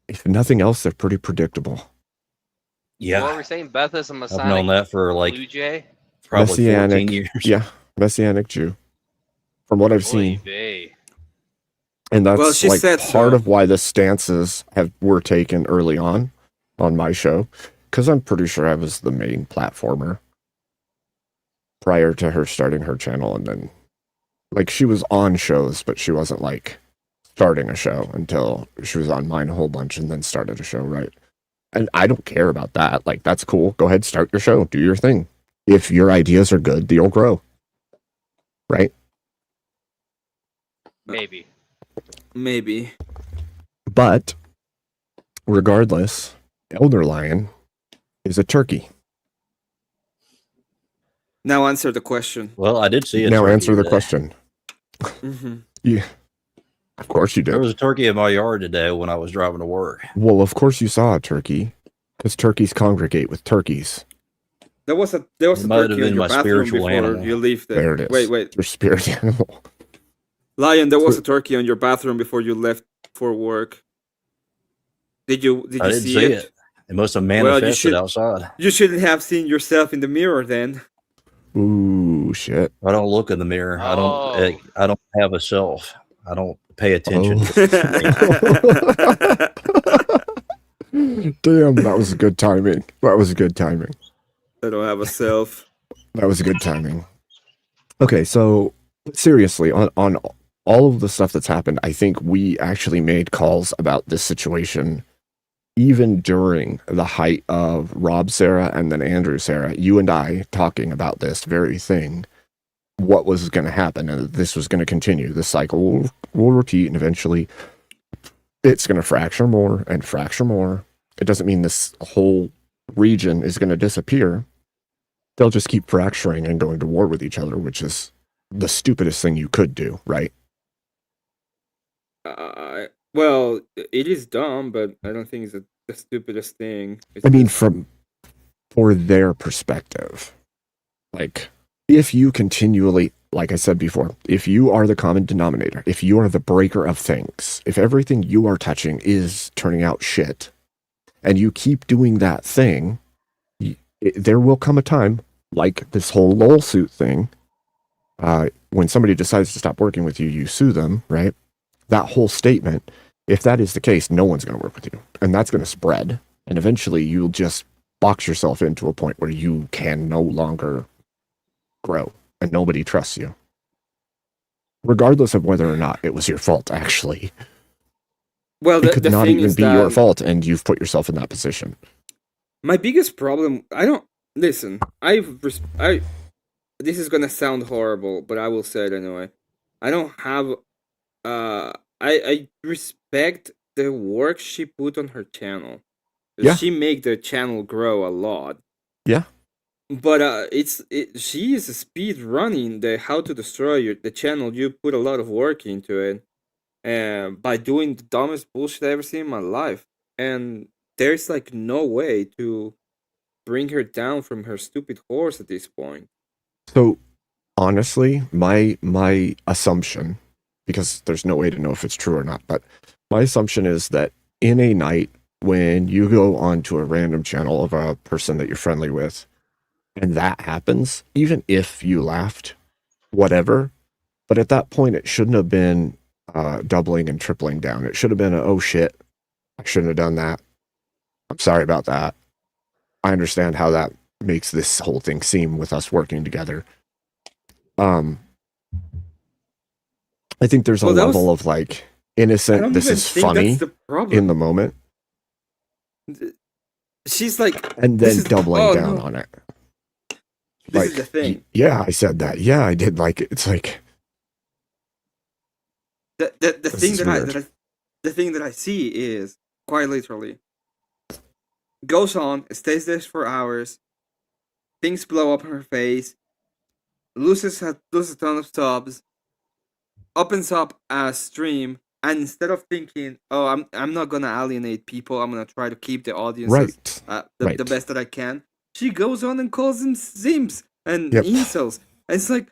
if nothing else, they're pretty predictable. Yeah. What were we saying? Beth is a I've Masonic known that for like Blue Jay. probably 14 years. Yeah, Messianic Jew. From what I've Oy seen. vey. And that's Well, she like said part so. of why the stances were taken early on my show. Because I'm pretty sure I was the main platformer prior to her starting her channel and then like she was on shows, but she wasn't like starting a show until she was on mine a whole bunch and then started a show, right? And I don't care about that. Like, that's cool. Go ahead, start your show, do your thing. If your ideas are good, you'll grow. Right? Maybe. But regardless, Elder Lion is a turkey. Now answer the question. Well, I did see it. Now answer the question. Mm-hmm. Yeah. Of course you did. There was a turkey in my yard today when I was driving to work. Well, of course you saw a turkey, because turkeys congregate with turkeys. There was a turkey in your bathroom before you leave there. There it is. Wait. Your spirit animal. Lion, there was a turkey on your bathroom before you left for work. Did you I didn't see it? It must have manifested outside. You shouldn't have seen yourself in the mirror then. Ooh, shit. I don't look in the mirror. I don't have a self. I don't pay attention. Damn, that was good timing. That was good timing. I don't have a self. That was good timing. Okay, so seriously, on all of the stuff that's happened, I think we actually made calls about this situation even during the height of Rob Sarah and then Andrew Sarah, you and I talking about this very thing, what was going to happen, and this was going to continue. The cycle will repeat, and eventually it's going to fracture more and fracture more. It doesn't mean this whole region is going to disappear. They'll just keep fracturing and going to war with each other, which is the stupidest thing you could do, right? Well, it is dumb, but I don't think it's the stupidest thing. I mean, for their perspective, like, if you continually, like I said before, if you are the common denominator, if you are the breaker of things, if everything you are touching is turning out shit, and you keep doing that thing, there will come a time, like this whole LOL suit thing, when somebody decides to stop working with you, you sue them, right? That whole statement, if that is the case, no one's going to work with you. And that's going to spread. And eventually you'll just box yourself into a point where you can no longer grow and nobody trusts you. Regardless of whether or not it was your fault, actually. Well, it could the not thing even is be your fault, and you've put yourself in that position. My biggest problem, this is gonna sound horrible, but I will say it anyway. I don't have, I respect the work she put on her channel. Yeah. She make the channel grow a lot. Yeah. But she is speed running the how to destroy the channel. You put a lot of work into it, and by doing the dumbest bullshit I ever seen in my life, and there's like no way to bring her down from her stupid horse at this point. So, honestly, my assumption, because there's no way to know if it's true or not, but my assumption is that in a night when you go onto a random channel of a person that you're friendly with, and that happens, even if you laughed, whatever, but at that point it shouldn't have been doubling and tripling down. It should have been oh shit, I shouldn't have done that. I'm sorry about that. I understand how that makes this whole thing seem with us working together. I think there's a level of like innocent, this is funny in the moment. She's like, and then doubling down on it. This is the thing. Yeah, I said that. Yeah, I did like it. It's like the thing that I see is quite literally goes on, stays there for hours, things blow up in her face, loses a ton of subs, opens up a stream, and instead of thinking, oh, I'm not gonna alienate people, I'm gonna try to keep the audience the best that I can, she goes on and calls them simps and incels. And it's like,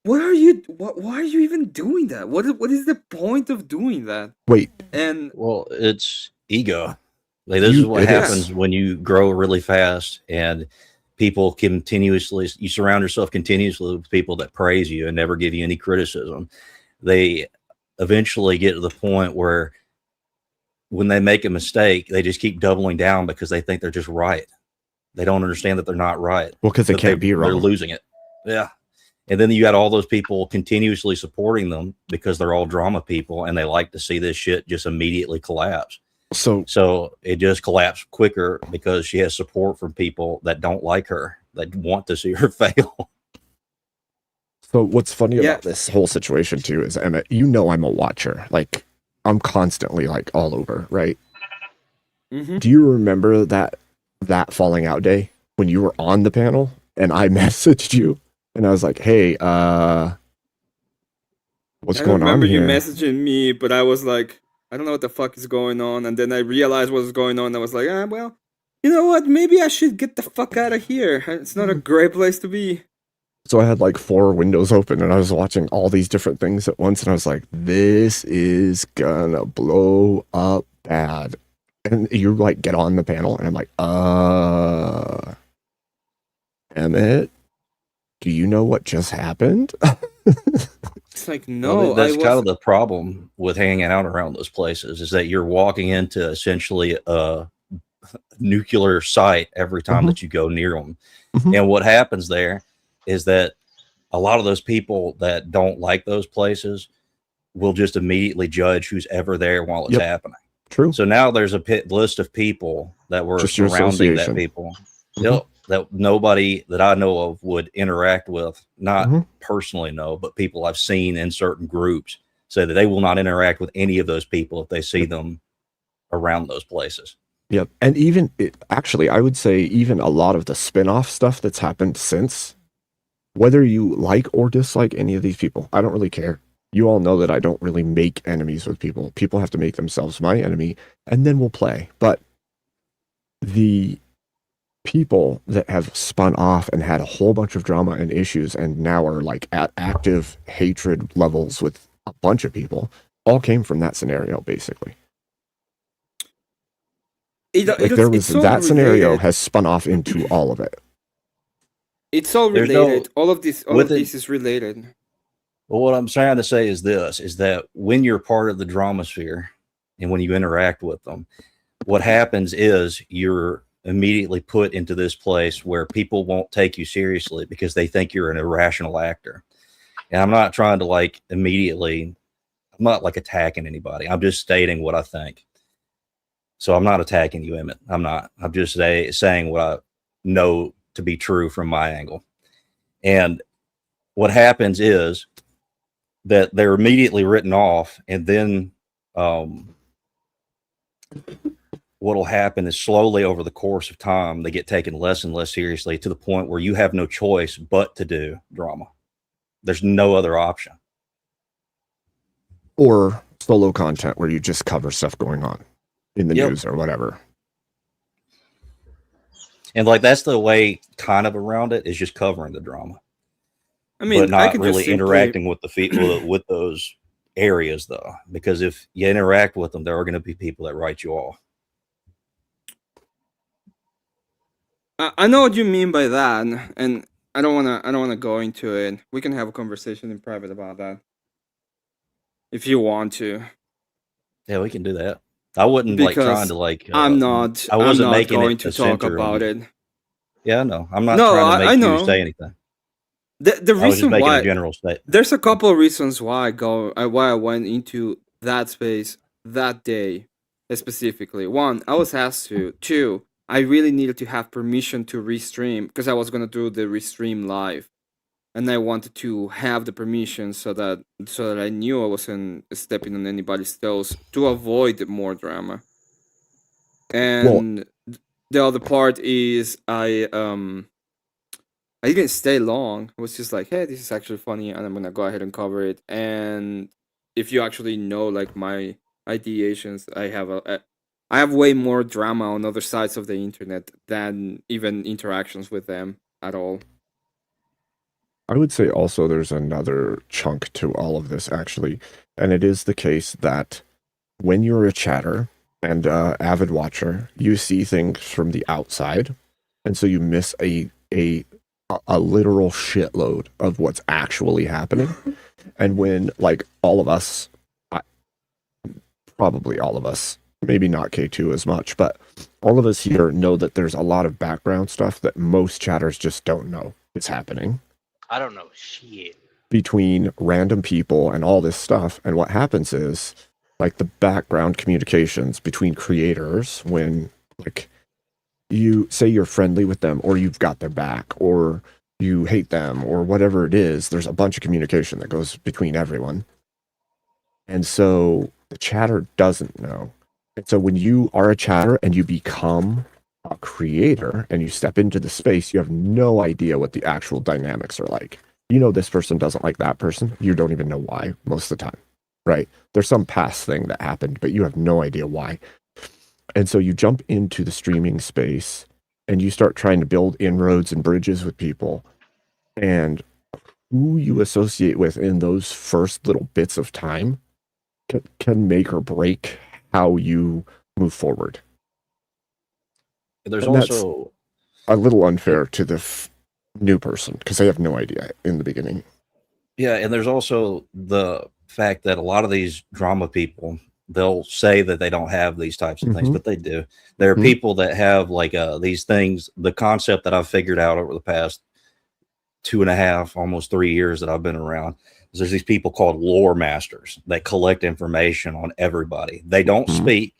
why are you even doing that? What is the point of doing that? Wait. And well, it's ego. Like, this is what happens when you grow really fast and people continuously, you surround yourself continuously with people that praise you and never give you any criticism. They eventually get to the point where when they make a mistake, they just keep doubling down because they think they're just right. They don't understand that they're not right. Well, because they can't be wrong. They're losing it. Yeah. And then you got all those people continuously supporting them because they're all drama people and they like to see this shit just immediately collapse. So it just collapsed quicker because she has support from people that don't like her, that want to see her fail. So what's funny about this whole situation too is, Emmett, you know I'm a watcher. Like, I'm constantly like all over, right? Mhm. Do you remember that falling out day when you were on the panel and I messaged you and I was like, hey, what's I going on remember you here? messaging me, but I was like, I don't know what the fuck is going on. And then I realized what was going on. I was like, well, you know what? Maybe I should get the fuck out of here. It's not a great place to be. So I had like 4 windows open and I was watching all these different things at once and I was like, this is gonna blow up bad. And you like get on the panel and I'm like, Emmett, do you know what just happened? It's like, Well, no, that's I kind was. of the problem with hanging out around those places is that you're walking into essentially a nuclear site every time that you go near them. And what happens there is that a lot of those people that don't like those places will just immediately judge who's ever there while it's happening. True. So now there's a list of people that were Just your surrounding that association. people. That nobody that I know of would interact with, not personally know, but people I've seen in certain groups say that they will not interact with any of those people if they see them around those places. Yep. And even actually, I would say even a lot of the spin-off stuff that's happened since, whether you like or dislike any of these people, I don't really care. You all know that I don't really make enemies with people. People have to make themselves my enemy, and then we'll play. But the people that have spun off and had a whole bunch of drama and issues and now are like at active hatred levels with a bunch of people all came from that scenario, basically. That scenario related. has spun off into all of it. It's all There's related. no- all of this is related. Well, what I'm trying to say is this, is that when you're part of the drama sphere and when you interact with them, what happens is you're immediately put into this place where people won't take you seriously because they think you're an irrational actor. And I'm not trying to like immediately, I'm not like attacking anybody. I'm just stating what I think. So I'm not attacking you, Emmett. I'm not. I'm just saying what I know to be true from my angle. And what happens is that they're immediately written off, and then what'll happen is slowly over the course of time, they get taken less and less seriously to the point where you have no choice but to do drama. There's no other option. Or solo content where you just cover stuff going on in the news or whatever. And like that's the way kind of around it is just covering the drama. I mean, but I not could really just simply- interacting with the with those areas though, because if you interact with them, there are going to be people that write you off. I know what you mean by that, and I don't wanna go into it. We can have a conversation in private about that if you want to. Yeah, we can do that. I wouldn't like trying to like. I'm not. I wasn't making going it to a talk center about of- it. Yeah, no, I'm not No, trying to I make know. you say anything. The I was just reason making why a general statement. there's a couple of reasons why I went into that space that day specifically. One, I was asked to. Two, I really needed to have permission to restream because I was gonna do the restream live, and I wanted to have the permission so that I knew I wasn't stepping on anybody's toes to avoid more drama. And the other part is I didn't stay long. I was just like, hey, this is actually funny, and I'm gonna go ahead and cover it. And if you actually know like my ideations, I have way more drama on other sides of the internet than even interactions with them at all. I would say also there's another chunk to all of this actually, and it is the case that when you're a chatter and avid watcher, you see things from the outside, and so you miss a literal shitload of what's actually happening. And when like all of us, probably all of us, maybe not K2 as much, but all of us here know that there's a lot of background stuff that most chatters just don't know is happening. I don't know shit. between random people and all this stuff. And what happens is, like, the background communications between creators, when, like, you say you're friendly with them, or you've got their back, or you hate them, or whatever it is, there's a bunch of communication that goes between everyone. And so the chatter doesn't know. And so when you are a chatter and you become a creator and you step into the space, you have no idea what the actual dynamics are like. You know, this person doesn't like that person. You don't even know why most of the time, right? There's some past thing that happened, but you have no idea why. And so you jump into the streaming space and you start trying to build inroads and bridges with people. And who you associate with in those first little bits of time can make or break how you move forward. There's And also a little unfair to the new person because they have no idea in the beginning. Yeah, and there's also the fact that a lot of these drama people, they'll say that they don't have these types of things, Mhm. but they do. There are Mhm. people that have like these things. The concept that I've figured out over the past 2.5, almost 3 years that I've been around is there's these people called lore masters that collect information on everybody. They don't speak,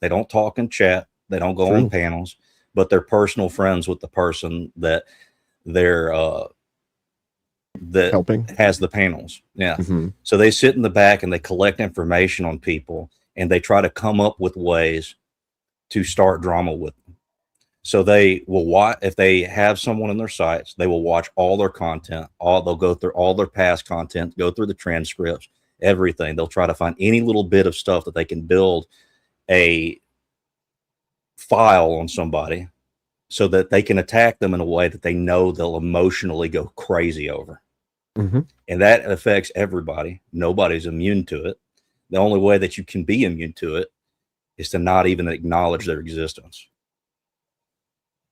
they don't talk and chat, they don't go on True. panels, but they're personal friends with the person that they're that helping has the panels. Yeah. Mhm. So they sit in the back and they collect information on people and they try to come up with ways to start drama with them. So they will watch, if they have someone in their sites, they will watch all their content, they'll go through all their past content, go through the transcripts, everything. They'll try to find any little bit of stuff that they can build a file on somebody so that they can attack them in a way that they know they'll emotionally go crazy over. Mhm. And that affects everybody. Nobody's immune to it. The only way that you can be immune to it is to not even acknowledge their existence.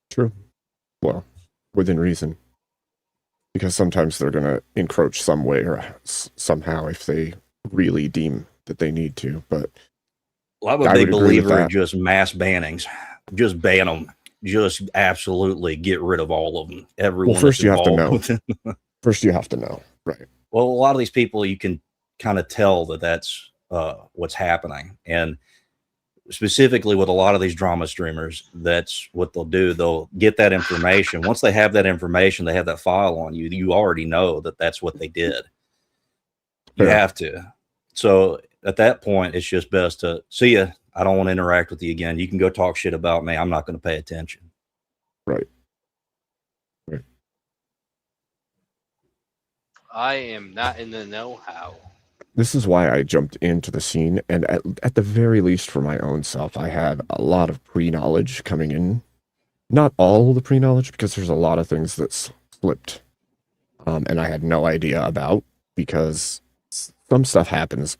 True. Well, within reason. Because sometimes they're going to encroach some way or somehow if they really deem that they need to. But Well, I'm a big believer in just mass bannings. Just ban them. Just absolutely get rid of all of them. Everyone. Well, first you have to know. Them. First you have to know. Right. Well, a lot of these people, you can kind of tell that that's what's happening. And specifically with a lot of these drama streamers, that's what they'll do. They'll get that information. Once they have that information, they have that file on you. You already know that that's what they did. You have to. So at that point, it's just best to see you. I don't want to interact with you again. You can go talk shit about me. I'm not going to pay attention. Right. I am not in the know-how. This is why I jumped into the scene. And at the very least for my own self, I had a lot of pre-knowledge coming in. Not all the pre-knowledge, because there's a lot of things that slipped. And I had no idea about, because some stuff happens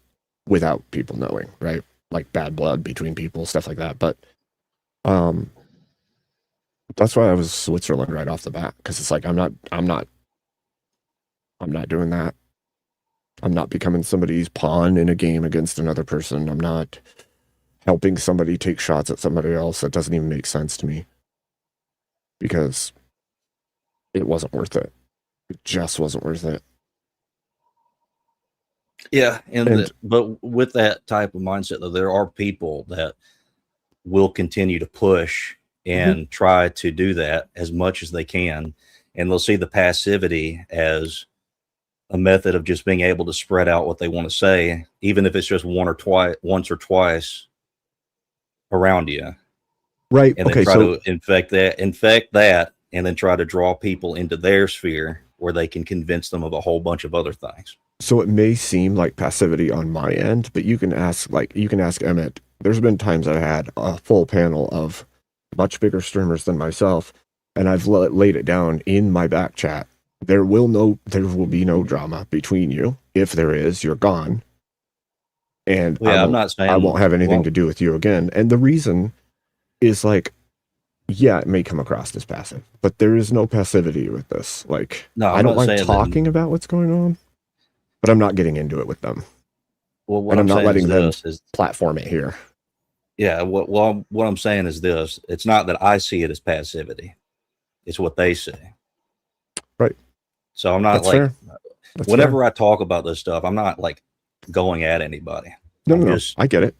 without people knowing, right? Like bad blood between people, stuff like that. But that's why I was Switzerland right off the bat, because it's like I'm not doing that. I'm not becoming somebody's pawn in a game against another person. I'm not helping somebody take shots at somebody else. That doesn't even make sense to me, because it wasn't worth it. It just wasn't worth it. Yeah, but with that type of mindset, though, there are people that will continue to push and try to do that as much as they can, and they'll see the passivity as a method of just being able to spread out what they want to say, even if it's just once or twice around you. Right. And then try to infect that, and then try to draw people into their sphere where they can convince them of a whole bunch of other things. So it may seem like passivity on my end, but you can ask Emmett. There's been times I had a full panel of much bigger streamers than myself, and I've laid it down in my back chat. There will be no drama between you. If there is, you're gone. And I'm not saying I won't have anything to do with you again. And the reason is, like, yeah, it may come across as passive, but there is no passivity with this. Like, no, I don't like talking about what's going on, but I'm not getting into it with them. Well, and I'm not letting them platform it here. Yeah, what I'm saying is this. It's not that I see it as passivity. It's what they see. Right. So I'm not That's like, fair. That's whenever fair. I talk about this stuff, I'm not like going at anybody. No, I'm no, just, I get it.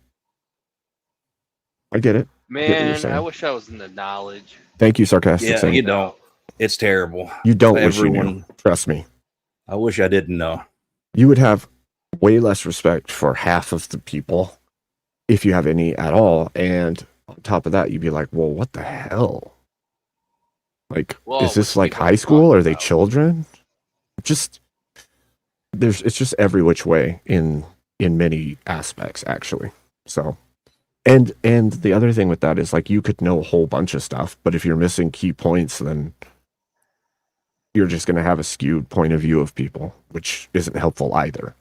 I get it. I get what you're Man, I saying. wish I was in the knowledge. Thank you, sarcastic yeah, Saint. you don't. It's terrible. You don't wish you Everyone, knew. Trust me. I wish I didn't know. You would have way less respect for half of the people if you have any at all. And on top of that, you'd be like, well, what the hell? Like, Well, is this which like people high are school? talking Are they about? children? Just it's just every which way in many aspects, actually. So and the other thing with that is like you could know a whole bunch of stuff, but if you're missing key points, then you're just going to have a skewed point of view of people, which isn't helpful either.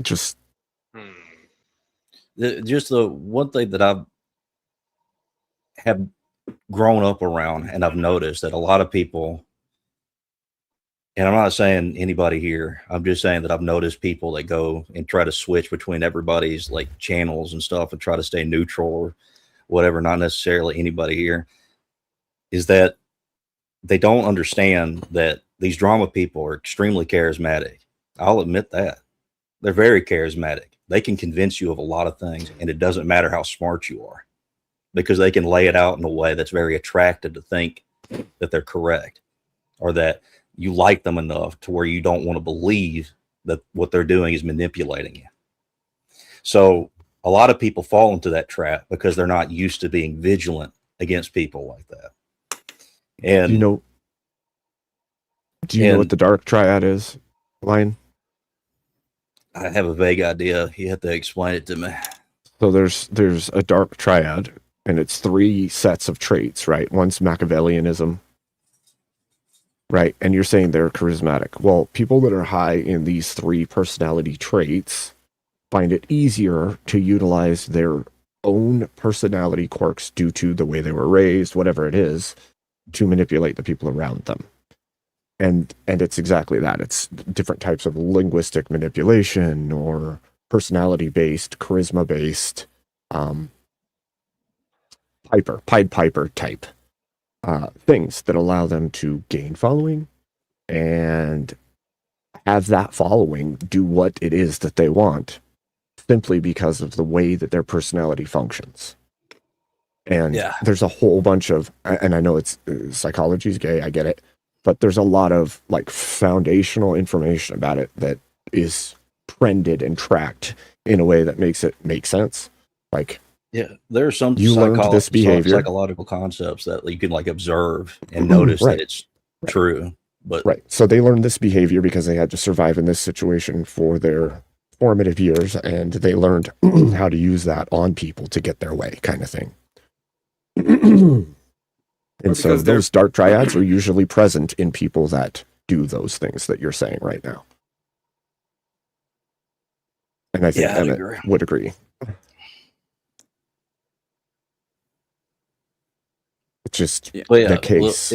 Just Just the one thing that I've have grown up around, and I've noticed that a lot of people, and I'm not saying anybody here, I'm just saying that I've noticed people that go and try to switch between everybody's like channels and stuff and try to stay neutral or whatever, not necessarily anybody here, is that they don't understand that these drama people are extremely charismatic. I'll admit that. They're very charismatic. They can convince you of a lot of things, and it doesn't matter how smart you are, because they can lay it out in a way that's very attractive to think that they're correct, or that you like them enough to where you don't want to believe that what they're doing is manipulating you. So a lot of people fall into that trap because they're not used to being vigilant against people like that. And do you know what the dark triad is, Lion? I have a vague idea. You have to explain it to me. So there's a dark triad, and it's 3 sets of traits, right? One's Machiavellianism, right? And you're saying they're charismatic. Well, people that are high in these 3 personality traits find it easier to utilize their own personality quirks due to the way they were raised, whatever it is, to manipulate the people around them. And it's exactly that. It's different types of linguistic manipulation or personality-based, charisma-based, Pied Piper type things that allow them to gain following and have that following do what it is that they want, simply because of the way that their personality functions. And there's a whole bunch of, and I know it's psychology's gay, I get it, but there's a lot of like foundational information about it that is trended and tracked in a way that makes it make sense. Like, yeah, there are some you learned this behavior, psychological concepts that you can like observe and notice that it's true. But so they learned this behavior because they had to survive in this situation for their formative years, and they learned how to use that on people to get their way, kind of thing. And so those dark triads are usually present in people that do those things that you're saying right now. And I think Emmett would agree. It's just the case.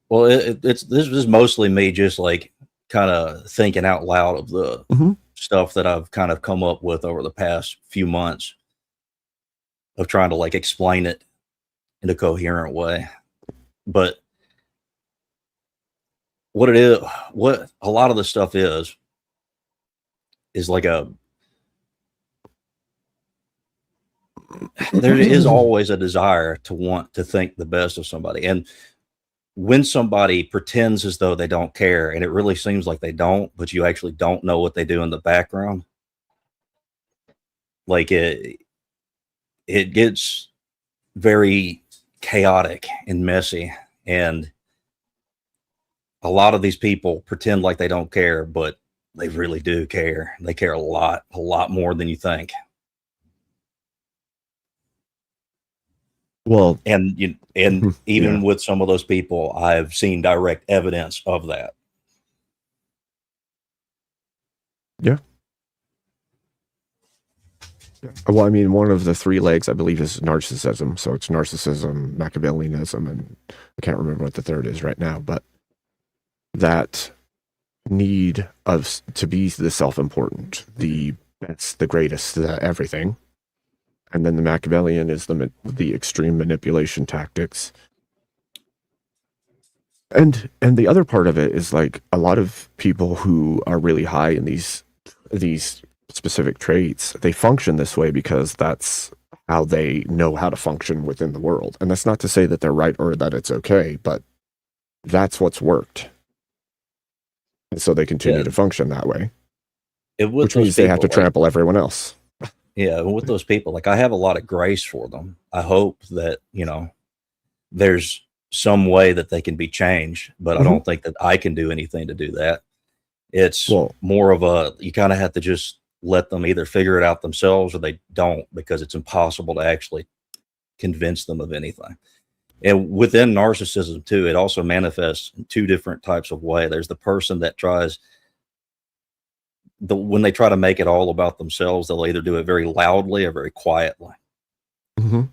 This is mostly me just like kind of thinking out loud of the stuff that I've kind of come up with over the past few months of trying to like explain it in a coherent way. But what it is, what a lot of the stuff is like there is always a desire to want to think the best of somebody. And when somebody pretends as though they don't care, and it really seems like they don't, but you actually don't know what they do in the background, like it gets very chaotic and messy. And a lot of these people pretend like they don't care, but they really do care. They care a lot more than you think. Well, and even with some of those people, I've seen direct evidence of that. Yeah. Well, I mean, one of the 3 legs, I believe, is narcissism. So it's narcissism, Machiavellianism, and I can't remember what the third is right now, but that need of to be the self-important, the best, the greatest, the everything. And then the Machiavellian is the extreme manipulation tactics. And the other part of it is like a lot of people who are really high in these specific traits, they function this way because that's how they know how to function within the world. And that's not to say that they're right or that it's okay, but that's what's worked. And so they continue to function that way. Which means they have to trample everyone else. Yeah, with those people, like I have a lot of grace for them. I hope that, you know, there's some way that they can be changed, but I don't think that I can do anything to do that. It's more of a, you kind of have to just let them either figure it out themselves or they don't, because it's impossible to actually convince them of anything. And within narcissism too, it also manifests in two different types of way. There's the person that tries when they try to make it all about themselves, they'll either do it very loudly or very quietly.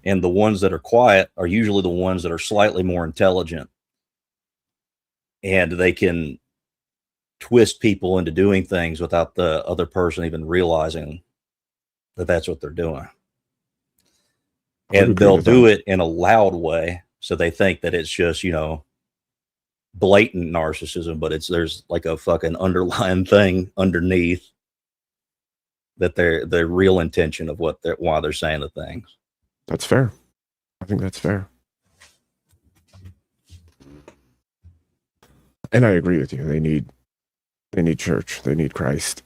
And the ones that are quiet are usually the ones that are slightly more intelligent, and they can twist people into doing things without the other person even realizing that that's what they're doing. And they'll do it in a loud way, so they think that it's just, you know, blatant narcissism, but there's like a fucking underlying thing underneath that their real intention of why they're saying the things. That's fair. I think that's fair. And I agree with you. They need church. They need Christ.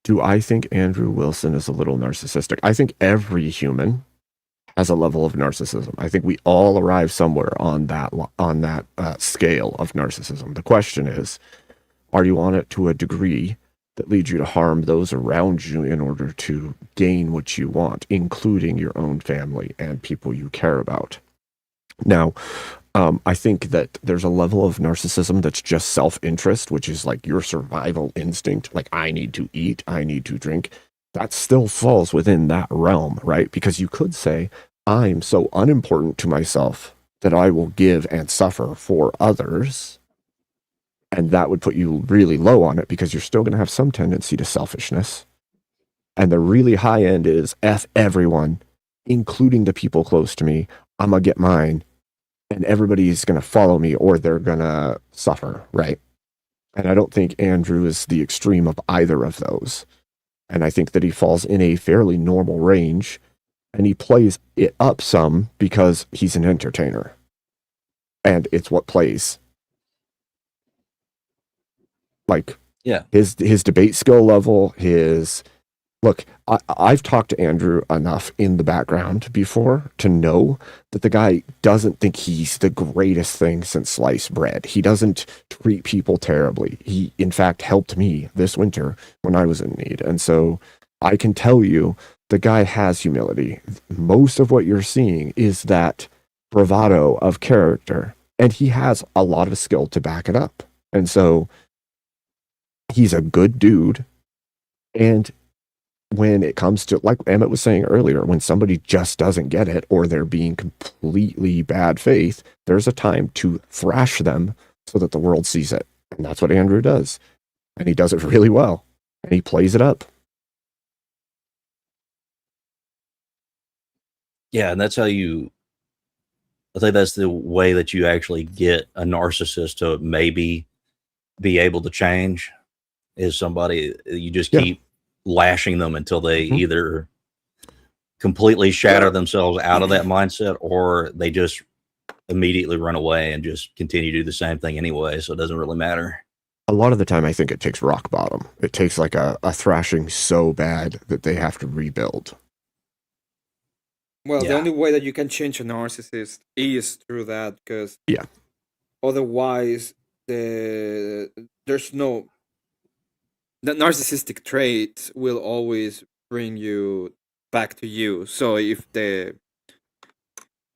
Do I think Andrew Wilson is a little narcissistic? I think every human has a level of narcissism. I think we all arrive somewhere on that scale of narcissism. The question is, are you on it to a degree that leads you to harm those around you in order to gain what you want, including your own family and people you care about? Now, I think that there's a level of narcissism that's just self-interest, which is like your survival instinct, like I need to eat, I need to drink. That still falls within that realm, right? Because you could say, I'm so unimportant to myself that I will give and suffer for others. And that would put you really low on it, because you're still going to have some tendency to selfishness. And the really high end is F everyone, including the people close to me. I'm going to get mine, and everybody's going to follow me or they're going to suffer, right? And I don't think Andrew is the extreme of either of those. And I think that he falls in a fairly normal range, and he plays it up some because he's an entertainer. And it's what plays. Like, yeah, his debate skill level, I've talked to Andrew enough in the background before to know that the guy doesn't think he's the greatest thing since sliced bread. He doesn't treat people terribly. He, in fact, helped me this winter when I was in need. And so I can tell you the guy has humility. Most of what you're seeing is that bravado of character, and he has a lot of skill to back it up. And so he's a good dude. And when it comes to, like Emmett was saying earlier, when somebody just doesn't get it or they're being completely bad faith, there's a time to thrash them so that the world sees it. And that's what Andrew does. And he does it really well. And he plays it up. Yeah, and that's how I think that's the way that you actually get a narcissist to maybe be able to change, is somebody you just keep lashing them until they either completely shatter themselves out of that mindset, or they just immediately run away and just continue to do the same thing anyway. So it doesn't really matter. A lot of the time, I think it takes rock bottom. It takes like a thrashing so bad that they have to rebuild. Well, the only way that you can change a narcissist is through that, because otherwise the narcissistic trait will always bring you back to you. So if the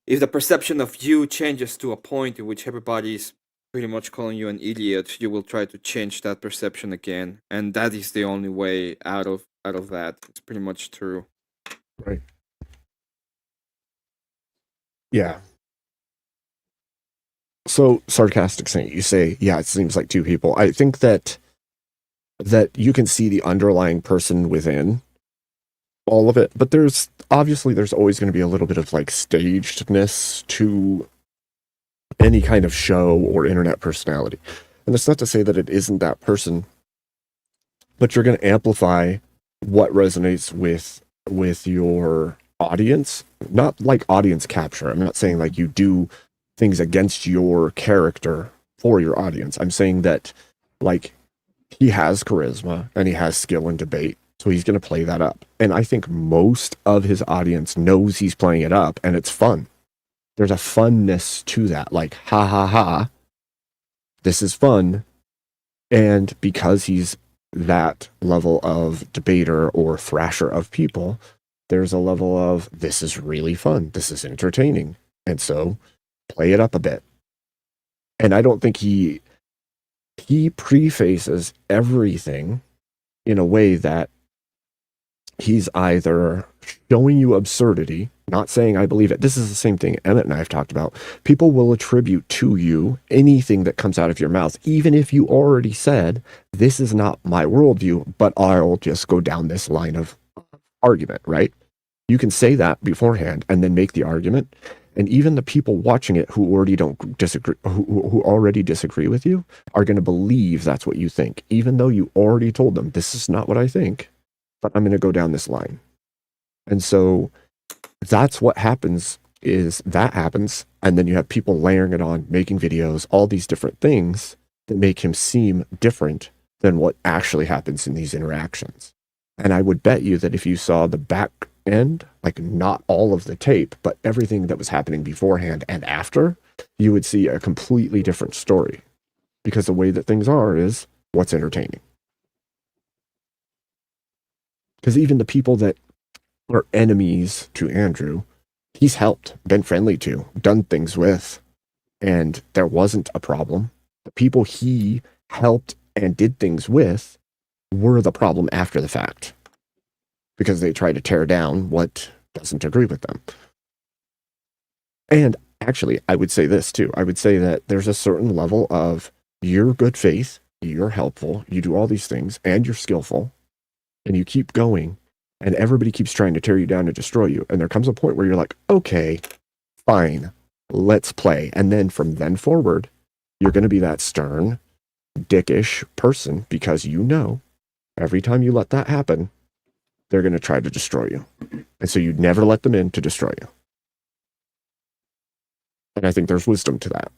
perception of you changes to a point in which everybody's pretty much calling you an idiot, you will try to change that perception again, and that is the only way out of that. It's pretty much true. Right. Yeah. So, Sarcastic Saint, you say, yeah, it seems like two people. I think that you can see the underlying person within all of it, but there's always going to be a little bit of like stagedness to any kind of show or internet personality. And it's not to say that it isn't that person, but you're going to amplify what resonates with your audience, not like audience capture. I'm not saying like you do things against your character for your audience. I'm saying that like he has charisma and he has skill in debate, so he's going to play that up. And I think most of his audience knows he's playing it up, and it's fun. There's a funness to that, like ha ha ha, this is fun. And because he's that level of debater or thrasher of people, there's a level of this is really fun, this is entertaining, and so play it up a bit. And I don't think he prefaces everything in a way that he's either showing you absurdity, not saying I believe it. This is the same thing Emmett and I have talked about. People will attribute to you anything that comes out of your mouth, even if you already said, this is not my worldview, but I'll just go down this line of argument, right? You can say that beforehand and then make the argument. And even the people watching it who already don't disagree, who already disagree with you, are going to believe that's what you think, even though you already told them this is not what I think, but I'm going to go down this line. And so that's what happens, is that happens, and then you have people layering it on, making videos, all these different things that make him seem different than what actually happens in these interactions. And I would bet you that if you saw the back end, like not all of the tape, but everything that was happening beforehand and after, you would see a completely different story. Because the way that things are is what's entertaining. Because even the people that are enemies to Andrew, he's helped, been friendly to, done things with, and there wasn't a problem. The people he helped and did things with were the problem after the fact, because they try to tear down what doesn't agree with them. And actually, I would say this too. I would say that there's a certain level of you're good faith, you're helpful, you do all these things, and you're skillful, and you keep going, and everybody keeps trying to tear you down and destroy you. And there comes a point where you're like, okay, fine, let's play. And then from then forward, you're going to be that stern, dickish person, because you know every time you let that happen, they're going to try to destroy you. And so you never let them in to destroy you. And I think there's wisdom to that.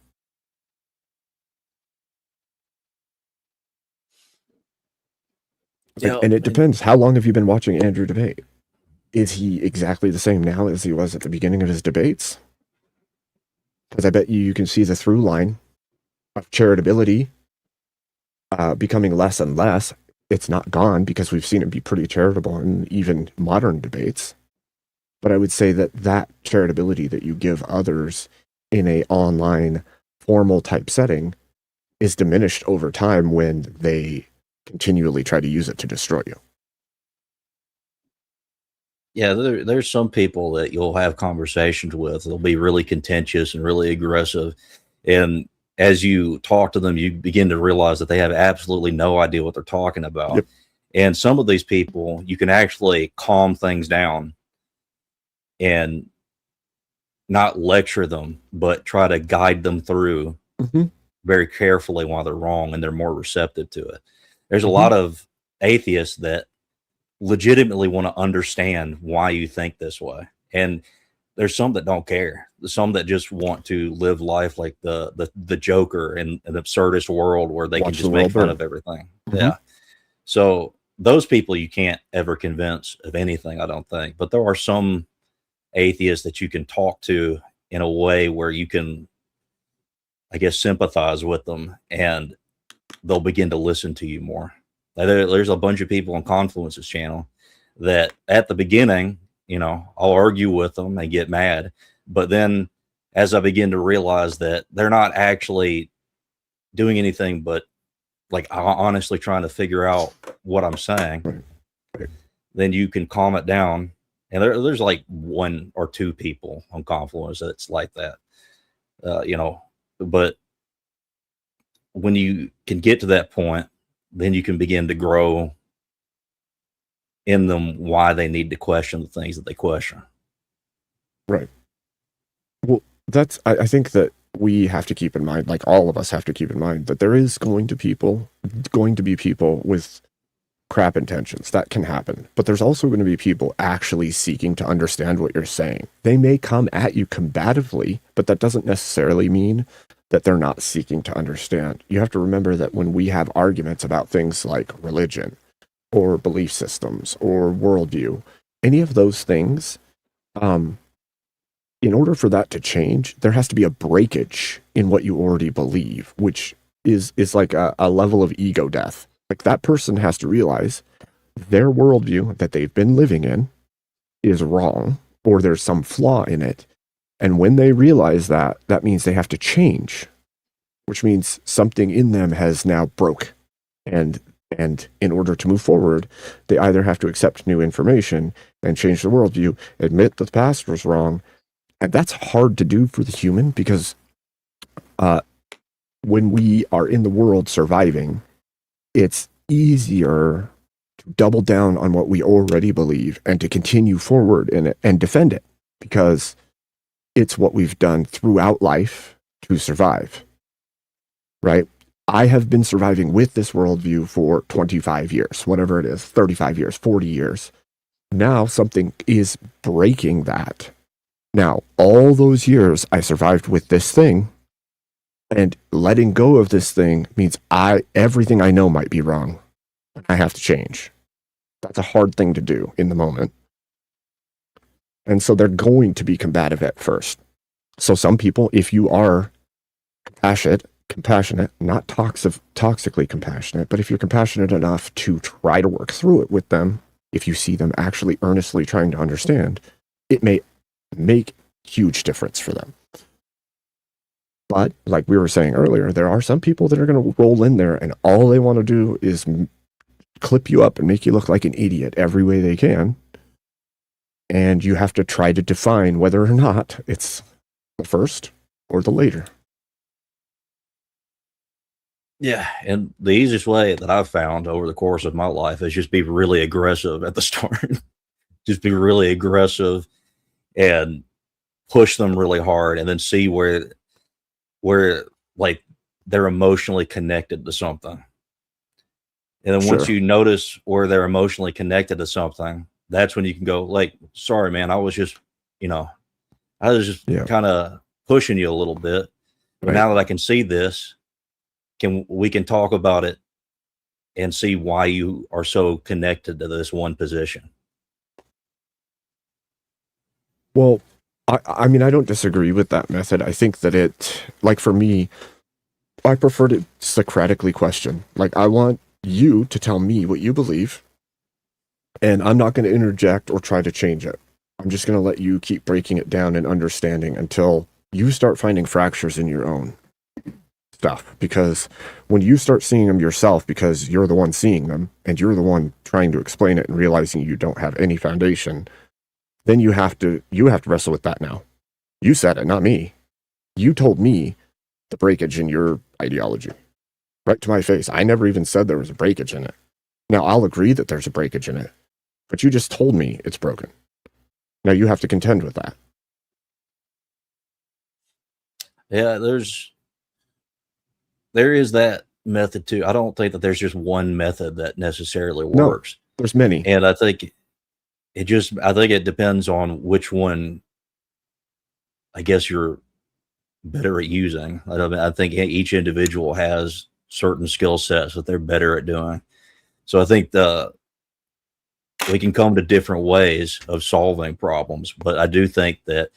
And it depends. How long have you been watching Andrew debate? Is he exactly the same now as he was at the beginning of his debates? Because I bet you can see the through line of charitability becoming less and less. It's not gone, because we've seen it be pretty charitable in even modern debates. But I would say that that charitability that you give others in a online formal type setting is diminished over time when they continually try to use it to destroy you. Yeah, there's some people that you'll have conversations with. They'll be really contentious and really aggressive. And as you talk to them, you begin to realize that they have absolutely no idea what they're talking about. Yep. And some of these people, you can actually calm things down and not lecture them, but try to guide them through very carefully while they're wrong, and they're more receptive to it. There's a lot of atheists that legitimately want to understand why you think this way. And there's some that don't care. There's some that just want to live life like the Joker in an absurdist world where they can just make fun of everything. Yeah. So those people you can't ever convince of anything, I don't think. But there are some atheists that you can talk to in a way where you can, I guess, sympathize with them, and they'll begin to listen to you more. There's a bunch of people on Confluence's channel that at the beginning, you know, I'll argue with them and get mad. But then as I begin to realize that they're not actually doing anything but like honestly trying to figure out what I'm saying, then you can calm it down. And there's like one or two people on Confluence that's like that, you know, but when you can get to that point, then you can begin to grow in them why they need to question the things that they question. Right. Well, I think that we have to keep in mind, like all of us have to keep in mind, that there is going to be people with crap intentions. That can happen. But there's also going to be people actually seeking to understand what you're saying. They may come at you combatively, but that doesn't necessarily mean that they're not seeking to understand. You have to remember that when we have arguments about things like religion or belief systems or worldview, any of those things, in order for that to change, there has to be a breakage in what you already believe, which is like a level of ego death. Like that person has to realize their worldview that they've been living in is wrong, or there's some flaw in it. And when they realize that, that means they have to change, which means something in them has now broke. And in order to move forward, they either have to accept new information and change the worldview, admit that the past was wrong. And that's hard to do for the human because when we are in the world surviving, it's easier to double down on what we already believe and to continue forward in it and defend it because it's what we've done throughout life to survive, right? I have been surviving with this worldview for 25 years, whatever it is, 35 years, 40 years. Now something is breaking that. Now, all those years I survived with this thing, and letting go of this thing means everything I know might be wrong. I have to change. That's a hard thing to do in the moment. And so they're going to be combative at first. So some people, if you are compassionate, not toxically compassionate, but if you're compassionate enough to try to work through it with them, if you see them actually earnestly trying to understand, it may make huge difference for them. But like we were saying earlier, there are some people that are going to roll in there and all they want to do is clip you up and make you look like an idiot every way they can. And you have to try to define whether or not it's the first or the later. Yeah, and the easiest way that I've found over the course of my life is just be really aggressive at the start. Just be really aggressive and push them really hard and then see where like they're emotionally connected to something. And then once you notice where they're emotionally connected to something, that's when you can go like, sorry, man, I was just kind of pushing you a little bit. But now that I can see this, we can talk about it and see why you are so connected to this one position. Well, I mean, I don't disagree with that method. I think that it, like for me, I prefer to Socratically question. Like, I want you to tell me what you believe, and I'm not going to interject or try to change it. I'm just going to let you keep breaking it down and understanding until you start finding fractures in your own stuff. Because when you start seeing them yourself, because you're the one seeing them, and you're the one trying to explain it and realizing you don't have any foundation, then you have to wrestle with that now. You said it, not me. You told me the breakage in your ideology. Right to my face. I never even said there was a breakage in it. Now, I'll agree that there's a breakage in it, but you just told me it's broken. Now you have to contend with that. Yeah, there is that method too. I don't think that there's just one method that necessarily works. No, there's many. And I think it depends on which one, I guess, you're better at using. I think each individual has certain skill sets that they're better at doing. So I think we can come to different ways of solving problems, but I do think that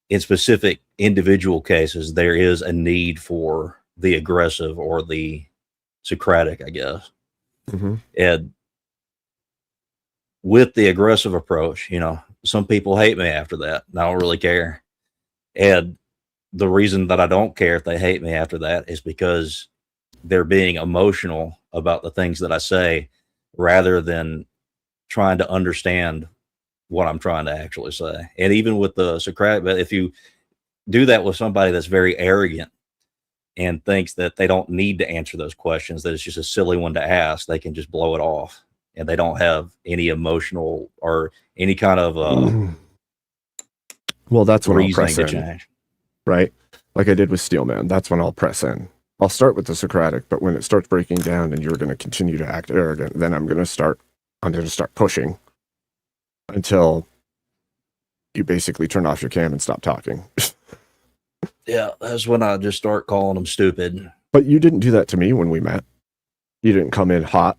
in specific individual cases, there is a need for the aggressive or the Socratic, I guess. Mm-hmm. And with the aggressive approach, some people hate me after that, and I don't really care. And the reason that I don't care if they hate me after that is because they're being emotional about the things that I say rather than trying to understand what I'm trying to actually say. And even with the Socratic, but if you do that with somebody that's very arrogant and thinks that they don't need to answer those questions, that it's just a silly one to ask, they can just blow it off. And they don't have any emotional or any kind of well, that's what I'll reasoning press to in, change. right? like I did with Steelman, that's when I'll press in. I'll start with the Socratic, but when it starts breaking down and you're going to continue to act arrogant, then I'm going to start pushing until you basically turn off your cam and stop talking. Yeah, that's when I just start calling them stupid. But you didn't do that to me when we met. You didn't come in hot.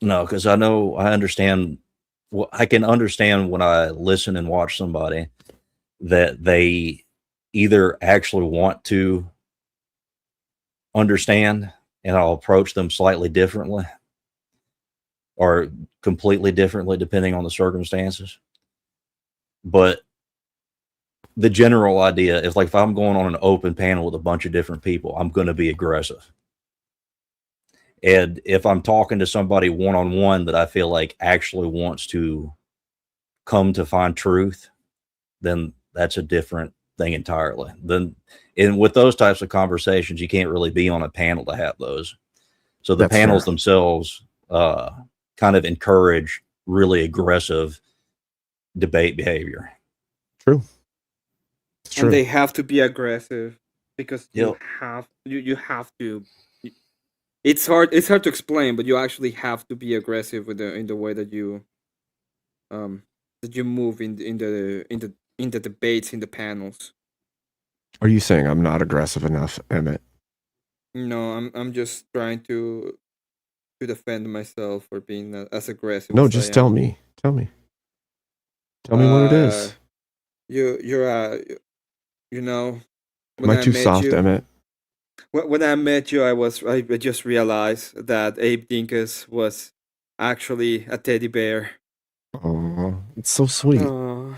No, because I understand. Well, I can understand when I listen and watch somebody that they either actually want to understand, and I'll approach them slightly differently or completely differently depending on the circumstances. But the general idea is like if I'm going on an open panel with a bunch of different people, I'm going to be aggressive. And if I'm talking to somebody one-on-one that I feel like actually wants to come to find truth, then that's a different thing entirely. Then, and with those types of conversations, you can't really be on a panel to have those. So the panels themselves kind of encourage really aggressive debate behavior. True. And they have to be aggressive because Yep. you have to. It's hard to explain, but you actually have to be aggressive in the way that you move in the debates, in the panels. Are you saying I'm not aggressive enough, Emmett? No, I'm just trying to defend myself for being as aggressive. No, as just I tell am. me. Tell me. Tell me what it is. You're you know, Am I too soft, Emmett? When I met you, I just realized that Abe Dinkus was actually a teddy bear. Oh, it's so sweet. Aw.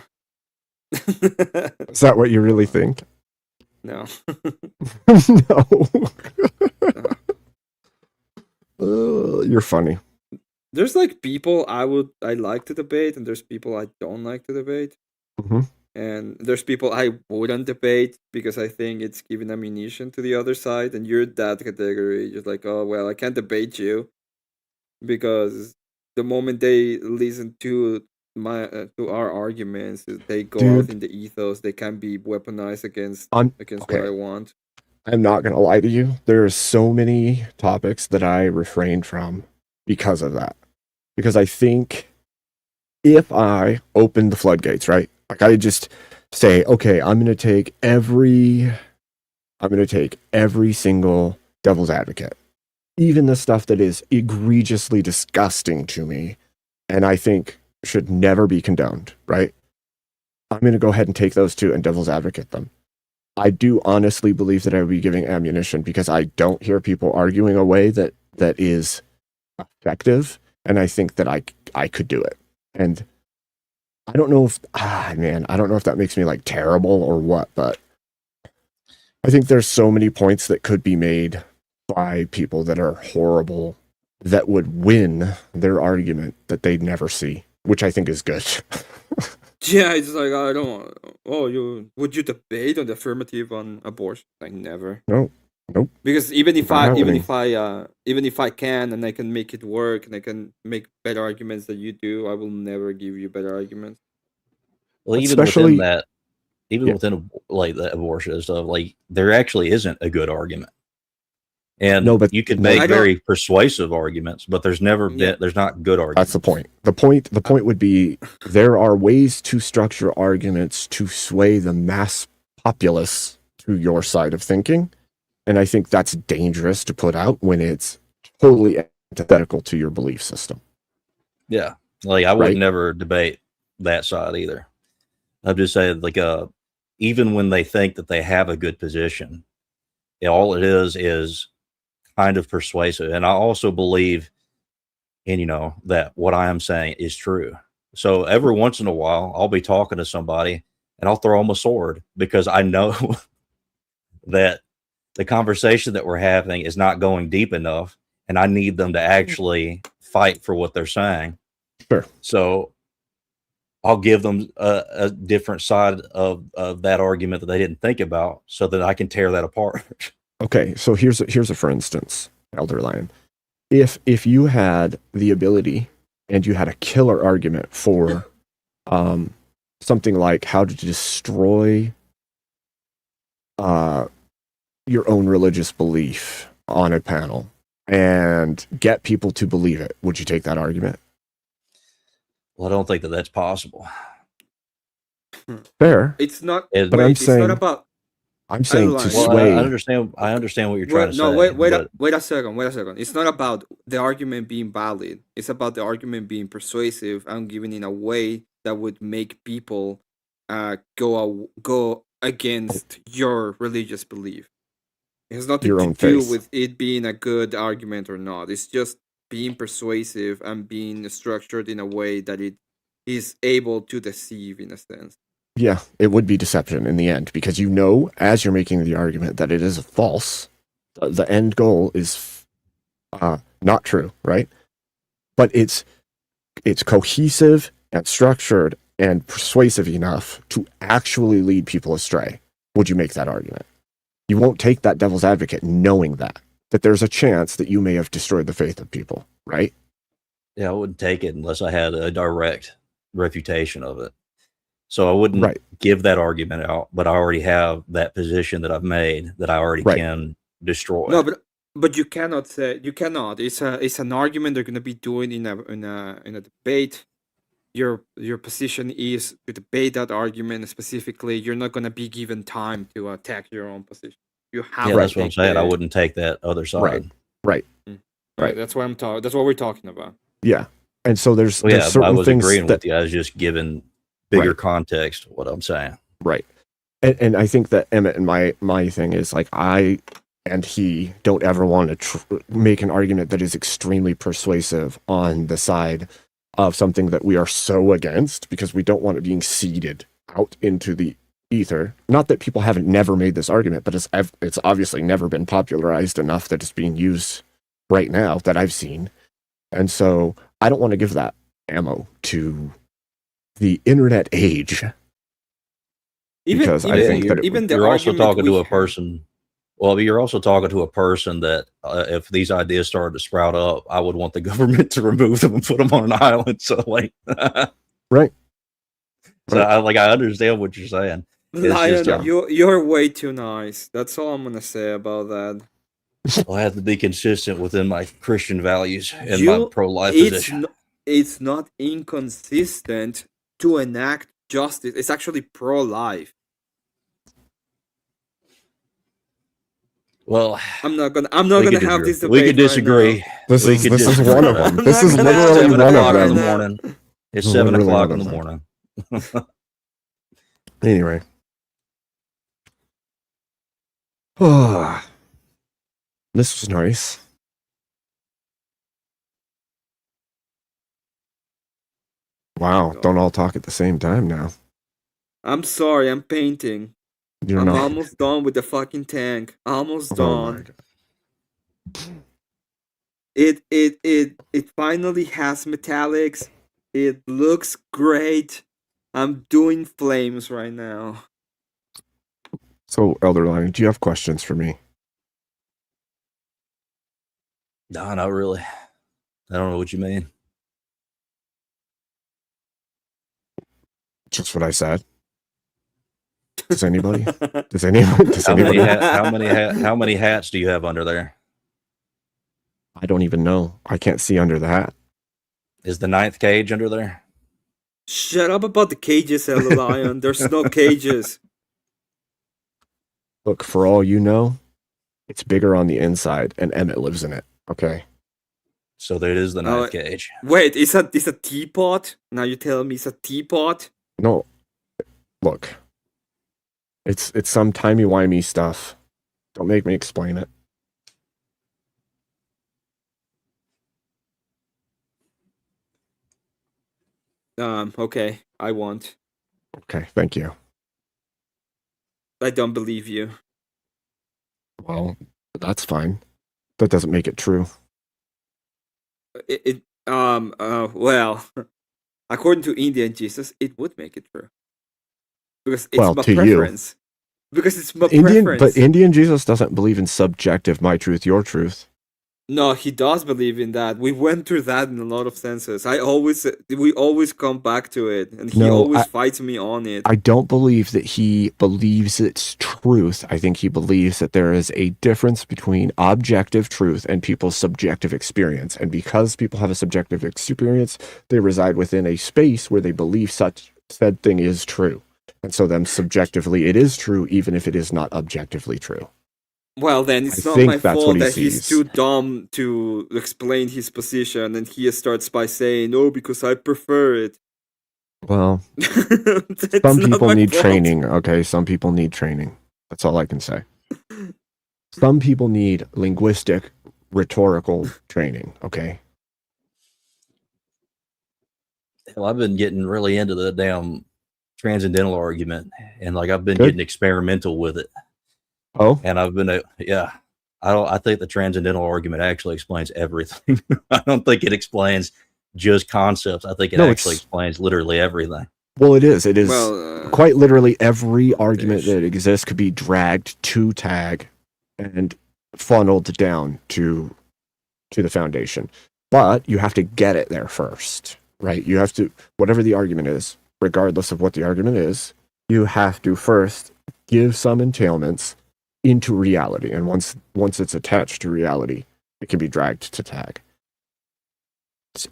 Is that what you really think? No. No. You're funny. There's like people I like to debate, and there's people I don't like to debate. Mhm. And there's people I wouldn't debate because I think it's giving ammunition to the other side, and you're that category. You're like, oh well, I can't debate you because the moment they listen to our arguments, they go off in the ethos. They can be weaponized against what I want. I'm not going to lie to you. There's so many topics that I refrained from because of that. Because I think if I open the floodgates, right? Like I just say, okay, I'm going to take every single devil's advocate. Even the stuff that is egregiously disgusting to me and I think should never be condoned, right? I'm going to go ahead and take those two and devil's advocate them. I do honestly believe that I would be giving ammunition because I don't hear people arguing a way that is effective, and I think that I could do it. And I don't know if I don't know if that makes me like terrible or what, but I think there's so many points that could be made by people that are horrible that would win their argument that they'd never see, which I think is good. Yeah, it's like I don't. Oh, would you debate on the affirmative on abortion? Like never. Nope. Because even if Not I can and I can make it work and I can make better arguments than you do, I will never give you better arguments. Well, even within that, within like the abortion and stuff, like there actually isn't a good argument. And you could make very persuasive arguments, but there's never been, there's not good arguments. That's the point. The point would be there are ways to structure arguments to sway the mass populace to your side of thinking. And I think that's dangerous to put out when it's totally antithetical to your belief system. Yeah. Like I would never debate that side either. I'm just saying, like, even when they think that they have a good position, all it is kind of persuasive. And I also believe in, that what I am saying is true. So every once in a while, I'll be talking to somebody and I'll throw them a sword because I know that the conversation that we're having is not going deep enough and I need them to actually fight for what they're saying. Sure. So I'll give them a different side of that argument that they didn't think about so that I can tear that apart. Okay, so here's a for instance, Elder Lion. If you had the ability and you had a killer argument for something like how to destroy your own religious belief on a panel and get people to believe it, would you take that argument? Well, I don't think that that's possible. Fair. It's not. But wait, I'm it's saying, not about. I'm saying to Underline. Well, sway. I understand what you're trying to No, say. wait but a second. Wait a second. It's not about the argument being valid. It's about the argument being persuasive and given in a way that would make people go against your religious belief. It has nothing Your to own do faith. with it being a good argument or not. It's just being persuasive and being structured in a way that it is able to deceive in a sense. Yeah, it would be deception in the end, because you know, as you're making the argument, that it is false. The end goal is not true, right? But it's cohesive and structured and persuasive enough to actually lead people astray. Would you make that argument? You won't take that devil's advocate knowing that there's a chance that you may have destroyed the faith of people, right? Yeah, I wouldn't take it unless I had a direct refutation of it. So I wouldn't give that argument out, but I already have that position that I've made that I already can destroy. No, but you cannot say you cannot. It's an argument they're going to be doing in a debate. Your position is to debate that argument specifically. You're not going to be given time to attack your own position. You have. Yeah, that's what I'm saying. I wouldn't take that other side. Right. That's what I'm talking. That's what we're talking about. Yeah, and so there's Well, yeah, certain I was things agreeing that with you. I was just giving bigger context to what I'm saying. Right. And I think that Emmett and my thing is like I and he don't ever want to make an argument that is extremely persuasive on the side of something that we are so against, because we don't want it being seeded out into the ether. Not that people haven't never made this argument, but it's obviously never been popularized enough that it's being used right now that I've seen. And so I don't want to give that ammo to the internet age. Because I think that you're also talking to a person. Well, you're also talking to a person that if these ideas started to sprout up, I would want the government to remove them and put them on an island. So, like, right. So, I understand what you're saying. Lion, you're way too nice. That's all I'm gonna say about that. Well, I have to be consistent within my Christian values and my pro-life position. It's not inconsistent to enact justice. It's actually pro-life. Well, I'm not gonna have this debate. We could disagree. Right now. This is one of them. This is literally one of them. In the morning. It's 7 o'clock in the morning. Anyway. This was nice. Wow, don't all talk at the same time now. I'm sorry, I'm painting. I'm almost done with the fucking tank. Almost done. It finally has metallics. It looks great. I'm doing flames right now. So, Elder Lion, do you have questions for me? No, not really. I don't know what you mean. Just what I said. Does anybody? Does anybody? How many hats do you have under there? I don't even know. I can't see under the hat. Is the 9th cage under there? Shut up about the cages, Elder Lion. There's no cages. Look, for all you know, it's bigger on the inside, and Emmett lives in it. Okay. So that is the 9th cage. Wait, it's a teapot? Now you tell me it's a teapot? No. Look. It's some timey-wimey stuff. Don't make me explain it. Okay, I won't. Okay, thank you. I don't believe you. Well, that's fine. That doesn't make it true. Well, according to Indian Jesus, it would make it true. Because it's my to preference. Because it's my preference. preference. But Indian Jesus doesn't believe in subjective my truth, your truth. No, he does believe in that. We went through that in a lot of senses. We always come back to it, and he always fights me on it. I don't believe that he believes it's truth. I think he believes that there is a difference between objective truth and people's subjective experience. And because people have a subjective experience, they reside within a space where they believe such said thing is true. And so then subjectively it is true, even if it is not objectively true. Well, then it's not my fault that he's too dumb to explain his position, and he starts by saying, "No, because I prefer it." Well, some people need training, okay? Some people need training. That's all I can say. Some people need linguistic, rhetorical training, okay? Well, I've been getting really into the damn transcendental argument, and like I've been getting experimental with it. Oh, and I've been I think the transcendental argument actually explains everything. I don't think it explains just concepts. I think it actually explains literally everything. Well, it is. It is quite literally every argument that exists could be dragged to tag and funneled down to the foundation. But you have to get it there first, right? You have to, whatever the argument is, regardless of what the argument is, you have to first give some entailments into reality, and once it's attached to reality, it can be dragged to tag.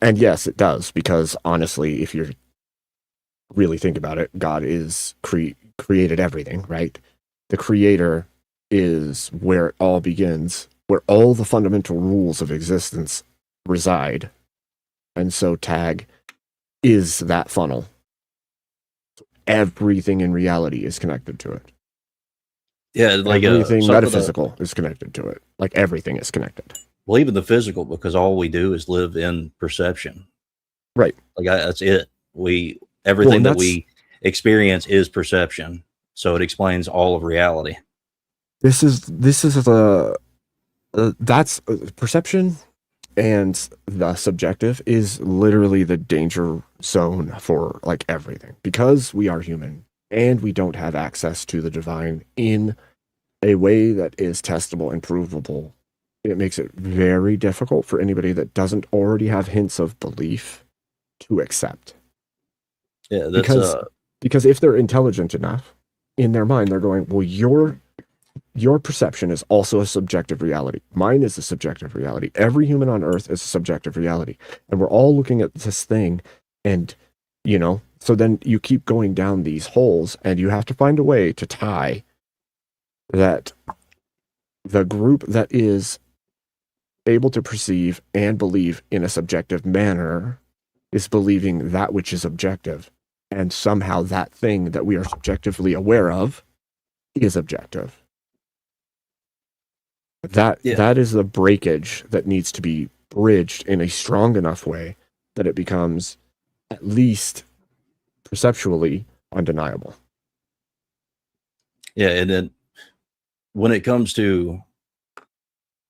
And yes, it does, because honestly, if you really think about it, God is created everything, right? The creator is where it all begins, where all the fundamental rules of existence reside, and so tag is that funnel. Everything in reality is connected to it. Yeah, like everything metaphysical is connected to it. Like everything is connected. Well, even the physical, because all we do is live in perception. Right. Like that's it. Everything that we experience is perception. So it explains all of reality. This is that's perception, and the subjective is literally the danger zone for like everything, because we are human. And we don't have access to the divine in a way that is testable and provable. It makes it very difficult for anybody that doesn't already have hints of belief to accept. Yeah, that's because if they're intelligent enough, in their mind, they're going, well, your perception is also a subjective reality. Mine is a subjective reality. Every human on Earth is a subjective reality. And we're all looking at this thing, and, so then you keep going down these holes, and you have to find a way to tie that the group that is able to perceive and believe in a subjective manner is believing that which is objective. And somehow that thing that we are subjectively aware of is objective. That is the breakage that needs to be bridged in a strong enough way that it becomes at least perceptually undeniable. Yeah, and then when it comes to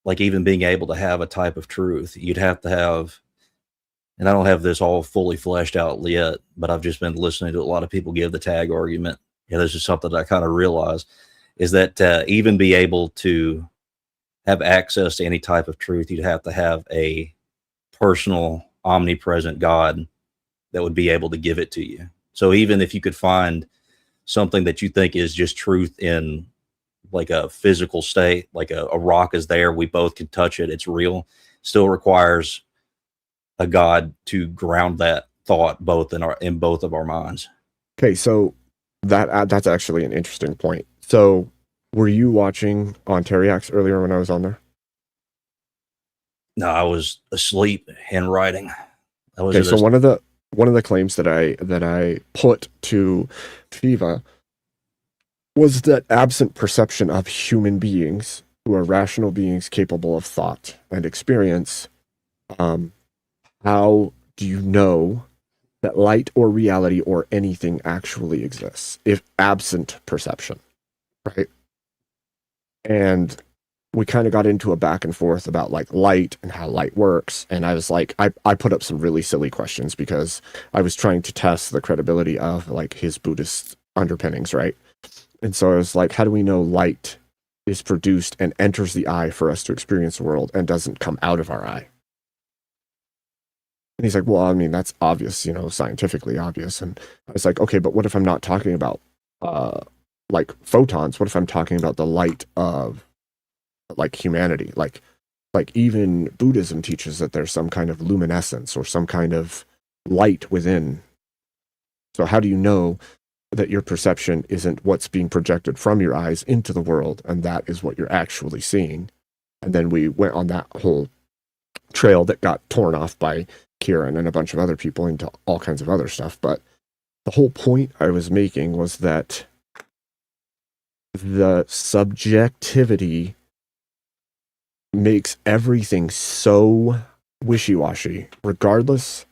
like even being able to have a type of truth, you'd have to have, and I don't have this all fully fleshed out yet, but I've just been listening to a lot of people give the tag argument. This is something that I kind of realize is that even be able to have access to any type of truth, you'd have to have a personal, omnipresent God that would be able to give it to you. So even if you could find something that you think is just truth in like a physical state, like a rock is there, we both can touch it, it's real, still requires a God to ground that thought both in both of our minds. Okay, so that's actually an interesting point. So were you watching on Teriax earlier when I was on there? No, I was asleep and writing. Okay, so one of the claims that I put to Shiva was that absent perception of human beings who are rational beings capable of thought and experience, how do you know that light or reality or anything actually exists if absent perception, right? And we kind of got into a back and forth about like light and how light works. And I was like, I put up some really silly questions because I was trying to test the credibility of like his Buddhist underpinnings, right? And so I was like, how do we know light is produced and enters the eye for us to experience the world and doesn't come out of our eye. And he's like, well, I mean, that's obvious, scientifically obvious. And I was like, okay, but what if I'm not talking about like photons? What if I'm talking about the light of like humanity? Like even Buddhism teaches that there's some kind of luminescence or some kind of light within. So how do you know that your perception isn't what's being projected from your eyes into the world, and that is what you're actually seeing? And then we went on that whole trail that got torn off by Kieran and a bunch of other people into all kinds of other stuff. But the whole point I was making was that the subjectivity makes everything so wishy-washy, regardless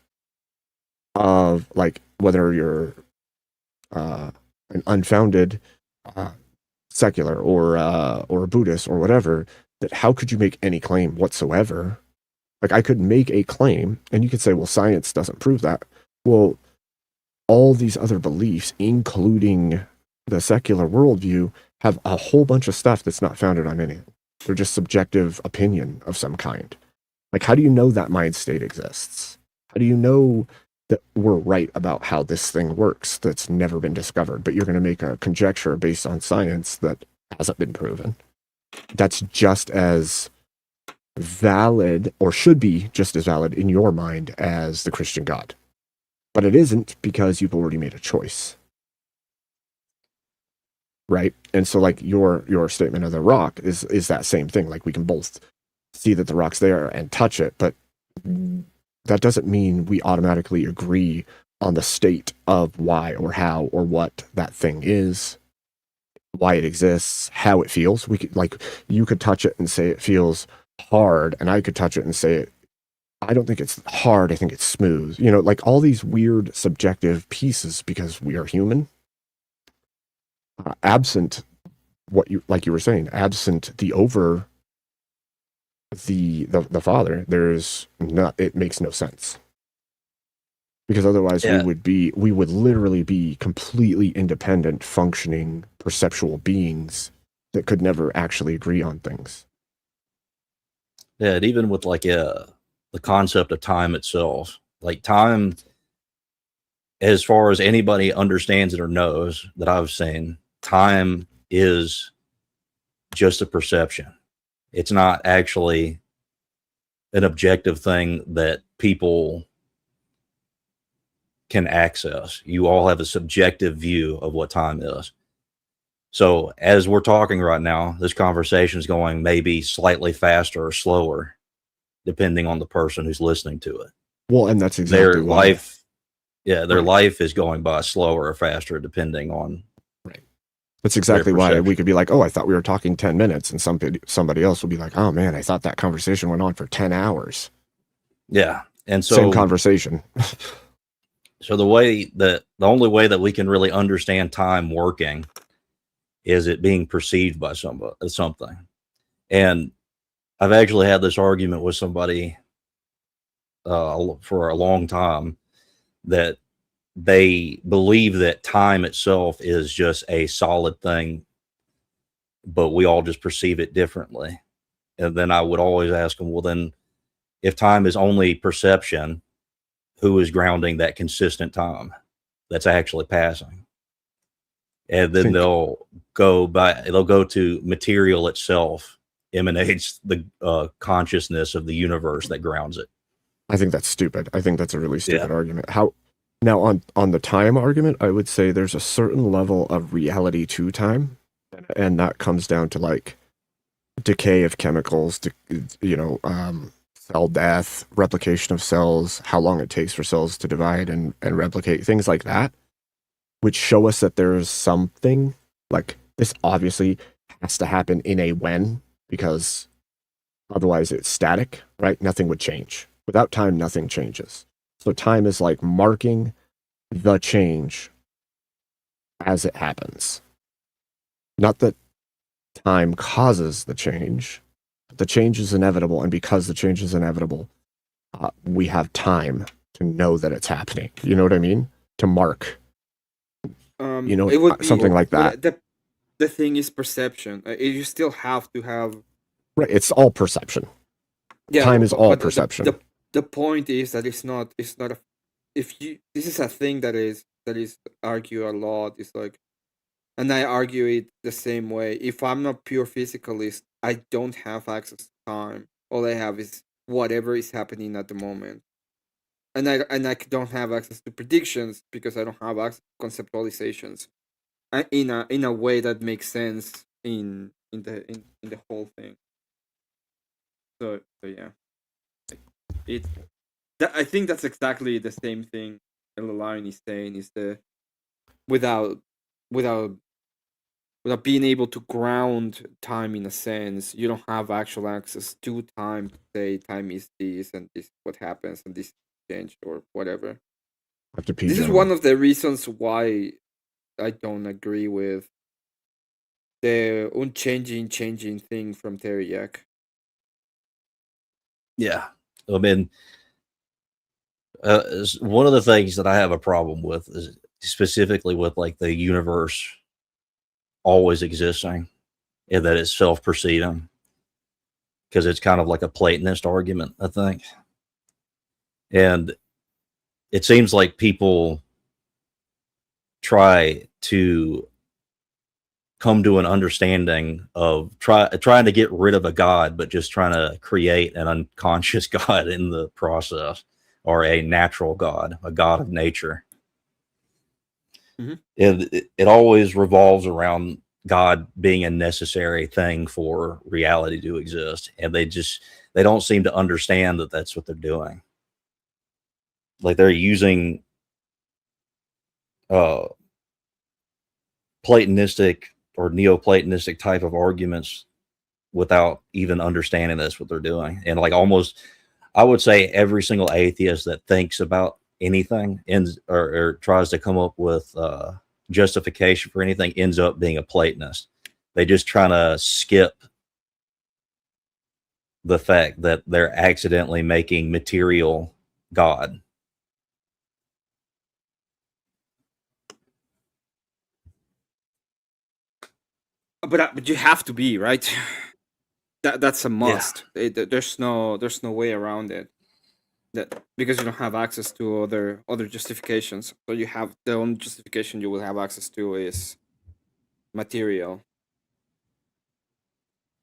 of like whether you're an unfounded secular or a Buddhist or whatever, that how could you make any claim whatsoever? Like I could make a claim and you could say, well, science doesn't prove that. Well, all these other beliefs, including the secular worldview, have a whole bunch of stuff that's not founded on anything. They're just subjective opinion of some kind. Like, how do you know that mind state exists? How do you know that we're right about how this thing works that's never been discovered, but you're going to make a conjecture based on science that hasn't been proven? That's just as valid, or should be just as valid in your mind as the Christian God. But it isn't, because you've already made a choice. Right? And so like your statement of the rock is that same thing. Like we can both see that the rock's there and touch it, but that doesn't mean we automatically agree on the state of why or how or what that thing is, why it exists, how it feels. We could, like, you could touch it and say it feels hard, and I could touch it and say I don't think it's hard, I think it's smooth. Like all these weird subjective pieces, because we are human. Absent what you were saying, absent the Father, it makes no sense. Because otherwise we would literally be completely independent, functioning, perceptual beings that could never actually agree on things. Yeah, and even with like the concept of time itself, like time, as far as anybody understands it or knows that I've seen, time is just a perception. It's not actually an objective thing that people can access. You all have a subjective view of what time is. So as we're talking right now, this conversation is going maybe slightly faster or slower, depending on the person who's listening to it. Well, and that's exactly their life. Yeah, their life is going by slower or faster, depending on. Right. That's exactly why we could be like, oh, I thought we were talking 10 minutes, and somebody else will be like, oh man, I thought that conversation went on for 10 hours. Yeah, and so same conversation. So the only way that we can really understand time working is it being perceived by something. And I've actually had this argument with somebody for a long time, that they believe that time itself is just a solid thing, but we all just perceive it differently. And then I would always ask them, well, then if time is only perception, who is grounding that consistent time that's actually passing? And then they'll go to material itself emanates the consciousness of the universe that grounds it. I think that's stupid. I think that's a really stupid argument. Now on the time argument, I would say there's a certain level of reality to time, and that comes down to like decay of chemicals, cell death, replication of cells, how long it takes for cells to divide and replicate, things like that, which show us that there's something like this. Obviously has to happen in a when, because otherwise it's static, right? Nothing would change. Without time, nothing changes. So time is like marking the change as it happens. Not that time causes the change, but the change is inevitable. And because the change is inevitable, we have time to know that it's happening. You know what I mean? To mark. It would be, something like that. the thing is perception. You still have to have. Right, it's all perception. Yeah, Time is all but perception. The point is that it's not a. If you this is a thing that is argued a lot. It's like, and I argue it the same way. If I'm not pure physicalist, I don't have access to time. All I have is whatever is happening at the moment. And I don't have access to predictions because I don't have access to conceptualizations in a way that makes sense in the whole thing. So yeah, I think that's exactly the same thing Line is saying, is the without being able to ground time in a sense, you don't have actual access to time to say time is this and this what happens and this changed or whatever. This is one of the reasons why I don't agree with the changing thing from Teriak. Yeah, I mean, one of the things that I have a problem with is specifically with like the universe always existing and that it's self-perceiving, because it's kind of like a Platonist argument, I think. And it seems like people try to come to an understanding of trying to get rid of a god, but just trying to create an unconscious god in the process, or a natural god, a god of nature. Mm-hmm. And it always revolves around God being a necessary thing for reality to exist. And they don't seem to understand that that's what they're doing. Like they're using Platonistic or Neoplatonistic type of arguments without even understanding that's what they're doing. And like almost, I would say every single atheist that thinks about anything ends or tries to come up with justification for anything ends up being a Platonist. They just trying to skip the fact that they're accidentally making material God. But you have to be, right? That's a must. Yeah. There's no way around it. That because you don't have access to other justifications. So you have the only justification you will have access to is material.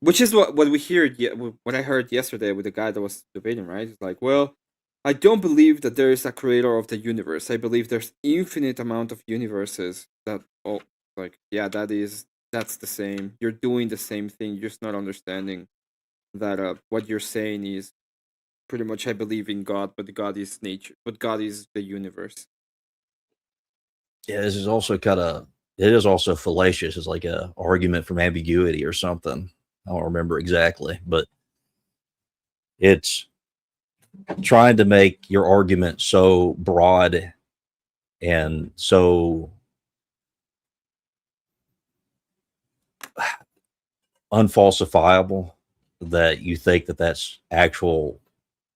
Which is what we heard, what I heard yesterday with the guy that was debating, right? It's like, well, I don't believe that there is a creator of the universe. I believe there's infinite amount of universes that that's the same. You're doing the same thing. You're just not understanding that what you're saying is pretty much I believe in God, but God is nature, but God is the universe. Yeah, this is also it is also fallacious. It's like a argument from ambiguity or something. I don't remember exactly, but it's trying to make your argument so broad and so unfalsifiable that you think that that's actual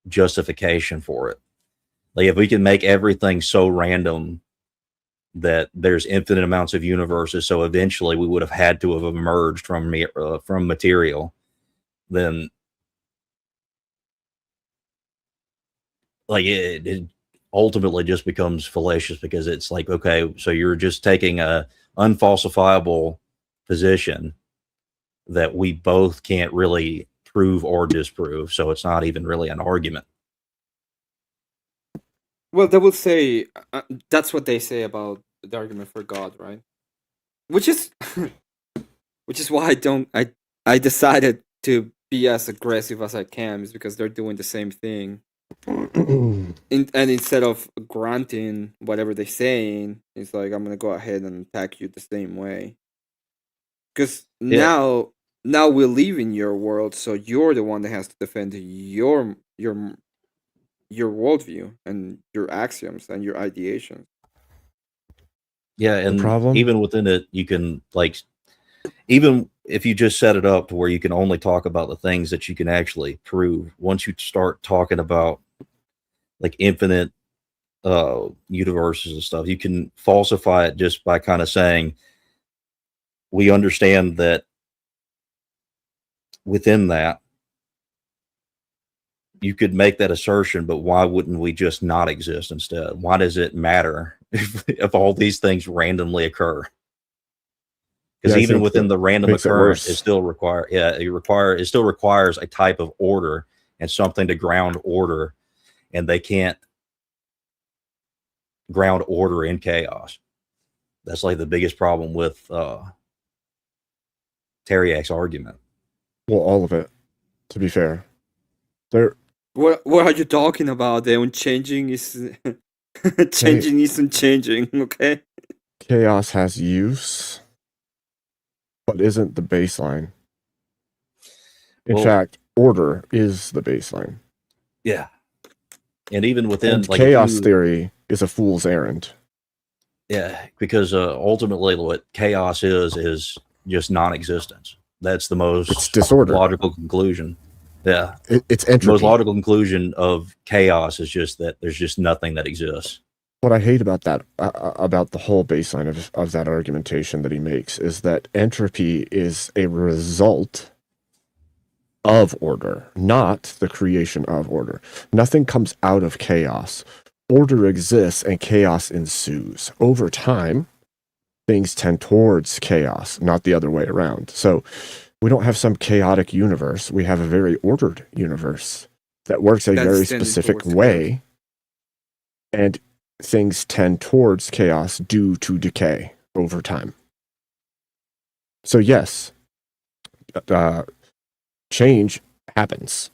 justification for it. Like if we can make everything so random that there's infinite amounts of universes, so eventually we would have had to have emerged from material, then like it ultimately just becomes fallacious, because it's like, okay, so you're just taking a unfalsifiable position that we both can't really prove or disprove, so it's not even really an argument. Well, they will say that's what they say about the argument for God, right? Which is why I decided to be as aggressive as I can, is because they're doing the same thing. And instead of granting whatever they're saying, it's like, I'm gonna go ahead and attack you the same way. Because now we live in your world, so you're the one that has to defend your worldview and your axioms and your ideations. Yeah, and even within it, you can, like, even if you just set it up to where you can only talk about the things that you can actually prove, once you start talking about like infinite universes and stuff, you can falsify it just by kind of saying, we understand that within that, you could make that assertion, but why wouldn't we just not exist instead? Why does it matter if all these things randomly occur? Because even within the random occurrence, it still it still requires a type of order and something to ground order, and they can't ground order in chaos. That's like the biggest problem with Teriak's argument. Well, all of it, to be fair. What are you talking about? The unchanging is changing isn't changing, okay? Chaos has use, but isn't the baseline. In fact, order is the baseline. Yeah. And even within and chaos theory is a fool's errand. Yeah, because ultimately what chaos is just non-existence. That's the most disorder. Logical conclusion. Yeah. It's entropy. The most logical conclusion of chaos is just that there's just nothing that exists. What I hate about that, about the whole baseline of that argumentation that he makes, is that entropy is a result of order, not the creation of order. Nothing comes out of chaos. Order exists and chaos ensues. Over time, things tend towards chaos, not the other way around. So we don't have some chaotic universe. We have a very ordered universe that works a very specific way. And things tend towards chaos due to decay over time. So yes, change happens.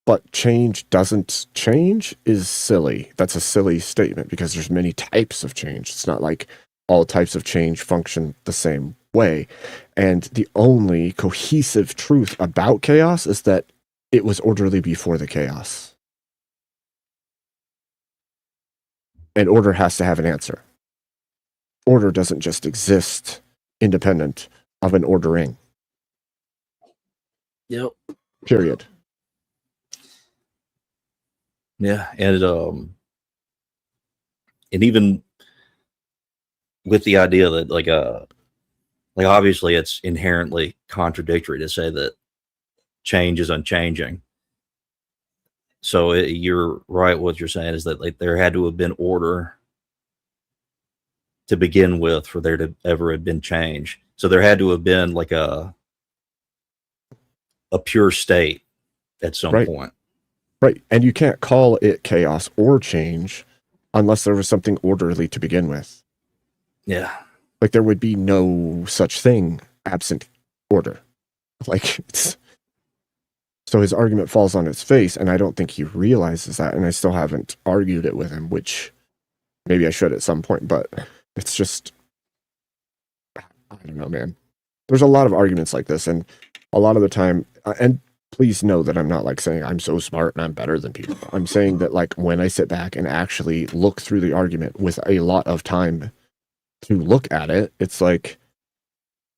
But change doesn't change is silly. That's a silly statement because there's many types of change. It's not like all types of change function the same way. And the only cohesive truth about chaos is that it was orderly before the chaos. And order has to have an answer. Order doesn't just exist independent of an ordering. Yep. Period. Yeah, and even with the idea that like obviously it's inherently contradictory to say that change is unchanging. So you're right. What you're saying is that like there had to have been order to begin with for there to ever have been change. So there had to have been like a pure state at some point. Right. And you can't call it chaos or change unless there was something orderly to begin with. Yeah. Like there would be no such thing absent order. Like so his argument falls on its face, and I don't think he realizes that, and I still haven't argued it with him, which maybe I should at some point, but it's just, I don't know, man. There's a lot of arguments like this, and a lot of the time, and please know that I'm not like saying I'm so smart and I'm better than people. I'm saying that like when I sit back and actually look through the argument with a lot of time to look at it, it's like,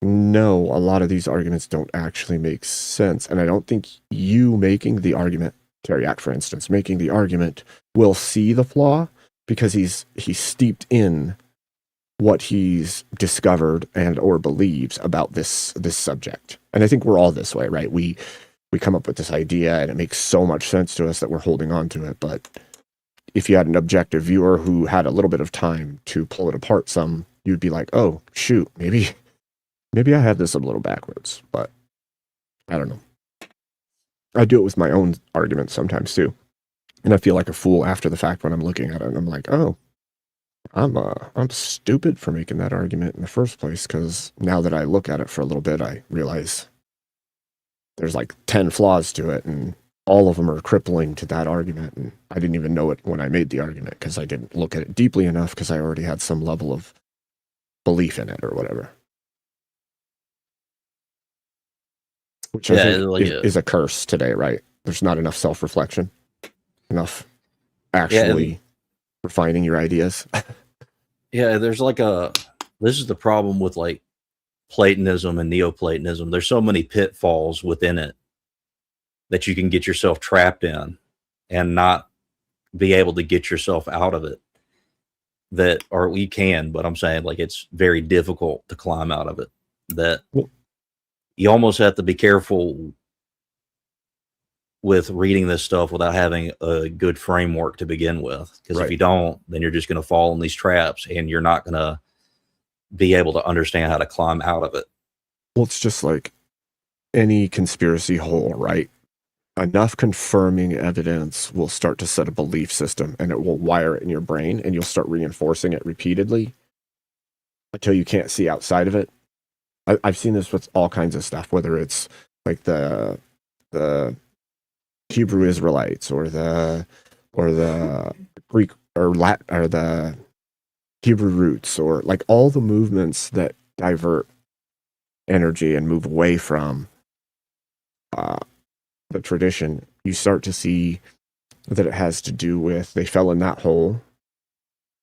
no, a lot of these arguments don't actually make sense. And I don't think you making the argument, Teriak, for instance, making the argument will see the flaw because he's steeped in what he's discovered and or believes about this subject. And I think we're all this way, right? We come up with this idea and it makes so much sense to us that we're holding on to it. But if you had an objective viewer who had a little bit of time to pull it apart some, you'd be like, oh, shoot, maybe I had this a little backwards, but I don't know. I do it with my own arguments sometimes too. And I feel like a fool after the fact when I'm looking at it and I'm like, oh, I'm stupid for making that argument in the first place, because now that I look at it for a little bit, I realize there's like 10 flaws to it, and all of them are crippling to that argument. And I didn't even know it when I made the argument because I didn't look at it deeply enough because I already had some level of belief in it or whatever. Which I think is a curse today, right? There's not enough self-reflection, enough actually refining your ideas. Yeah, there's like this is the problem with like Platonism and Neoplatonism. There's so many pitfalls within it that you can get yourself trapped in and not be able to get yourself out of it. Or we can, but I'm saying like it's very difficult to climb out of it. that you almost have to be careful with reading this stuff without having a good framework to begin with. Because if you don't, then you're just going to fall in these traps and you're not going to be able to understand how to climb out of it. Well, it's just like any conspiracy hole, right? Enough confirming evidence will start to set a belief system, and it will wire it in your brain, and you'll start reinforcing it repeatedly until you can't see outside of it. I've seen this with all kinds of stuff, whether it's like the Hebrew Israelites or the Greek or Latin or the Hebrew roots, or like all the movements that divert energy and move away from the tradition. You start to see that it has to do with they fell in that hole,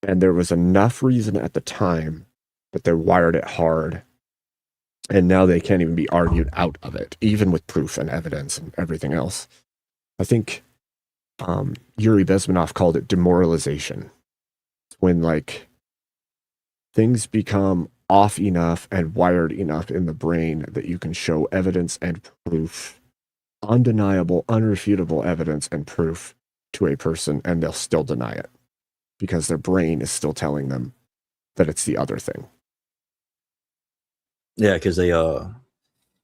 and there was enough reason at the time that they wired it hard, and now they can't even be argued out of it, even with proof and evidence and everything else. I think Yuri Bezmenov called it demoralization. When like things become off enough and wired enough in the brain that you can show evidence and proof, undeniable, unrefutable evidence and proof to a person, and they'll still deny it because their brain is still telling them that it's the other thing. Yeah, because they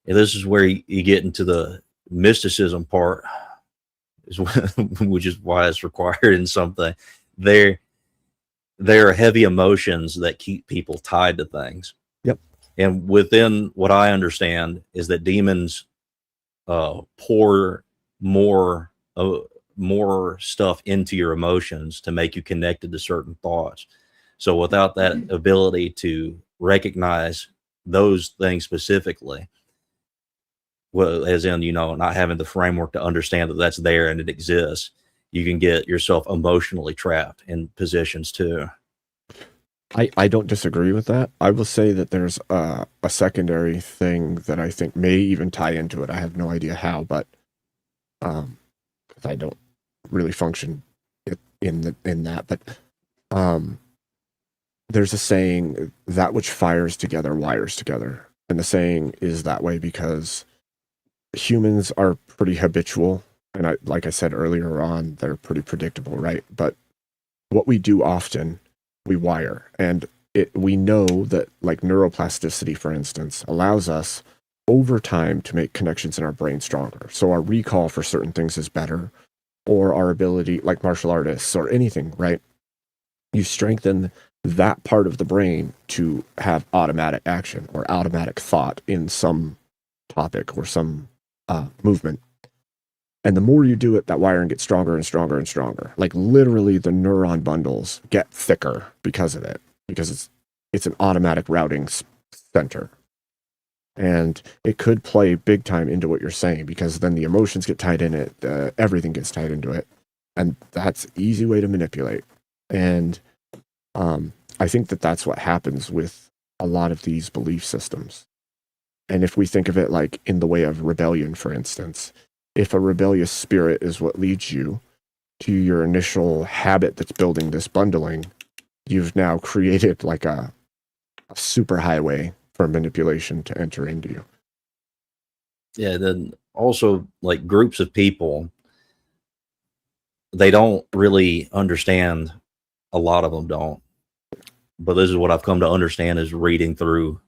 this is where you get into the mysticism part, which is why it's required in something. There are heavy emotions that keep people tied to things. Yep. And within what I understand is that demons pour more stuff into your emotions to make you connected to certain thoughts. So without that ability to recognize those things specifically, well, as in, not having the framework to understand that that's there and it exists, you can get yourself emotionally trapped in positions too. I don't disagree with that. I will say that there's a secondary thing that I think may even tie into it. I have no idea how, but I don't really function in that. But there's a saying, that which fires together wires together, and the saying is that way because humans are pretty habitual, and like I said earlier on, they're pretty predictable, right? But what we do often, we wire, and we know that like neuroplasticity, for instance, allows us over time to make connections in our brain stronger. So our recall for certain things is better, or our ability, like martial artists or anything, right? You strengthen that part of the brain to have automatic action or automatic thought in some topic or some movement. And the more you do it, that wiring gets stronger and stronger and stronger. Like literally the neuron bundles get thicker because of it, because it's an automatic routing center. And it could play big time into what you're saying, because then the emotions get tied in it, everything gets tied into it. And that's an easy way to manipulate. And I think that that's what happens with a lot of these belief systems. And if we think of it like in the way of rebellion, for instance, if a rebellious spirit is what leads you to your initial habit that's building this bundling, you've now created like a super highway for manipulation to enter into you. Yeah, then also like groups of people, they don't really understand. A lot of them don't. But this is what I've come to understand is reading through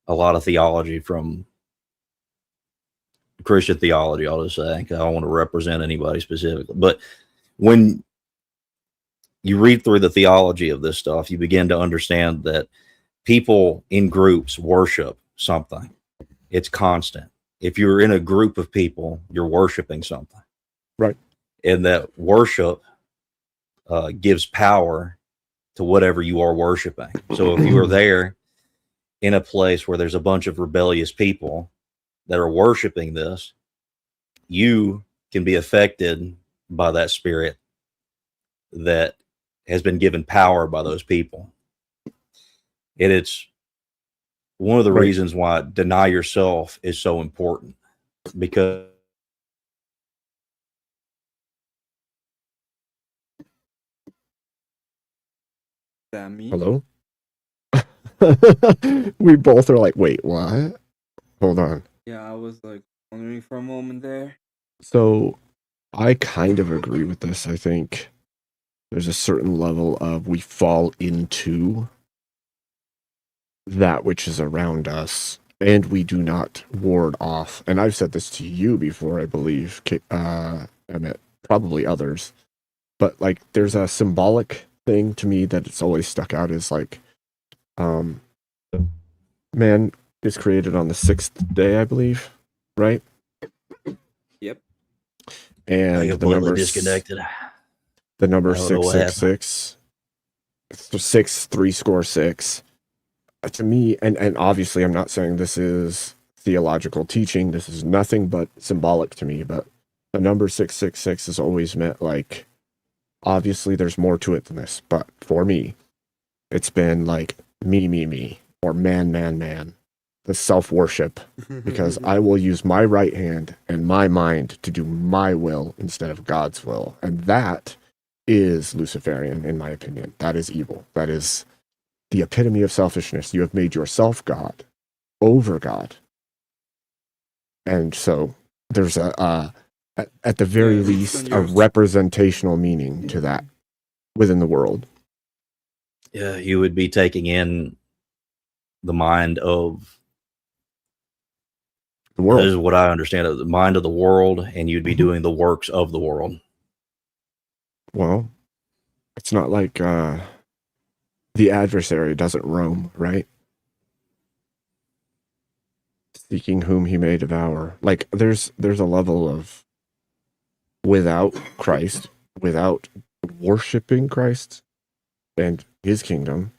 a lot of theology from Christian theology, I'll just say, 'cause I don't want to represent anybody specifically. But when you read through the theology of this stuff, you begin to understand that people in groups worship something. It's constant. If you're in a group of people, you're worshiping something. Right. And that worship gives power to whatever you are worshiping. So if you are there in a place where there's a bunch of rebellious people that are worshiping this, you can be affected by that spirit that has been given power by those people. And it's one of the reasons why deny yourself is so important, because Hello? We both are like, wait, what? Hold on. Yeah, I was like wondering for a moment there. So I kind of agree with this. I think there's a certain level of we fall into that which is around us and we do not ward off. And I've said this to you before, I believe, Emmett, probably others. But like there's a symbolic thing to me that it's always stuck out as like man is created on the 6th day, I believe, right? Yep. And I completely disconnected. The number I don't know what happened. 666, 6 3 score 6. To me, and obviously I'm not saying this is theological teaching. This is nothing but symbolic to me. But the number 666 has always meant like, obviously there's more to it than this. But for me, it's been like me, or man. The self-worship, because I will use my right hand and my mind to do my will instead of God's will. And that is Luciferian, in my opinion. That is evil. That is the epitome of selfishness. You have made yourself God over God. And so there's at the very least, a representational meaning to that within the world. Yeah, you would be taking in the mind of the world. This is what I understand of the mind of the world, and you'd be doing the works of the world. Well, it's not like the adversary doesn't roam, right? Seeking whom he may devour. Like there's a level of without Christ, without worshiping Christ and his kingdom,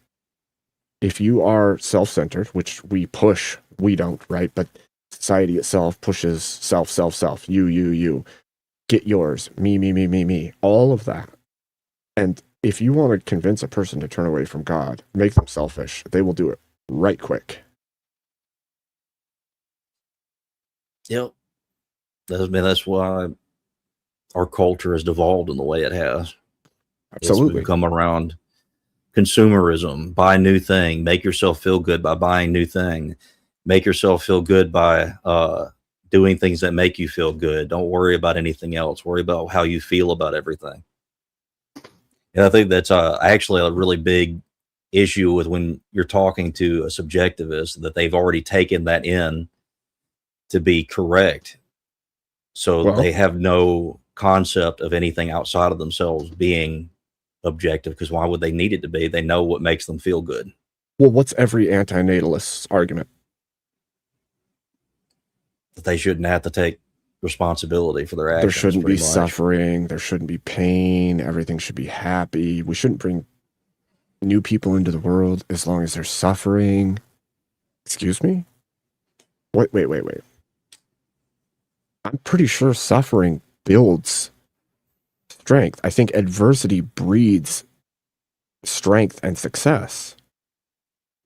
if you are self-centered, which we push, we don't, right? But society itself pushes self, you, get yours, me, all of that. And if you want to convince a person to turn away from God, make them selfish, they will do it right quick. Yep. That's why our culture has devolved in the way it has. Absolutely. It's come around consumerism, buy new thing, make yourself feel good by buying new thing, make yourself feel good by doing things that make you feel good. Don't worry about anything else. Worry about how you feel about everything. And I think that's actually a really big issue with when you're talking to a subjectivist, that they've already taken that in to be correct. So they have no concept of anything outside of themselves being objective, because why would they need it to be? They know what makes them feel good. Well, what's every antinatalist's argument? That they shouldn't have to take responsibility for their actions. There shouldn't be much. suffering. There shouldn't be pain. Everything should be happy. We shouldn't bring new people into the world as long as they're suffering. Excuse me? Wait. I'm pretty sure suffering builds strength. I think adversity breeds strength and success.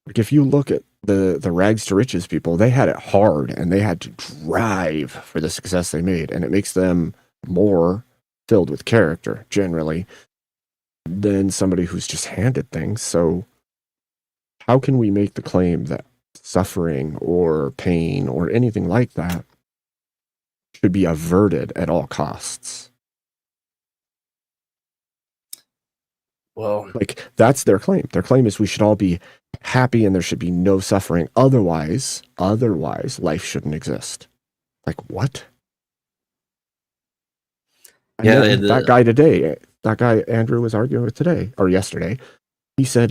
Like if you look at the rags to riches people, they had it hard and they had to drive for the success they made, and it makes them more filled with character generally than somebody who's just handed things. So how can we make the claim that suffering or pain or anything like that should be averted at all costs? Well, like that's their claim. Their claim is we should all be happy and there should be no suffering. Otherwise, life shouldn't exist. Like what? And that guy Andrew was arguing with today or yesterday. He said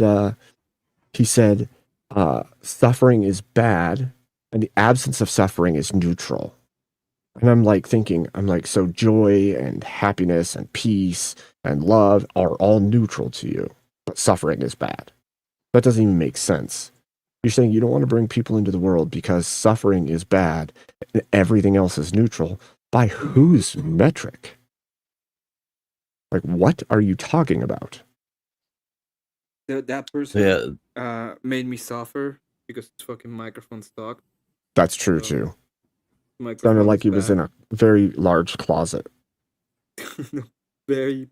suffering is bad and the absence of suffering is neutral. And I'm like thinking, so joy and happiness and peace and love are all neutral to you, but suffering is bad. That doesn't even make sense. You're saying you don't want to bring people into the world because suffering is bad and everything else is neutral. By whose metric? Like, what are you talking about? That person made me suffer because his fucking microphone stuck. That's true too. Sounded like he was in a very large closet. Maybe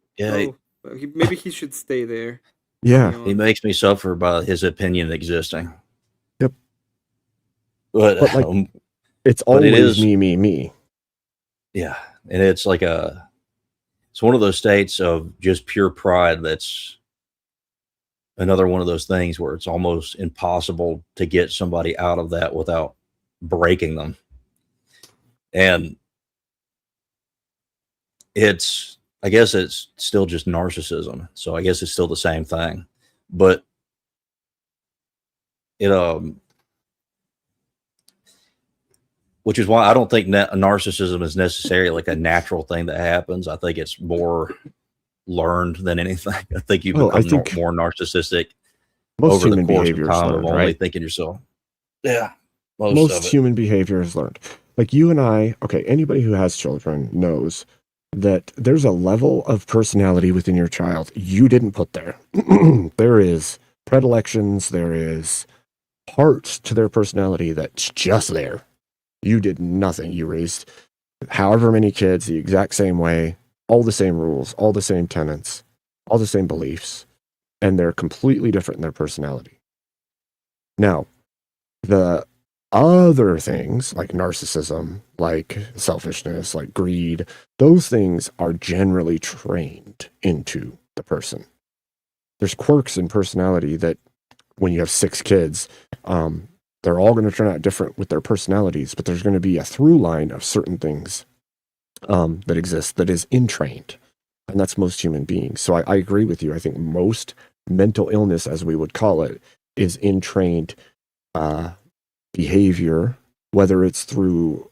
he should stay there. Yeah. He makes me suffer by his opinion existing. Yep. But like, it's but it always is, me. Yeah, and it's like it's one of those states of just pure pride. That's another one of those things where it's almost impossible to get somebody out of that without breaking them. And I guess it's still just narcissism. So I guess it's still the same thing, but it, which is why I don't think narcissism is necessarily like a natural thing that happens. I think it's more learned than anything. I think you become more narcissistic over the course of time of only thinking yourself. Yeah. Most human behavior is learned. Like you and I, okay, anybody who has children knows that there's a level of personality within your child you didn't put there. There is predilections, there is parts to their personality that's just there. You did nothing. You raised however many kids the exact same way, all the same rules, all the same tenets, all the same beliefs, and they're completely different in their personality. Now, the other things like narcissism, like selfishness, like greed, those things are generally trained into the person. There's quirks in personality that when you have 6 kids, they're all going to turn out different with their personalities, but there's going to be a through line of certain things that exist that is entrained. And that's most human beings. So I agree with you. I think most mental illness, as we would call it, is entrained behavior, whether it's through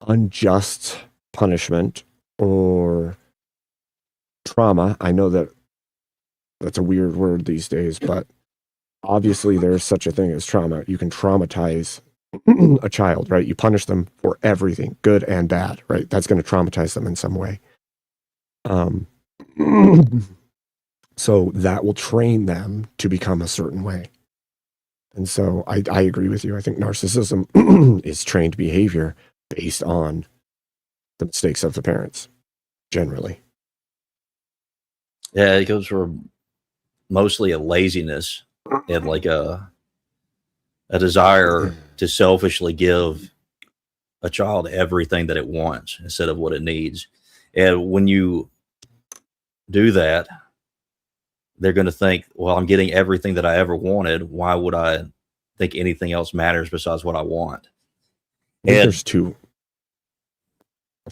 unjust punishment or trauma. I know that that's a weird word these days, but obviously there's such a thing as trauma. You can traumatize a child, right? You punish them for everything, good and bad, right? That's going to traumatize them in some way. So that will train them to become a certain way. And so I agree with you. I think narcissism is trained behavior based on the mistakes of the parents, generally. Yeah, it goes from mostly a laziness and like a desire to selfishly give a child everything that it wants instead of what it needs. And when you do that, they're going to think, well, I'm getting everything that I ever wanted. Why would I think anything else matters besides what I want? I think there's two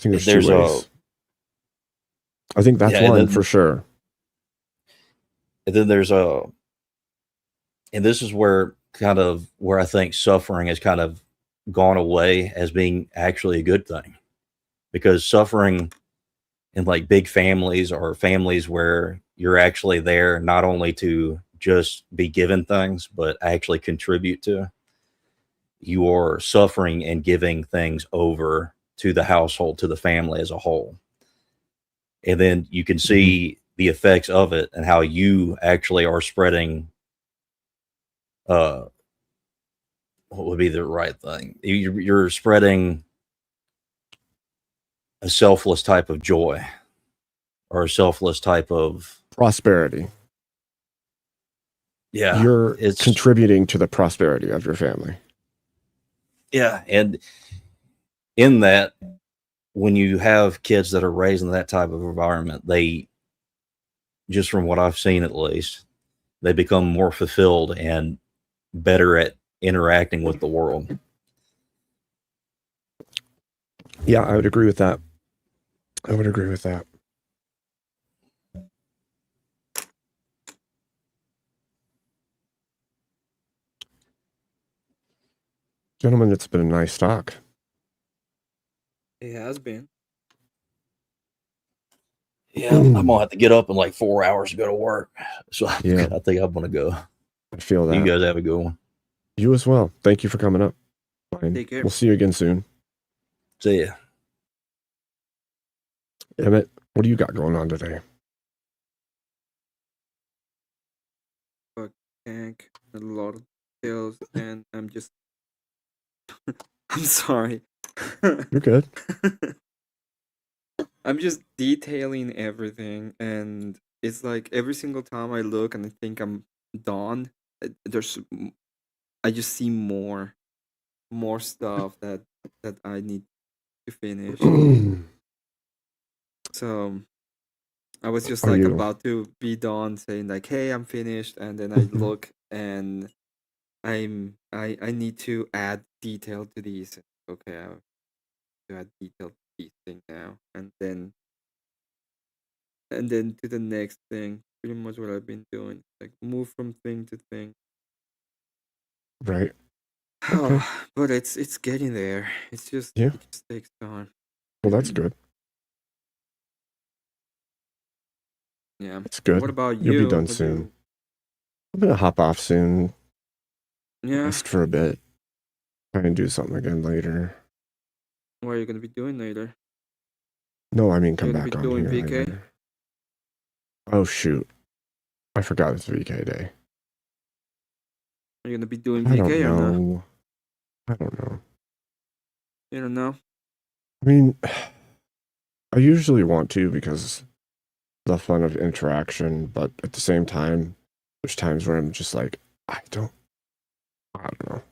ways. I think that's one for sure. And then there's and this is where I think suffering has kind of gone away as being actually a good thing, because suffering in like big families or families where you're actually there not only to just be given things, but actually contribute to, you are suffering and giving things over to the household, to the family as a whole. And then you can see the effects of it and how you actually are spreading, what would be the right thing? You're spreading a selfless type of joy or a selfless type of prosperity. Yeah. You're contributing to the prosperity of your family. Yeah. And in that, when you have kids that are raised in that type of environment, they, just from what I've seen at least, they become more fulfilled and better at interacting with the world. Yeah, I would agree with that. Gentlemen, it's been a nice talk. It has been. Yeah, I'm gonna have to get up in like 4 hours to go to work. So Yeah. I think I'm gonna go. I feel that. You guys have a good one. You as well. Thank you for coming up. Fine. Take care. We'll see you again soon. See ya. Emmett, what do you got going on today? Tank, a lot of kills, and I'm just I'm sorry. You're good. I'm just detailing everything, and it's like every single time I look and I think I'm done, I just see more stuff that I need to finish. So I was just Are like you? about to be done, saying like, "Hey, I'm finished," and then I look and I need to add detail to these. Okay, I have to add detail to these thing now, and then to the next thing. Pretty much what I've been doing, like move from thing to thing. Right. Okay. But it's getting there. It's just Yeah. it just takes time. Well, that's good. Yeah. It's good. What about You'll you? be done What soon. I'm gonna hop off soon. Yeah. Rest for a bit. Try and do something again later. What are you gonna be doing later? No, I mean come You're gonna back be on doing here VK? later. Oh shoot. I forgot it's VK day. Are you gonna be doing I don't VK or no? know. I don't know. You don't know? I mean, I usually want to because the fun of interaction, but at the same time, there's times where I'm just like, I don't know.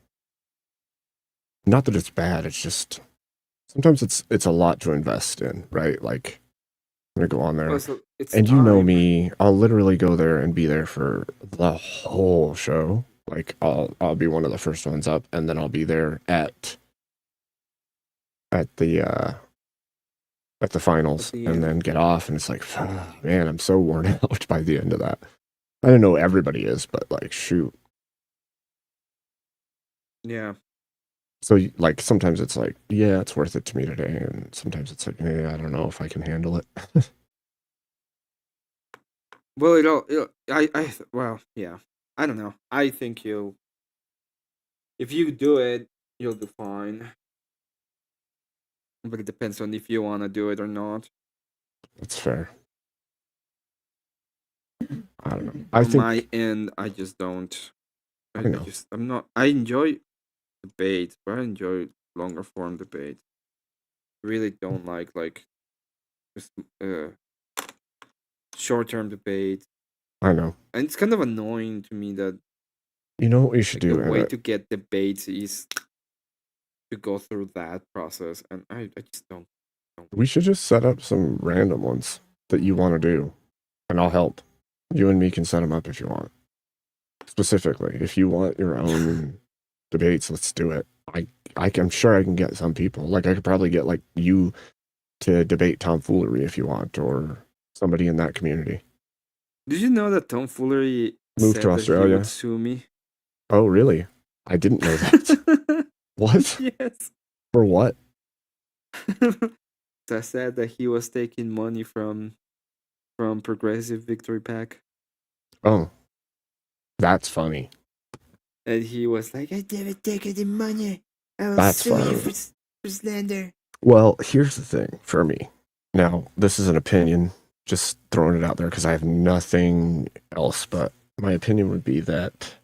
Not that it's bad, it's just sometimes it's a lot to invest in, right? Like I'm gonna go on there. Well, so it's And you know time. me, I'll literally go there and be there for the whole show. Like I'll be one of the first ones up, and then I'll be there at the finals, the and end. then get off, and it's like, man, I'm so worn out by the end of that. I don't know everybody is, but like, shoot. Yeah. So like sometimes it's like, yeah, it's worth it to me today, and sometimes it's like, hey, I don't know if I can handle it. Well, well, yeah. I don't know. I think if you do it, you'll do fine. But it depends on if you want to do it or not. That's fair. I don't know. I On think my end, I just don't. I know. I'm not. I enjoy debates, but I enjoy longer form debates. Really don't like just short term debates. I know. And it's kind of annoying to me that You know what we should the do? way to get debates is to go through that process, and I just don't. We should just set up some random ones that you want to do, and I'll help. You and me can set them up if you want. Specifically, if you want your own debates, let's do it. I'm sure I can get some people. Like I could probably get like you to debate tomfoolery if you want, or somebody in that community. Did you know that tomfoolery Move said to that he Australia. would sue me? Oh, really? I didn't know that. What? Yes. For what? I said that he was taking money from Progressive Victory Pack. Oh, that's funny. And he was like, "I never take any money. I will That's sue you funny. for slander." Well, here's the thing for me. Now, this is an opinion, just throwing it out there because I have nothing else, but my opinion would be that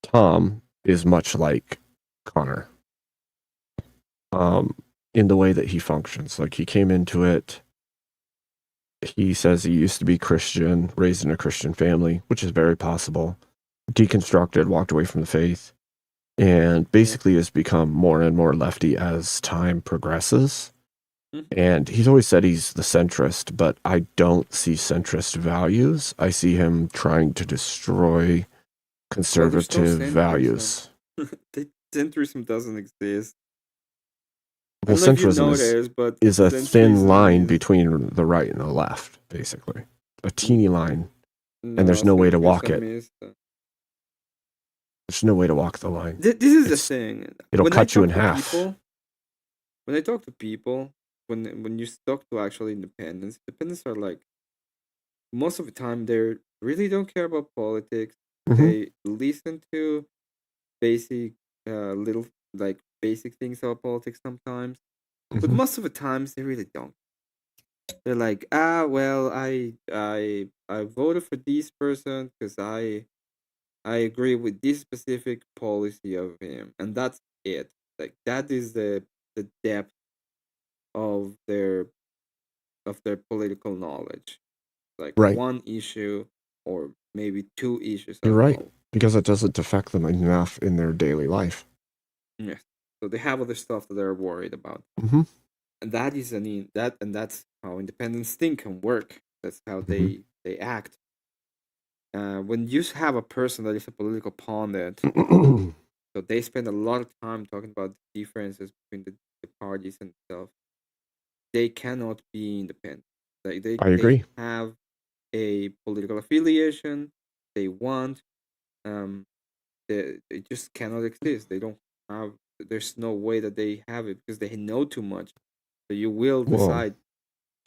Tom is much like Connor in the way that he functions. Like he came into it, he says he used to be Christian, raised in a Christian family, which is very possible, deconstructed, walked away from the faith, and basically has become more and more lefty as time progresses. And he's always said he's the centrist, but I don't see centrist values. I see him trying to destroy conservative values. The centrism doesn't exist. Well, I don't know if you centrism noticed, but is a thin centrism line is- between the right and the left, basically. A teeny line. No, And there's no way to walk centrism it. is, There's no way to walk the line. This is It's- the thing. It'll When I cut you talk in to half. people- when I talk to people, when you talk to actually independents are like, most of the time they really don't care about politics. Mhm. They listen to basic little like basic things about politics sometimes, but Mhm. most of the times they really don't. They're like, well, I voted for this person because I agree with this specific policy of him, and that's it. Like that is the depth of their of their political knowledge, like Right. one issue or maybe two issues. You're right, because it doesn't affect them enough in their daily life. Yeah. So they have other stuff that they're worried about. Mm-hmm. And that is that's how independence thing can work. That's how they act. When you have a person that is a political pundit, so they spend a lot of time talking about the differences between the parties and stuff. They cannot be independent. Like I agree. They have a political affiliation. They want. They just cannot exist. They don't have. There's no way that they have it because they know too much. So you will Well, decide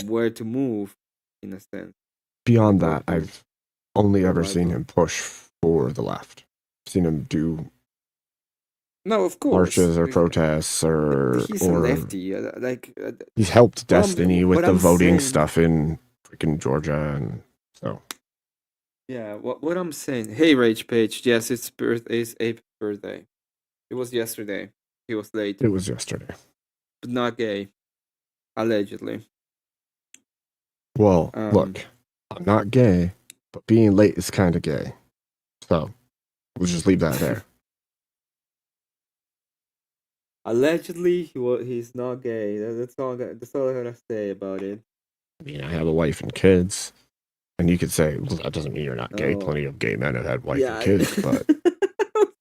where to move, in a sense. beyond What that, to- I've only ever right, seen but- him push for the left. Seen him do No, of course. marches or protests He's a lefty. he's helped What I'm- Destiny with what the I'm voting saying- stuff in freaking Georgia, and so Yeah, what I'm saying. Hey, Rage Page. Yes, it's Abe's birthday. It was yesterday. He was late, it was yesterday. but not gay. Allegedly. Well, look, I'm not gay, but being late is kind of gay. So we'll just leave that there. Allegedly, he's not gay. That's all I gotta say about it. I mean, I have a wife and kids, and you could say, well, that doesn't mean you're not gay. Oh. Plenty of gay men have had wife Yeah, and kids, but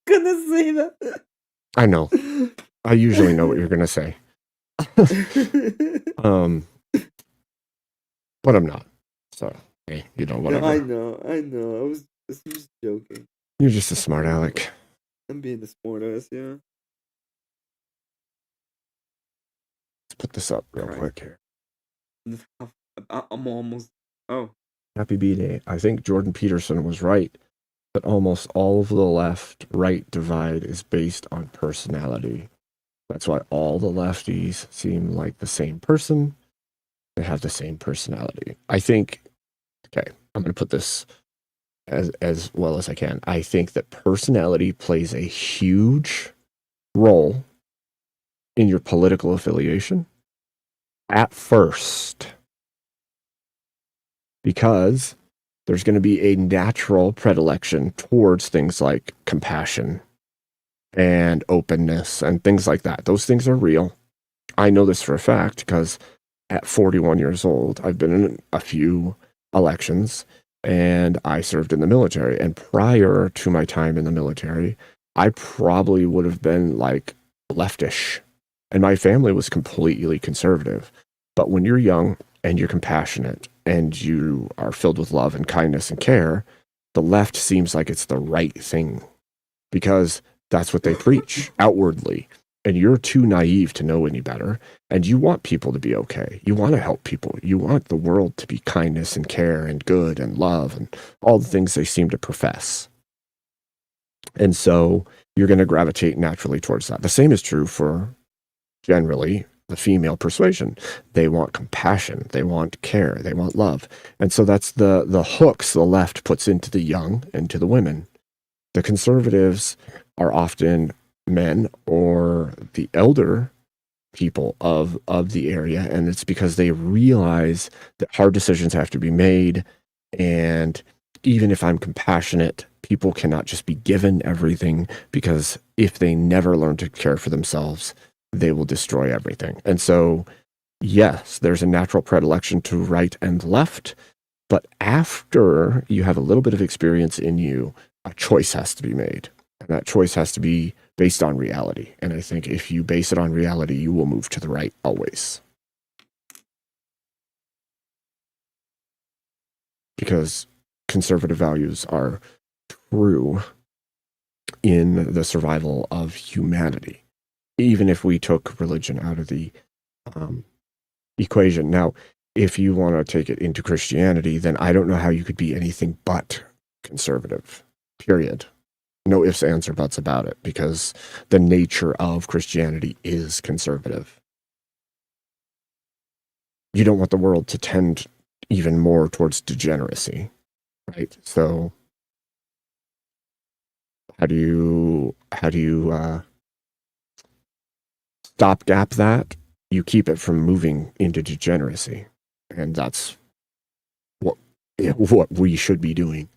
Gonna say that. I know. I usually know what you're gonna say. But I'm not. So hey, whatever. No, I know. I was just joking. You're just a smart aleck. I'm being the smartass, yeah. Let's put this up real quick here. I'm almost. Oh. Happy B-Day. I think Jordan Peterson was right that almost all of the left-right divide is based on personality. That's why all the lefties seem like the same person. They have the same personality. I think, okay, I'm going to put this as well as I can. I think that personality plays a huge role in your political affiliation at first, because there's going to be a natural predilection towards things like compassion and openness and things like that. Those things are real. I know this for a fact because at 41 years old, I've been in a few elections and I served in the military. And prior to my time in the military, I probably would have been like leftish, and my family was completely conservative. But when you're young and you're compassionate and you are filled with love and kindness and care, the left seems like it's the right thing because that's what they preach outwardly. And you're too naive to know any better. And you want people to be okay. You want to help people. You want the world to be kindness and care and good and love and all the things they seem to profess. And so you're going to gravitate naturally towards that. The same is true for generally the female persuasion. They want compassion. They want care. They want love. And so that's the hooks the left puts into the young and to the women. The conservatives are often men or the elder people of the area, and it's because they realize that hard decisions have to be made, and even if I'm compassionate, people cannot just be given everything, because if they never learn to care for themselves, they will destroy everything. And so yes, there's a natural predilection to right and left, but after you have a little bit of experience in you, a choice has to be made. And that choice has to be based on reality. And I think if you base it on reality, you will move to the right always. Because conservative values are true in the survival of humanity, even if we took religion out of the equation. Now, if you want to take it into Christianity, then I don't know how you could be anything but conservative, period. No ifs, ands, or buts about it, because the nature of Christianity is conservative. You don't want the world to tend even more towards degeneracy, right? So how do you stopgap that? You keep it from moving into degeneracy. and that's what we should be doing.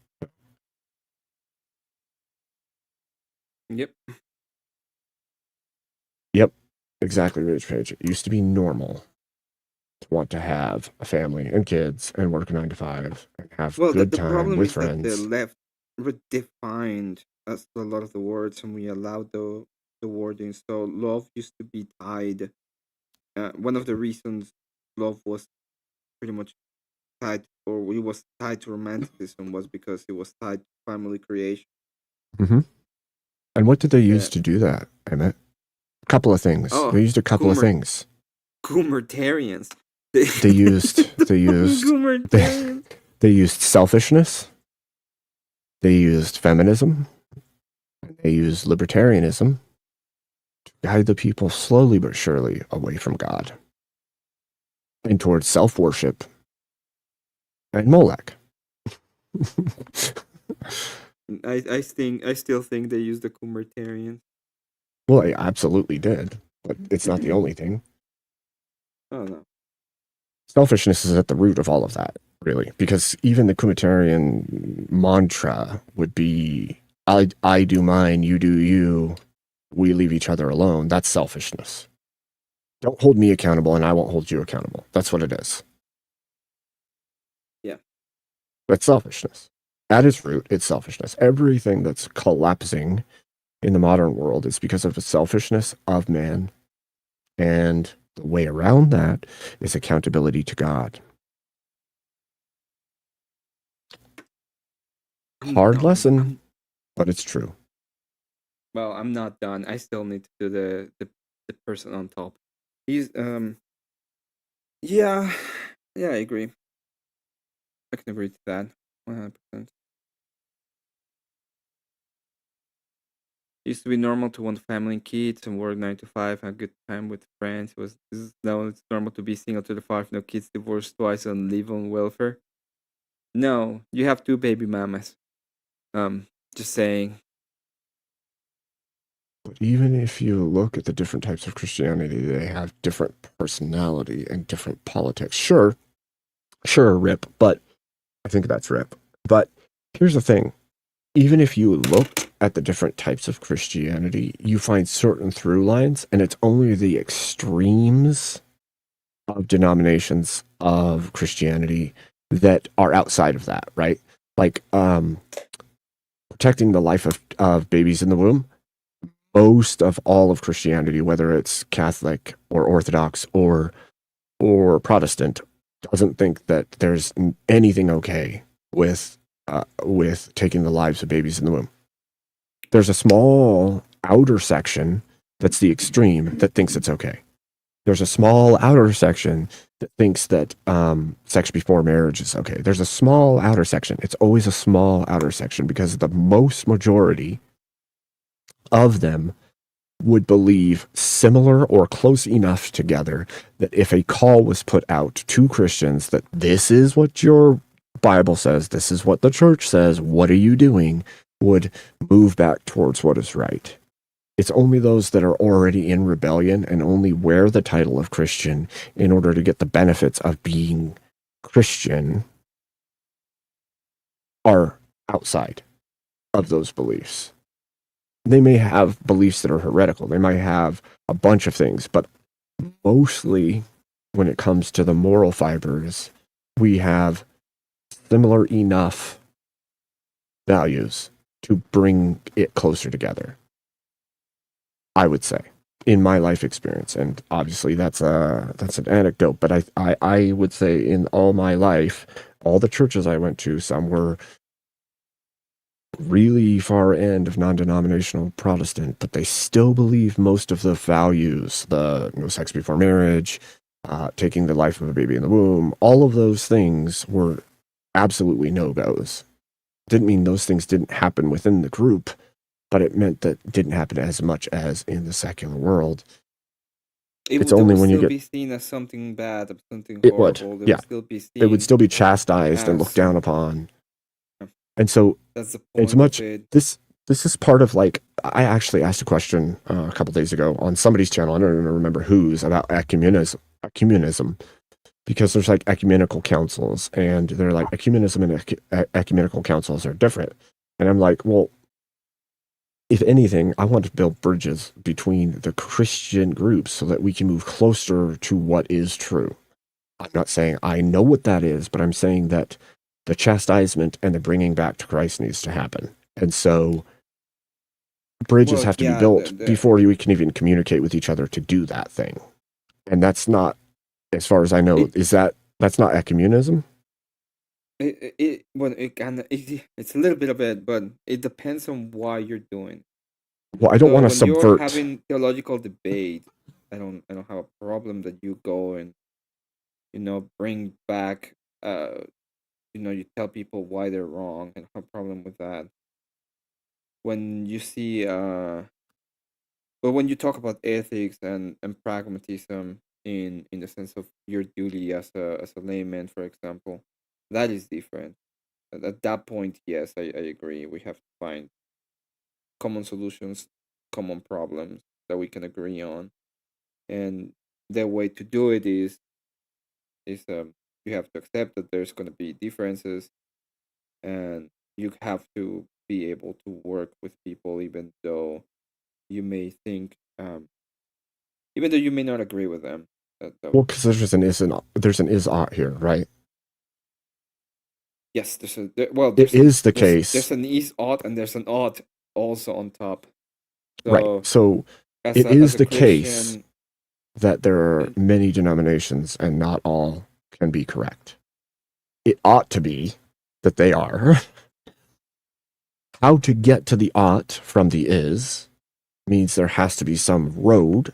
Yep. Yep, exactly, Rich Page. It used to be normal to want to have a family and kids and work 9 to 5 and have Well, good the time problem with is that the friends. left redefined as a lot of the words, and we allowed the wording. So love used to be tied. One of the reasons love was pretty much tied, or it was tied to romanticism, was because it was tied to family creation. Mm-hmm. And what did they use to do that, Emmett? A couple of things. Oh, They used a couple of things. Goomertarians. They used Goomertarians. they used selfishness. They used feminism. They used libertarianism to guide the people slowly but surely away from God and towards self-worship and Molech. I still think they use the Goomertarians. Well, they absolutely did, but it's not the only thing. Oh no. Selfishness is at the root of all of that, really, because even the Kumatarian mantra would be, I do mine, you do you, we leave each other alone. That's selfishness. Don't hold me accountable and I won't hold you accountable. That's what it is. Yeah. That's selfishness. At its root, it's selfishness. Everything that's collapsing in the modern world is because of the selfishness of man, and the way around that is accountability to God. Hard lesson, but it's true. Well, I'm not done. I still need to do the person on top. He's yeah, I agree. I can agree to that 100%. Used to be normal to want family and kids and work 9 to 5, have good time with friends. Now it's normal to be single to the 5, no kids, divorced twice, and live on welfare. No, you have 2 baby mamas. Just saying. But even if you look at the different types of Christianity, they have different personality and different politics. Sure, Rip, but I think that's Rip. But here's the thing. Even if you look at the different types of Christianity, you find certain through lines, and it's only the extremes of denominations of Christianity that are outside of that, right? Like protecting the life of babies in the womb. Most of all of Christianity, whether it's Catholic or Orthodox or Protestant, doesn't think that there's anything okay with taking the lives of babies in the womb. There's a small outer section that's the extreme that thinks it's okay. There's a small outer section that thinks that sex before marriage is okay. There's a small outer section. It's always a small outer section because the most majority of them would believe similar or close enough together that if a call was put out to Christians that this is what your Bible says, this is what the church says, what are you doing, would move back towards what is right. It's only those that are already in rebellion and only wear the title of Christian in order to get the benefits of being Christian are outside of those beliefs. They may have beliefs that are heretical. They might have a bunch of things, but mostly when it comes to the moral fibers, we have similar enough values to bring it closer together. I would say, in my life experience, and obviously that's an anecdote, but I would say in all my life, all the churches I went to, some were really far end of non-denominational Protestant, but they still believe most of the values, the no sex before marriage, taking the life of a baby in the womb, all of those things were absolutely no-goes. Didn't mean those things didn't happen within the group, but it meant that it didn't happen as much as in the secular world. It's only when you get be seen as something bad, or something it horrible. would, yeah, it would still be chastised and looked down upon. And so that's the it's point much of it. this is part of, like, I actually asked a question a couple days ago on somebody's channel, I don't even remember whose, about ecumenism. because there's like ecumenical councils, and they're like ecumenism and ecumenical councils are different. And I'm like, well, if anything, I want to build bridges between the Christian groups so that we can move closer to what is true. I'm not saying I know what that is, but I'm saying that the chastisement and the bringing back to Christ needs to happen. And so bridges have to be built before we can even communicate with each other to do that thing. And that's not, as far as I know, that's not ecumenism? It's a little bit of it, but it depends on why you're doing. Well, I don't want to When subvert. you're having theological debate, I don't have a problem that you go and bring back you tell people why they're wrong, and have a problem with that. When you see but when you talk about ethics and pragmatism in the sense of your duty as a layman, for example, that is different. At that point, yes, I agree. We have to find common solutions, common problems that we can agree on, and the way to do it is you have to accept that there's going to be differences, and you have to be able to work with people, even though you may think, even though you may not agree with them. Well, because there's an is-ought here, right? Yes, there's the case. There's an is-ought and there's an ought also on top. So, right. So it is the case that there are many denominations and not all can be correct. It ought to be that they are. How to get to the ought from the is means there has to be some road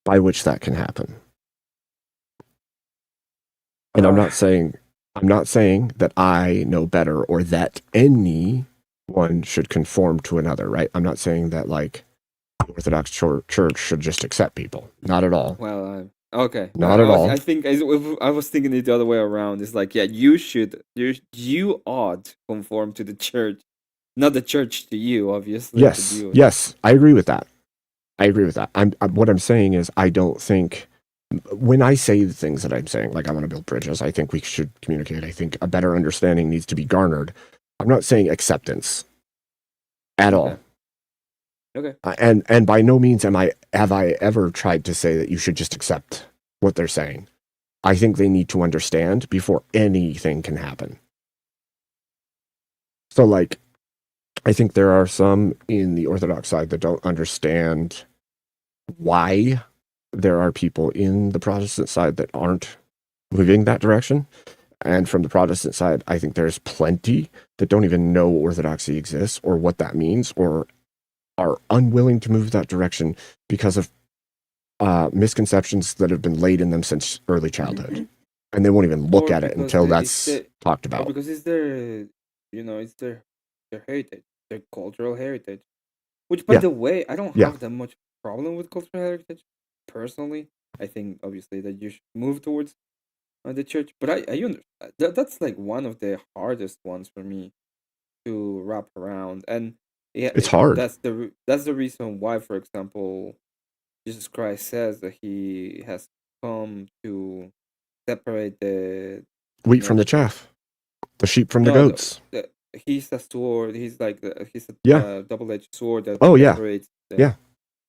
by which that can happen. And I'm not saying that I know better or that anyone should conform to another, right? I'm not saying that like the Orthodox Church should just accept people. Not at all. Well, okay. Not at all. I think I was thinking it the other way around. It's like, yeah, you ought conform to the church, not the church to you, obviously. Yes, I agree with that. What I'm saying is I don't think, when I say the things that I'm saying, like I want to build bridges, I think we should communicate. I think a better understanding needs to be garnered. I'm not saying acceptance at all. Okay. And by no means have I ever tried to say that you should just accept what they're saying. I think they need to understand before anything can happen. So like, I think there are some in the Orthodox side that don't understand why there are people in the Protestant side that aren't moving that direction. And from the Protestant side, I think there's plenty that don't even know orthodoxy exists or what that means, or are unwilling to move that direction because of misconceptions that have been laid in them since early childhood. And they won't even look at it until that's talked about. Because it's their, it's their heritage, their cultural heritage. Which, by the way, I don't have that much problem with cultural heritage, personally. I think, obviously, that you should move towards the church. But I understand. That's like one of the hardest ones for me to wrap around. And yeah, it's hard. That's the reason why, for example, Jesus Christ says that he has come to separate the wheat from the chaff, the sheep from the goats. He's a sword. He's like he's a double-edged sword that separates.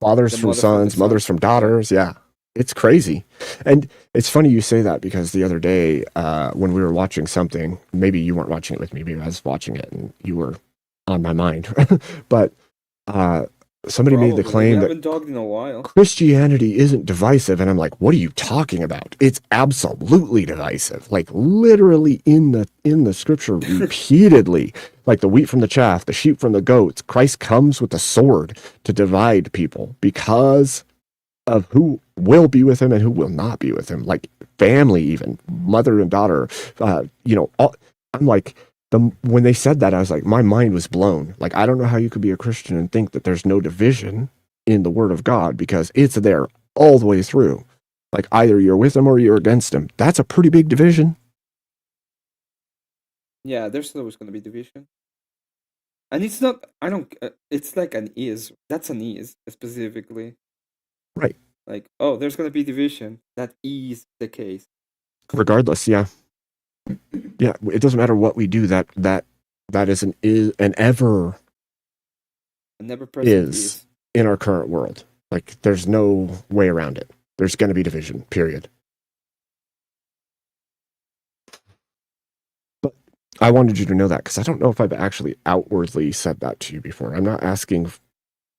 Fathers from sons, mothers from daughters. Yeah, it's crazy. And it's funny you say that, because the other day when we were watching something, maybe you weren't watching it with me, maybe I was watching it and you were on my mind, but somebody made the claim that talked in a while. Christianity isn't divisive, and I'm like, what are you talking about? It's absolutely divisive, like literally in the scripture repeatedly, like the wheat from the chaff, the sheep from the goats. Christ comes with a sword to divide people because of who will be with him and who will not be with him, like family, even mother and daughter. I'm like, when they said that, I was like, my mind was blown. Like, I don't know how you could be a Christian and think that there's no division in the Word of God, because it's there all the way through. Like, either you're with him or you're against him. That's a pretty big division. Yeah, there's always going to be division. And it's not, it's like an is. That's an is, specifically. Right. like, oh, there's gonna be division. That is the case. Regardless, yeah. Yeah, it doesn't matter what we do, that is an ever present is in our current world. Like, there's no way around it. There's going to be division, period. But I wanted you to know that, because I don't know if I've actually outwardly said that to you before. I'm not asking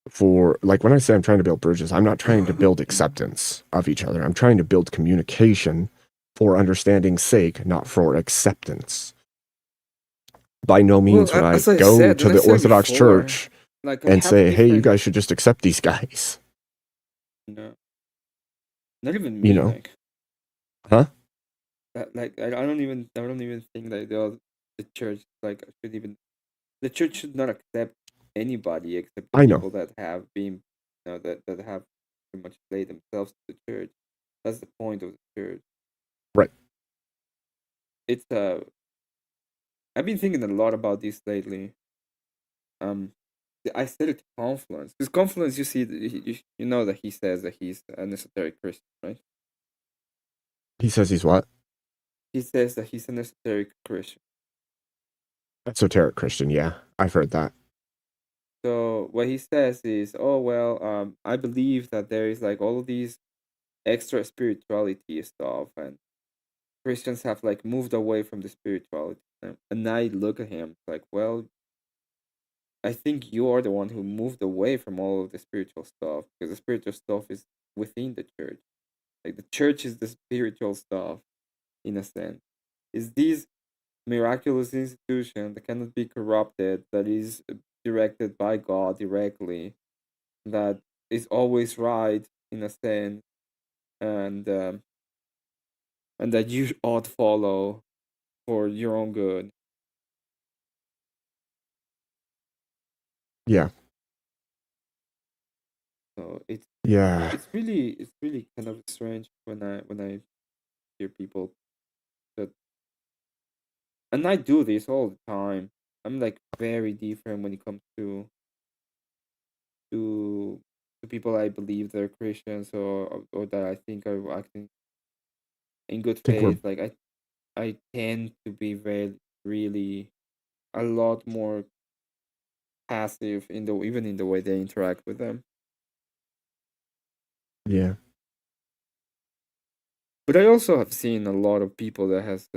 for, like, when I say I'm trying to build bridges, I'm not trying to build acceptance of each other. I'm trying to build communication for understanding's sake, not for acceptance. By no means would I go to the Orthodox Church and say, hey, you guys should just accept these guys. No. Not even me, you know? like. Huh? Like, I don't even think that the church, like, the church should not accept anybody except the I know. people that have been, that have pretty much laid themselves to the church. That's the point of the church. Right. It's I've been thinking a lot about this lately. I said it to Confluence. Because Confluence, you see, you know that he says that he's an esoteric Christian, right? He says he's what? He says that he's an esoteric Christian. Esoteric Christian, yeah. I've heard that. So what he says is, oh, well, I believe that there is like all of these extra spirituality stuff, and Christians have like moved away from the spirituality. And I look at him like, well, I think you are the one who moved away from all of the spiritual stuff, because the spiritual stuff is within the church. Like, the church is the spiritual stuff, in a sense. Is this miraculous institution that cannot be corrupted, that is directed by God directly, that is always right, in a sense, and that you ought follow for your own good. Yeah. So it's really kind of strange when I hear people that, and I do this all the time. I'm like very different when it comes to people I believe they're Christians, or that I think are acting in good faith. Like, I tend to be really a lot more passive even in the way they interact with them. Yeah. But I also have seen a lot of people that has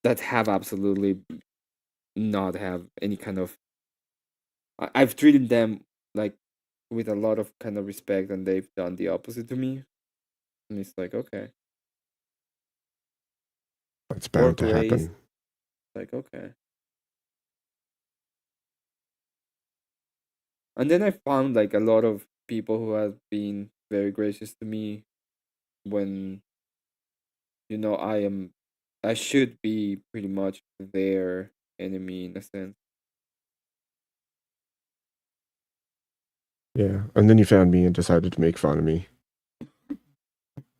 that have absolutely not have any kind of. I've treated them like with a lot of kind of respect, and they've done the opposite to me. And it's like, okay, that's bound to happen. Like, okay. And then I found like a lot of people who have been very gracious to me when, I should be pretty much their enemy in a sense. Yeah. And then you found me and decided to make fun of me.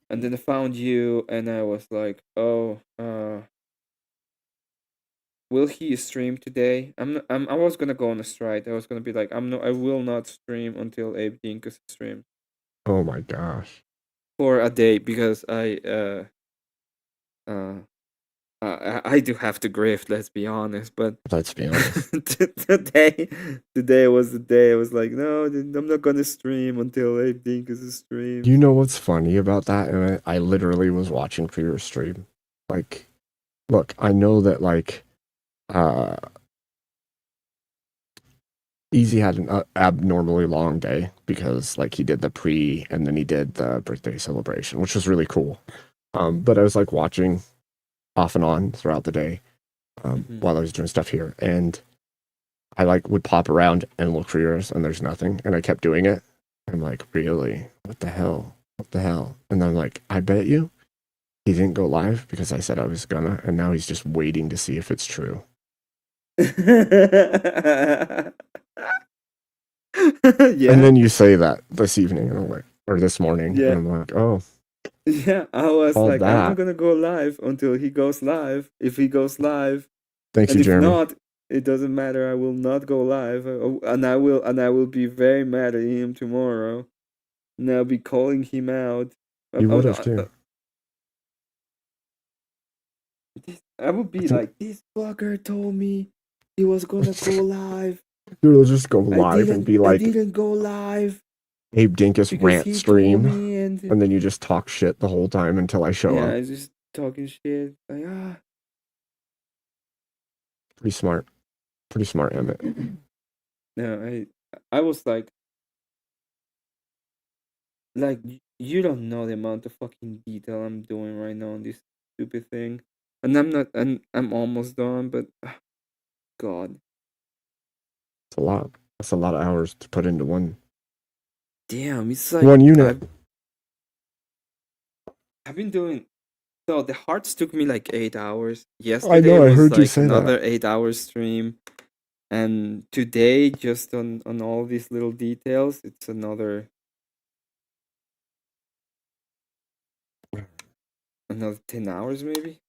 And then I found you, and I was like, oh, will he stream today? I was gonna go on a strike. I was gonna be like, I will not stream until Abe Dinkus streams. Oh my gosh. For a day, because I do have to grift, let's be honest, but let's be honest. today was the day I was like, no, I'm not gonna stream until Abe Dinkus streams. You know what's funny about that? And I literally was watching for your stream. Like, look, I know that, like, Easy had an abnormally long day because, like, he did the pre and then he did the birthday celebration, which was really cool. But I was like watching off and on throughout the day while I was doing stuff here, and I like would pop around and look for yours, and there's nothing, and I kept doing it. I'm like, really? What the hell? What the hell? And then I'm like, I bet you he didn't go live because I said I was gonna, and now he's just waiting to see if it's true. Yeah. And then you say that this evening, and I'm like, or this morning, Yeah. and I'm like, oh. Yeah, I was all like, that. I'm not gonna go live until he goes live. If he goes live, Thank and you, if Jeremy. not, It doesn't matter. I will not go live, and I will be very mad at him tomorrow, and I'll be calling him out. You would have too. I would be like, this fucker told me he was gonna go live. Dude, will just go live and be I like didn't go live. Abe Dinkus Because rant he stream, told me and then you just talk shit the whole time until I show yeah, up. I was just talking shit. Like Pretty smart. Pretty smart, Emmett. No, I was like you don't know the amount of fucking detail I'm doing right now on this stupid thing, and I'm not, and I'm almost done, but God, It's a lot. That's a lot of hours to put into one. damn, it's like One unit. I've been doing. So the hearts took me like 8 hours. I Yesterday know, I was heard you like say another that. 8 hour stream, and today just on all these little details, it's another 10 hours maybe.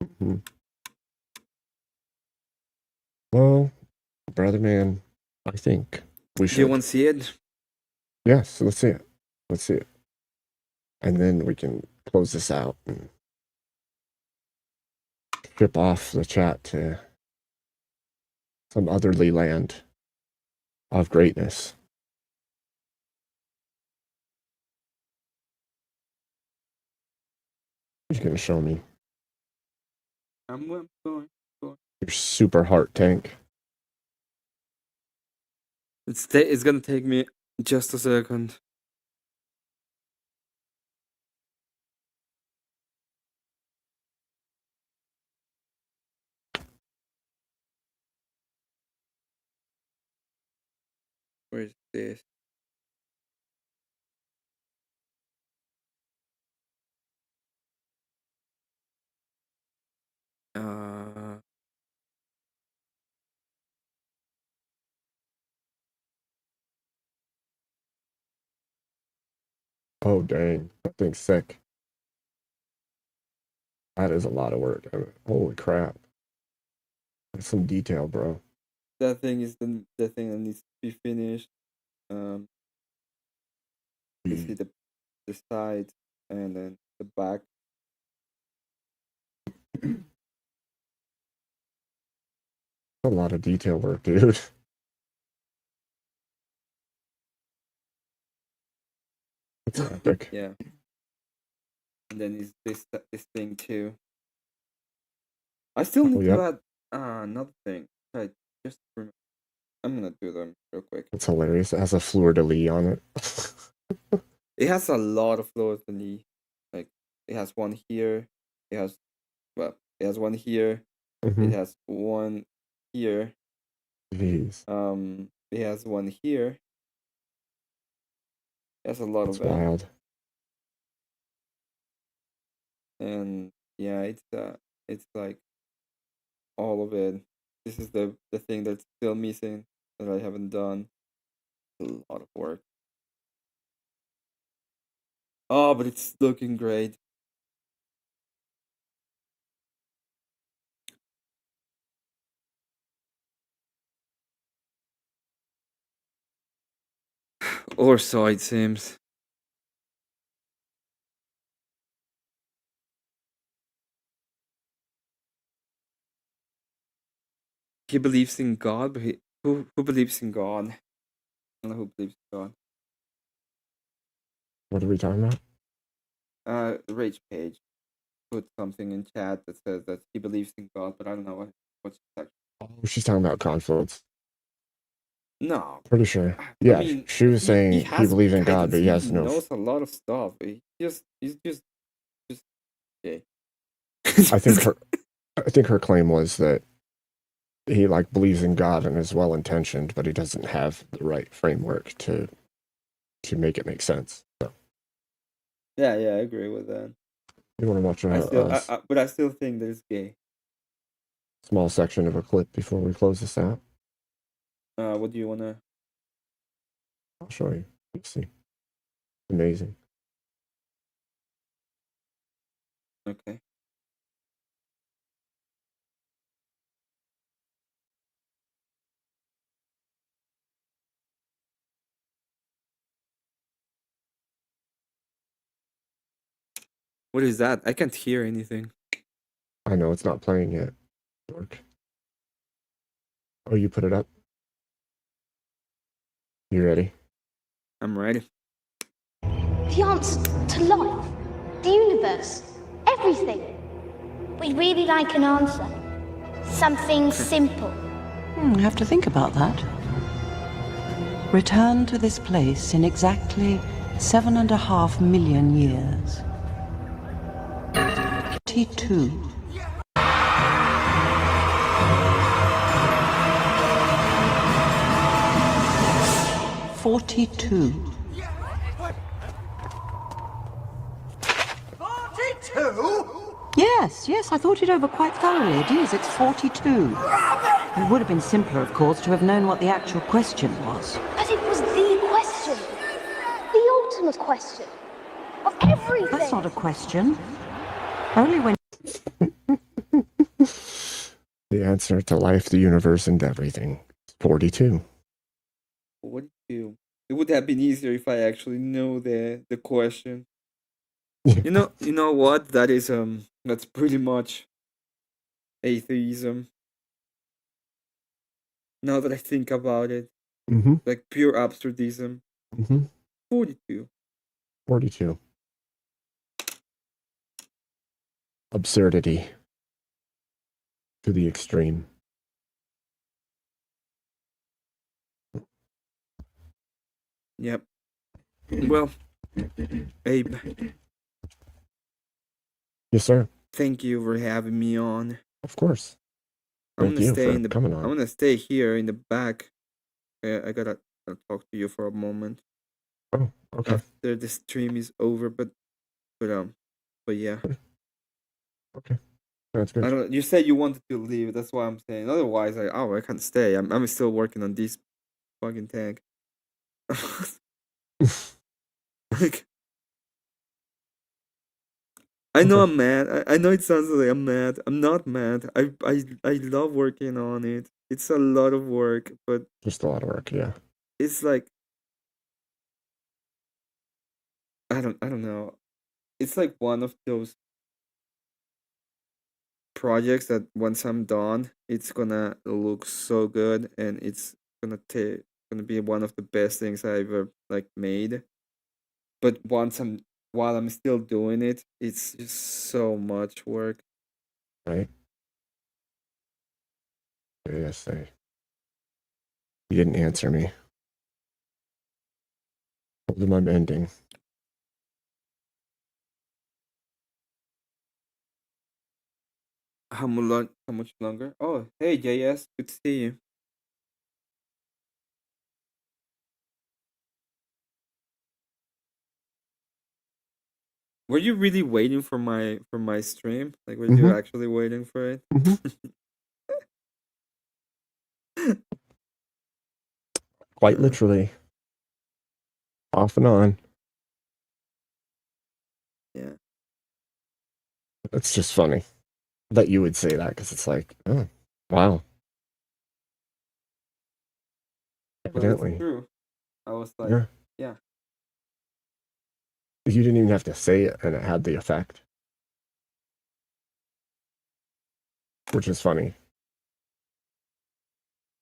Mhm. Well, brother man, I think we Do you should. want to see it? Yes, let's see it. Let's see it. And then we can close this out and ship off the chat to some otherly land of greatness. He's gonna show me I'm going. your super heart tank. It's gonna take me just a second. Where's this? Uh, Oh dang, that thing's sick. That is a lot of work. Holy crap. That's some detail, bro. that thing is the thing that needs to be finished. You see the side and then the back. A lot of detail work, dude. It's epic. Yeah. And then is this thing too. I still need yep. to add another thing. I just remember. I'm gonna do them real quick. It's hilarious. It has a fleur de lis on it. It has a lot of floors to me. Like it has one here. It has one here. Mhm. It has one here. Jeez. It has one here. It has a lot That's of them. wild. And yeah, it's like all of it. This is the thing that's still missing that I haven't done. A lot of work. Oh, but it's looking great. Or so it seems. He believes in God, but who believes in God? I don't know who believes in God. What are we talking about? The Rage Page put something in chat that says that he believes in God, but I don't know what's actually. Oh, she's talking about Confluence. No. Pretty sure. I Yeah, mean, she was saying he has believes in God, guidance, but he has no. knows a lot of stuff. He's just okay. I think her claim was that he like believes in God and is well intentioned, but he doesn't have the right framework to make it make sense. So. Yeah, I agree with that. You want to watch but I still think that it's gay. Small section of a clip before we close this out. What do you wanna? I'll show you. You'll see. Amazing. Okay. What is that? I can't hear anything. I know it's not playing yet. Dork. Oh, you put it up? You ready? I'm ready. The answer to life, the universe, everything. We'd really like an answer. Something simple. I have to think about that. Return to this place in exactly 7.5 million years. 42. "42. 42? Yes, I thought it over quite thoroughly. It is, it's 42. It would have been simpler, of course, to have known what the actual question was. But it was the question. The ultimate question. Of everything. That's not a question. Only when... The answer to life, the universe, and everything. 42. 42. It would have been easier if I actually know the question. You know what? That's pretty much atheism. Now that I think about it, like pure absurdism. 42. 42. Absurdity. To the extreme. Yep. Well, Abe. Yes, sir. Thank you for having me on. Of course. I'm Thank gonna you stay for in the. coming on. I'm gonna stay here in the back. I gotta talk to you for a moment. Oh, okay. After the stream is over, but yeah. Okay. That's good. I don't. You said you wanted to leave. That's why I'm saying. Otherwise, I can't stay. I'm still working on this fucking tank. Like, I know I'm mad. I know it sounds like I'm mad. I'm not mad. I love working on it. It's a lot of work, but Just a lot of work, yeah. it's like I don't know. It's like one of those projects that once I'm done, it's gonna look so good and it's gonna be one of the best things I ever like made. But while I'm still doing it, it's just so much work. Right? Yes, you didn't answer me. Told him I'm ending. How much longer? Oh, hey JS, good to see you. Were you really waiting for my stream? Like, were you actually waiting for it? Quite literally. Off and on. Yeah. It's just funny that you would say that because it's like, oh, wow. But Evidently. it's true. I was like, Yeah. yeah. You didn't even have to say it and it had the effect. Which is funny.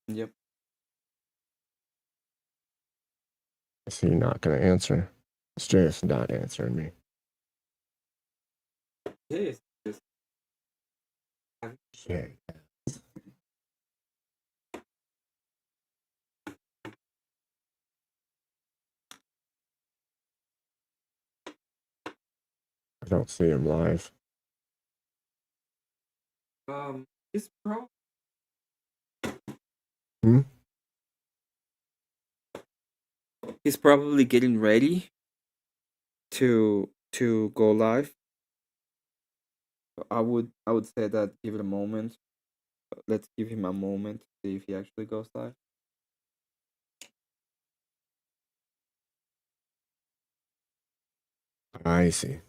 Yep. So you're not going to answer. It's just not answering me. Yes. Yeah. I don't see him live. It's pro. He's probably getting ready to go live. I would say that give it a moment. Let's give him a moment to see if he actually goes live. I see.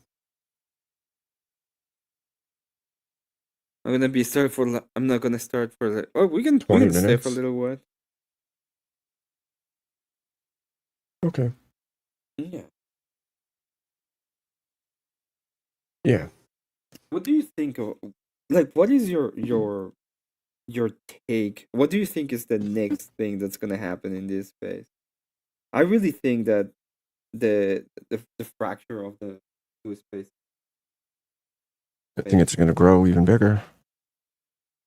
I'm gonna be start for. I'm not gonna start for the. Oh, we can 20 stay minutes? for a little while. Okay. Yeah. Yeah. What do you think of, like, what is your take? What do you think is the next thing that's gonna happen in this space? I really think that the fracture of the two space. I think it's going to grow even bigger.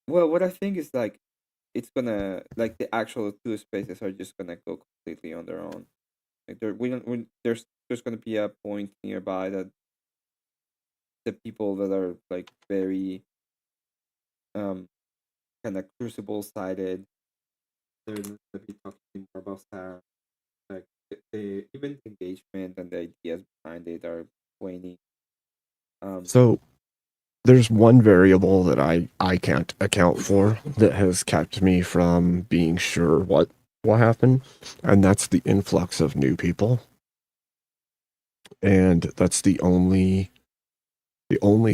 Well, what I think is like it's gonna, like, the actual two spaces are just gonna go completely on their own. Like there's gonna be a point nearby that the people that are like very kind of crucible sided, they're gonna be talking more about sound. Like the even the engagement and the ideas behind it are waning. So there's one variable that I can't account for that has kept me from being sure what will happen, and that's the influx of new people. And that's the only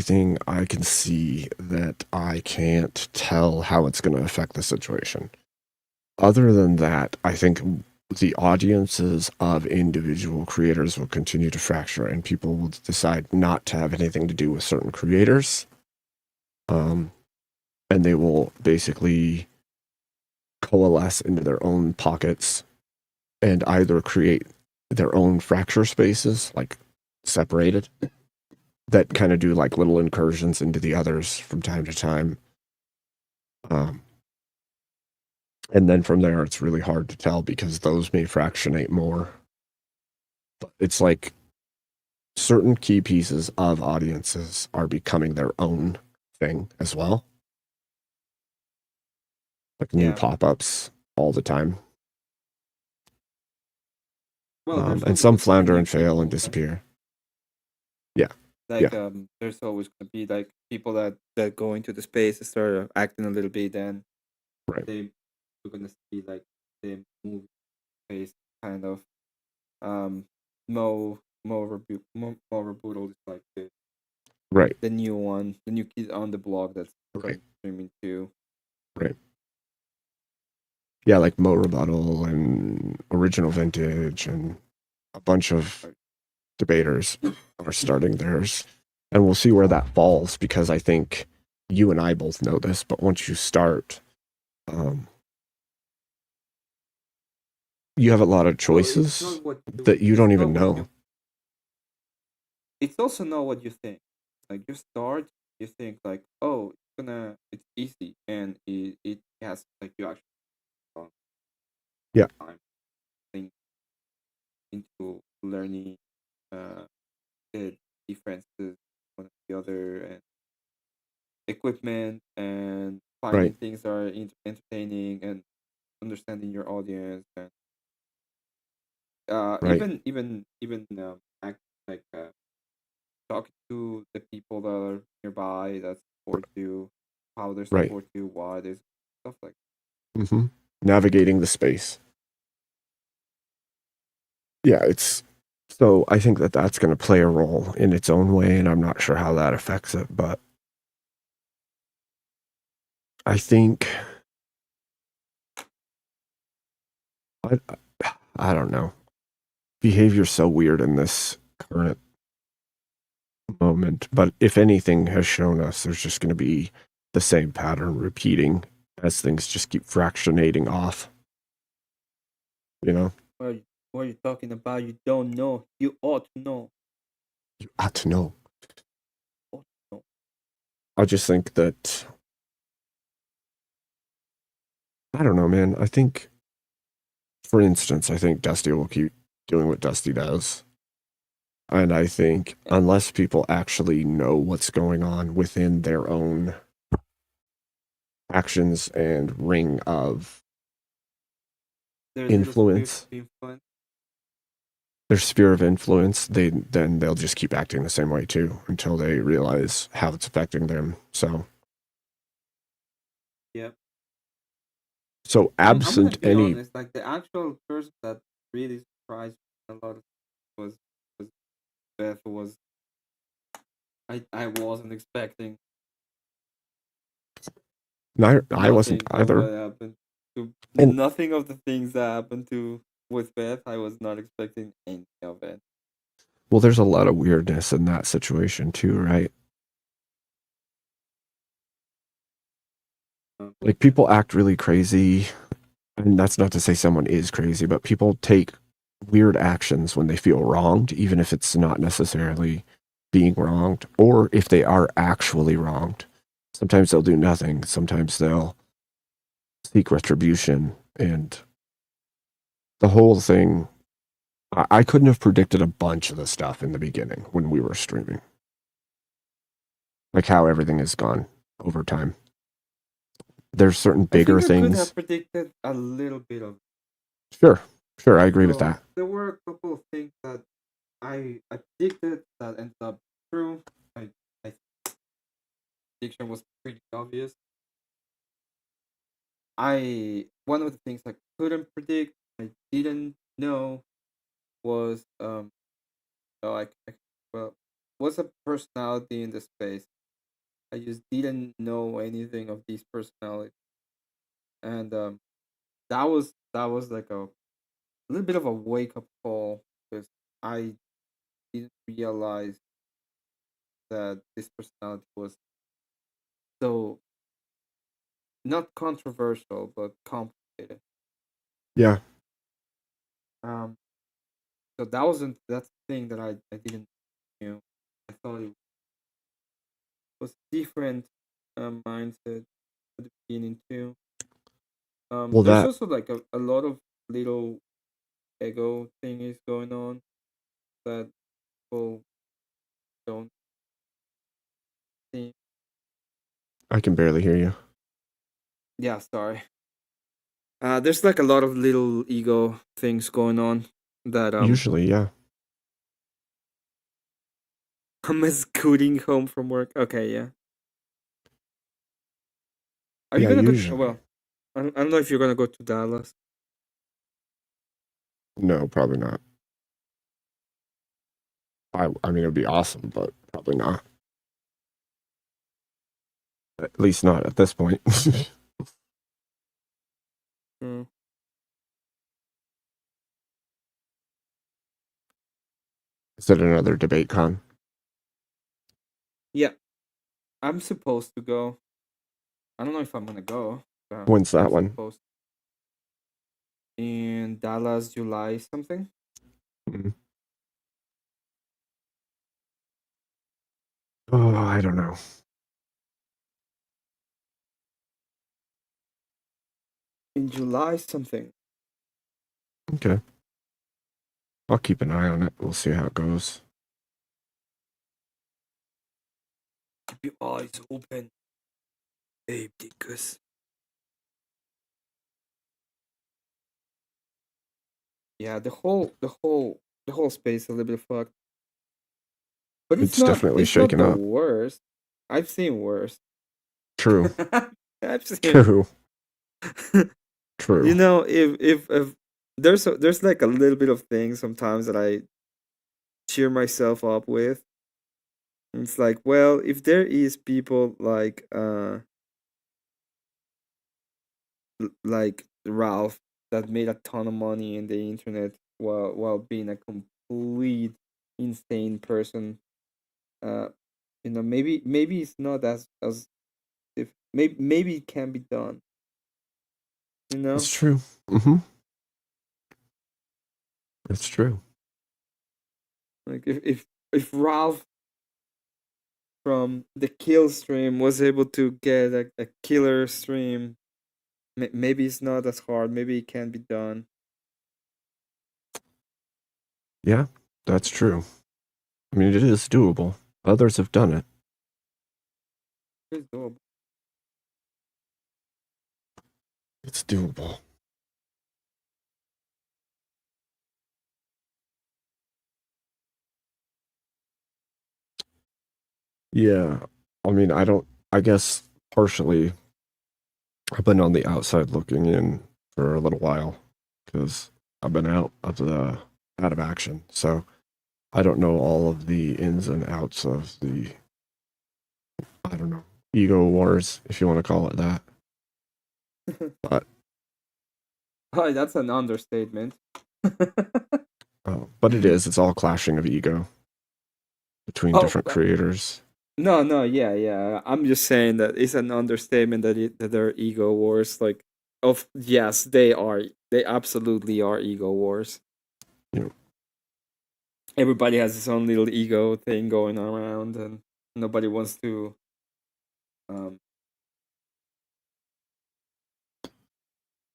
thing I can see that I can't tell how it's going to affect the situation. Other than that, I think the audiences of individual creators will continue to fracture, and people will decide not to have anything to do with certain creators. And they will basically coalesce into their own pockets and either create their own fracture spaces, like separated, that kind of do like little incursions into the others from time to time. And then from there, it's really hard to tell because those may fractionate more. But it's like certain key pieces of audiences are becoming their own thing as well. Like new pop-ups all the time. Well, and some flounder and fail and disappear. Yeah. Like there's always gonna be like people that go into the space and start acting a little bit, and we're gonna see like the movie space kind of more rebuttal is like the new one, the new kid on the block that's streaming too. Right. Yeah, like Mo Rebuttal and Original Vintage and a bunch of debaters are starting theirs. And we'll see where that falls, because I think you and I both know this, but once you start, you have a lot of choices that you don't even know. It's also not what you think. Like you start, you think like, oh, it's easy, and it has like you actually time think into learning the differences one the other, and equipment, and finding things that are entertaining, and understanding your audience, and even act like talking to the people that are nearby that support you, how they support you, why there's stuff like that. Navigating the space. Yeah, it's so I think that that's going to play a role in its own way, and I'm not sure how that affects it, but I think I don't know. Behavior's so weird in this current moment, but if anything has shown us, there's just going to be the same pattern repeating as things just keep fractionating off. You know? What are you talking about? You don't know. You ought to know. You ought to know. I just think that I don't know, man. I think, for instance, I think Dusty will keep doing what Dusty does. And I think unless people actually know what's going on within their own actions and ring of influence, their sphere of influence, then they'll just keep acting the same way too until they realize how it's affecting them. So, yep. So absent I'm any, honest, like the actual person that really surprised me a lot was Beth. Was I wasn't expecting. I wasn't either. What happened nothing of the things that happened with Beth. I was not expecting any of it. Well, there's a lot of weirdness in that situation too, right? Like people act really crazy, and that's not to say someone is crazy, but people take weird actions when they feel wronged, even if it's not necessarily being wronged, or if they are actually wronged. Sometimes they'll do nothing. Sometimes they'll seek retribution, and the whole thing. I couldn't have predicted a bunch of the stuff in the beginning when we were streaming, like how everything has gone over time. There's certain bigger I think I could things. have predicted a little bit of. Sure, I agree with that. There were a couple of things that I predicted that ended up true. I prediction was pretty obvious. One of the things I couldn't predict, I didn't know, was was a personality in the space. I just didn't know anything of these personalities, and that was like a little bit of a wake up call because I didn't realize that this personality was so not controversial but complicated. Yeah. So that's the thing that I didn't know. I thought it was different mindset at the beginning too. Well, there's that also like a lot of little ego things going on that people don't see. I can barely hear you. Yeah, sorry. There's like a lot of little ego things going on that Usually, yeah. I'm scooting home from work. Okay, yeah. Are you Yeah, gonna go? usually. Well, I don't know if you're gonna go to Dallas. No, probably not. I mean, it would be awesome, but probably not. At least not at this point. Mm. Is it another debate con? Yeah, I'm supposed to go. I don't know if I'm gonna go. When's that I'm one? supposed in Dallas, July something. Mhm. Oh, I don't know. In July something. Okay. I'll keep an eye on it. We'll see how it goes. Keep your eyes open, Abe Dickus. Yeah, the whole space is a little bit fucked. But It's definitely it's not shaken the up. worst. I've seen worse. True. I've seen True. True. You know, if there's like a little bit of things sometimes that I cheer myself up with. It's like, well, if there is people like Ralph that made a ton of money in the internet while being a complete insane person, maybe it's not as if maybe it can be done. You know, It's true. Mm-hmm. It's true. like if Ralph from the kill stream was able to get a killer stream, maybe it's not as hard. Maybe it can be done. Yeah, that's true. I mean, it is doable. Others have done it. It's doable. It's doable. Yeah. I mean, I guess partially I've been on the outside looking in for a little while because I've been out of action. So I don't know all of the ins and outs of the, I don't know, ego wars, if you want to call it that. But Oh, that's an understatement. but it is. It's all clashing of ego. between Oh, different creators. No, yeah. I'm just saying that it's an understatement that there are ego wars. Like, yes, they are. They absolutely are ego wars. Yeah. Everybody has his own little ego thing going around, and nobody wants to.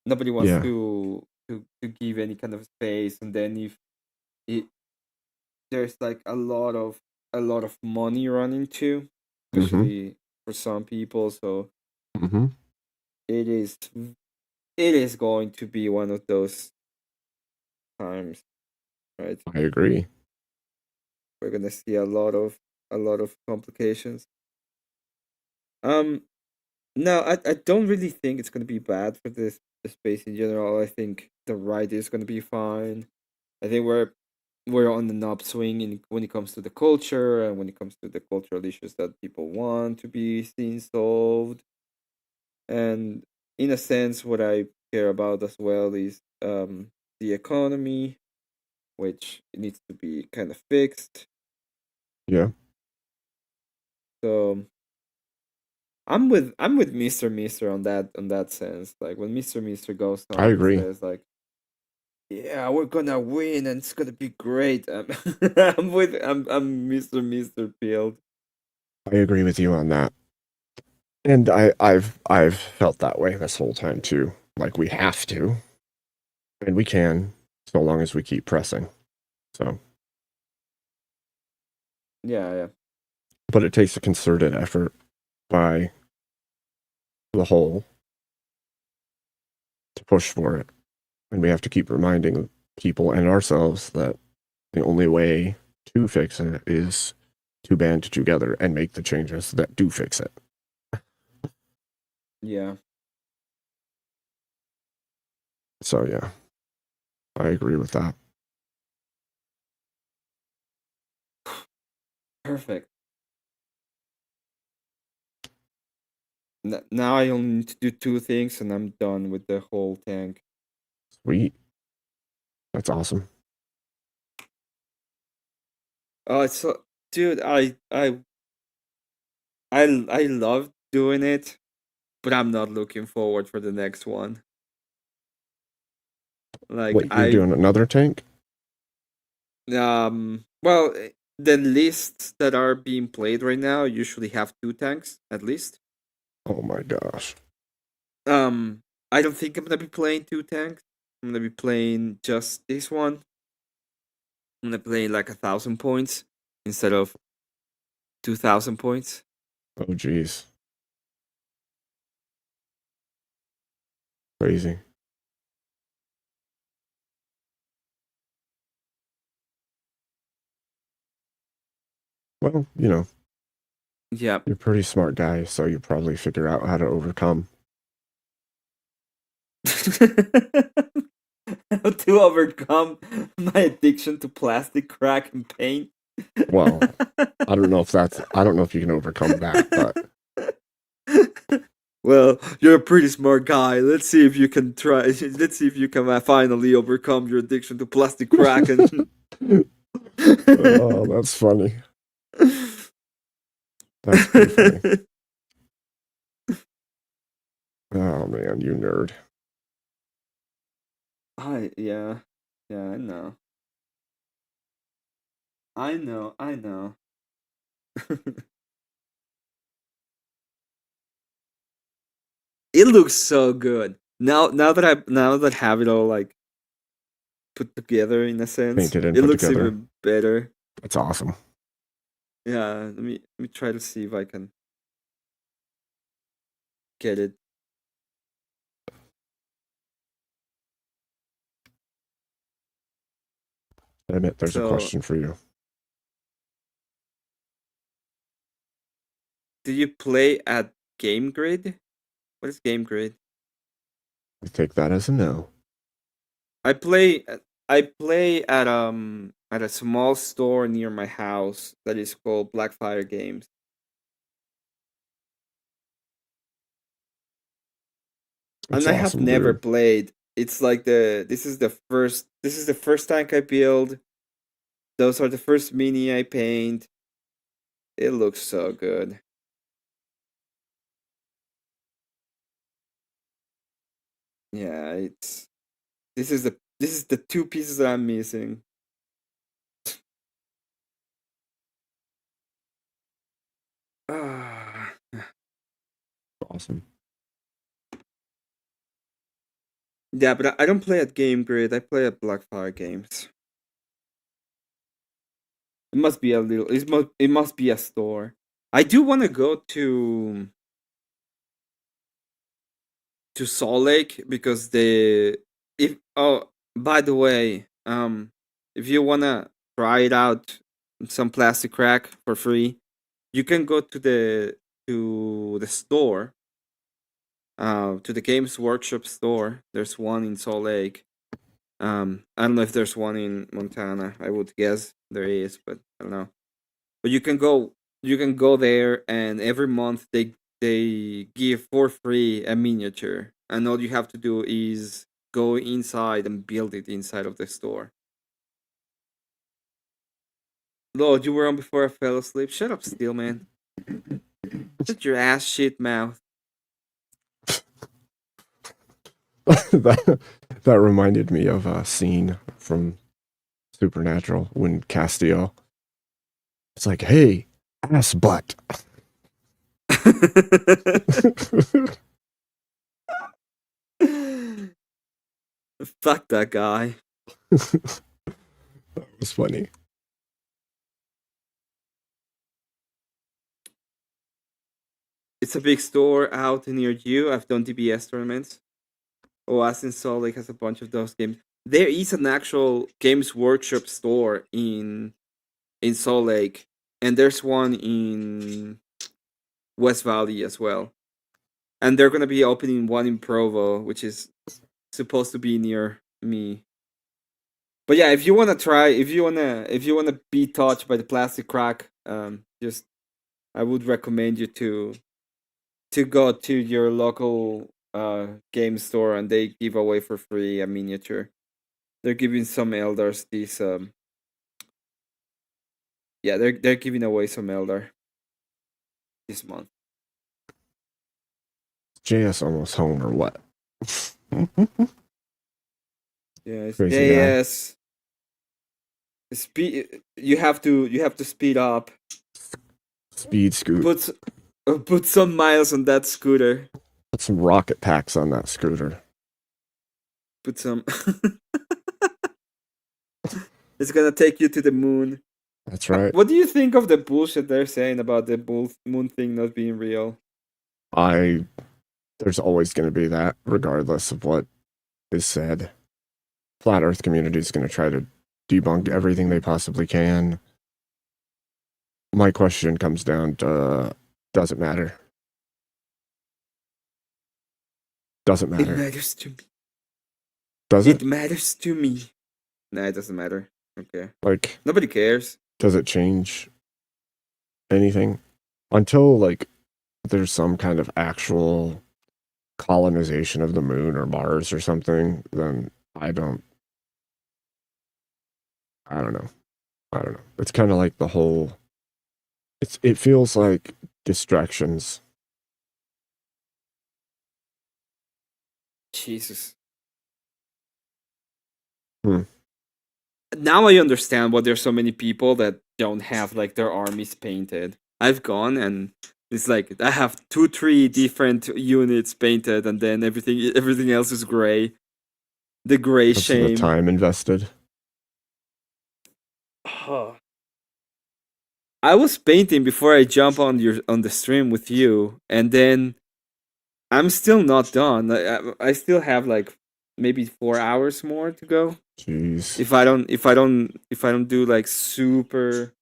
Nobody wants Yeah. to give any kind of space, and then if it there's like a lot of money running too, especially for some people. So Mm-hmm. it is going to be one of those times, right? I agree. We're gonna see a lot of complications. No, I don't really think it's gonna be bad for the space in general. I think the ride is gonna be fine. I think we're on an upswing when it comes to the culture and when it comes to the cultural issues that people want to be seen solved. And in a sense, what I care about as well is the economy, which needs to be kind of fixed. Yeah. So I'm with Mr. Mister on that sense. Like when Mr. Mister goes I on and agree. says like, "Yeah, we're gonna win and it's gonna be great." I'm I'm Mr. Mister Field. I agree with you on that. And I've felt that way this whole time too. Like we have to. And we can, so long as we keep pressing. So Yeah. but it takes a concerted effort by the whole to push for it. And we have to keep reminding people and ourselves that the only way to fix it is to band together and make the changes that do fix it. Yeah. So yeah, I agree with that. Perfect. Now I only need to do 2 things and I'm done with the whole tank. Sweet. That's awesome. Oh, it's so, dude, I love doing it, but I'm not looking forward for the next one. Like Wait, you're doing another tank? well, the lists that are being played right now usually have 2 tanks at least. Oh my gosh. I don't think I'm gonna be playing 2 tanks. I'm gonna be playing just this one. I'm gonna play like 1,000 points instead of 2,000 points. Oh geez. Crazy. Well, you know. Yeah. You're a pretty smart guy, so you probably figure out how to overcome. How to overcome my addiction to plastic, crack, and paint. Well, I don't know if you can overcome that, but well, you're a pretty smart guy. Let's see if you can let's see if you can finally overcome your addiction to plastic, crack, and oh, that's funny. That's pretty funny. Oh man, you nerd. Yeah, I know. I know. It looks so good. Now that I have it all like put together in a sense, Painted and it put looks together. even better. That's awesome. Yeah, let me try to see if I can get it. I admit there's a question for you. Do you play at Game Grid? What is Game Grid? I take that as a no. I play at a small store near my house that is called Blackfire Games. That's and I have awesome, never dude. played. It's like this is the first tank I build. Those are the first mini I paint. It looks so good. Yeah, it's this is the two pieces that I'm missing. Awesome. Yeah, but I don't play at Game Grid. I play at Blackfire Games. It must be a little. It must be a store. I do want to go to Salt Lake because if by the way, if you wanna try it out, some plastic crack for free, you can go to the store, to the Games Workshop store. There's one in Salt Lake. I don't know if there's one in Montana. I would guess there is, but I don't know. But you can go there, and every month they give for free a miniature, and all you have to do is go inside and build it inside of the store. Lord, you were on before I fell asleep. Shut up, Steelman. Shut your ass shit mouth. that reminded me of a scene from Supernatural when Castiel. It's like, hey, ass butt. Fuck that guy. That was funny. It's a big store out near you. I've done DBS tournaments. Oasis in Salt Lake has a bunch of those games. There is an actual Games Workshop store in Salt Lake, and there's one in West Valley as well. And they're gonna be opening one in Provo, which is supposed to be near me. But yeah, if you wanna be touched by the plastic crack, just I would recommend you to go to your local game store, and they give away for free a miniature. They're giving some elders these yeah, they're giving away some elder this month. JS almost home or what? Yes, Crazy JS. Speed. You have to speed up. Speed scoot. Put some miles on that scooter. Put some rocket packs on that scooter. Put some. It's gonna take you to the moon. That's right. What do you think of the bullshit they're saying about the moon thing not being real? There's always going to be that, regardless of what is said. Flat Earth community is going to try to debunk everything they possibly can. My question comes down to, does it matter? Doesn't matter. It matters to me. Does it? It matters to me. Nah, it doesn't matter. Okay. Like, nobody cares. Does it change anything? Until, like, there's some kind of actual colonization of the moon or Mars or something, then I don't know. It's kind of like the whole, it feels like distractions. Jesus. Now I understand why there's so many people that don't have like their armies painted. I've gone and it's like I have 2-3 different units painted, and then everything else is gray. The gray shame. The time invested. I was painting before I jump on the stream with you, and then I'm still not done. I still have like maybe 4 hours more to go. Jeez. If I don't do like a super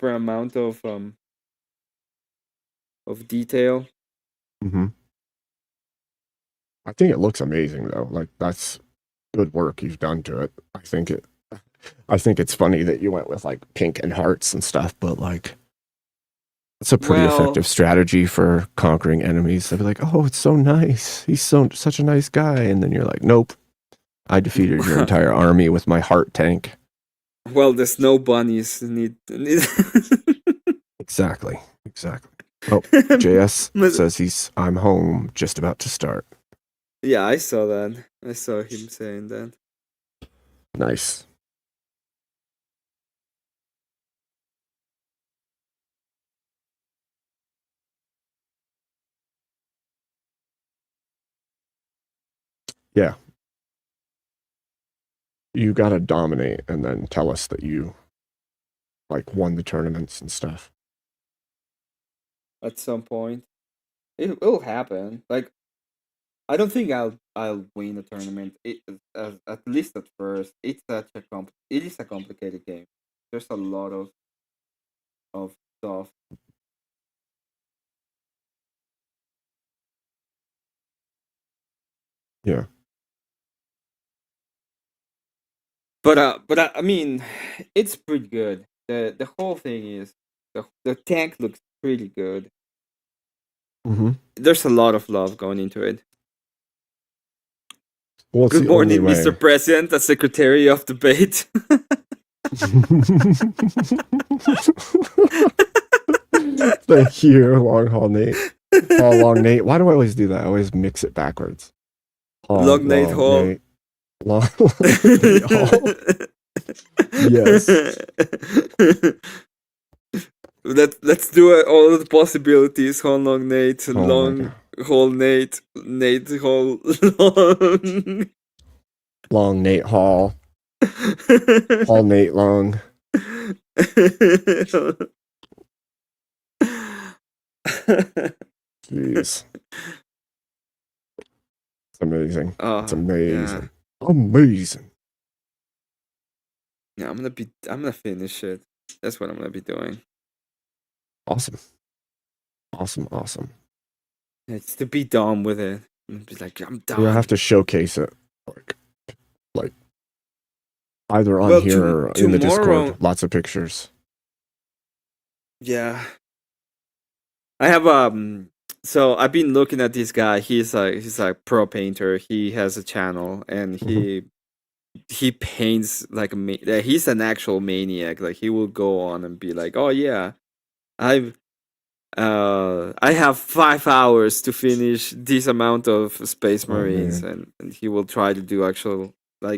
amount of detail. Mm-hmm. I think it looks amazing though. Like, that's good work you've done to it. I think it's funny that you went with like pink and hearts and stuff, but like, it's a pretty effective strategy for conquering enemies. They'll be like, "Oh, it's so nice. He's such a nice guy," and then you're like, "Nope, I defeated your entire army with my heart tank." Well, the snow bunnies need Exactly. Oh, JS says I'm home, just about to start. Yeah, I saw that. I saw him saying that. Nice. Yeah. You gotta dominate and then tell us that you like won the tournaments and stuff. At some point, it will happen. Like, I don't think I'll win a tournament. At least at first, it is a complicated game. There's a lot of stuff. Yeah. But I mean, it's pretty good. The whole thing is the tank looks pretty good. Mm-hmm. There's a lot of love going into it. Well, it's Good the morning, only Mr. way. President, the Secretary of Debate. Thank you, Long Haul Nate. Long Nate. Why do I always do that? I always mix it backwards. Long Nate Hall. Nate. Long Nate Hall. Yes. Let's do it. All of the possibilities. How long Nate? Oh my Long Hall Nate. Nate Hall. Long. Long Nate Hall. Hall Nate Long. Jeez. It's amazing. It's amazing. Amazing. Yeah, I'm gonna finish it. That's what I'm gonna be doing. Awesome. Awesome. It's to be done with it. I'm be like, I'm done. You'll have to showcase it. Like either on here or in the Discord. Lots of pictures. Yeah. I have so I've been looking at this guy. He's like pro painter. He has a channel and he paints like he's an actual maniac. Like he will go on and be like, "Oh yeah, I have 5 hours to finish this amount of Space Marines," and he will try to do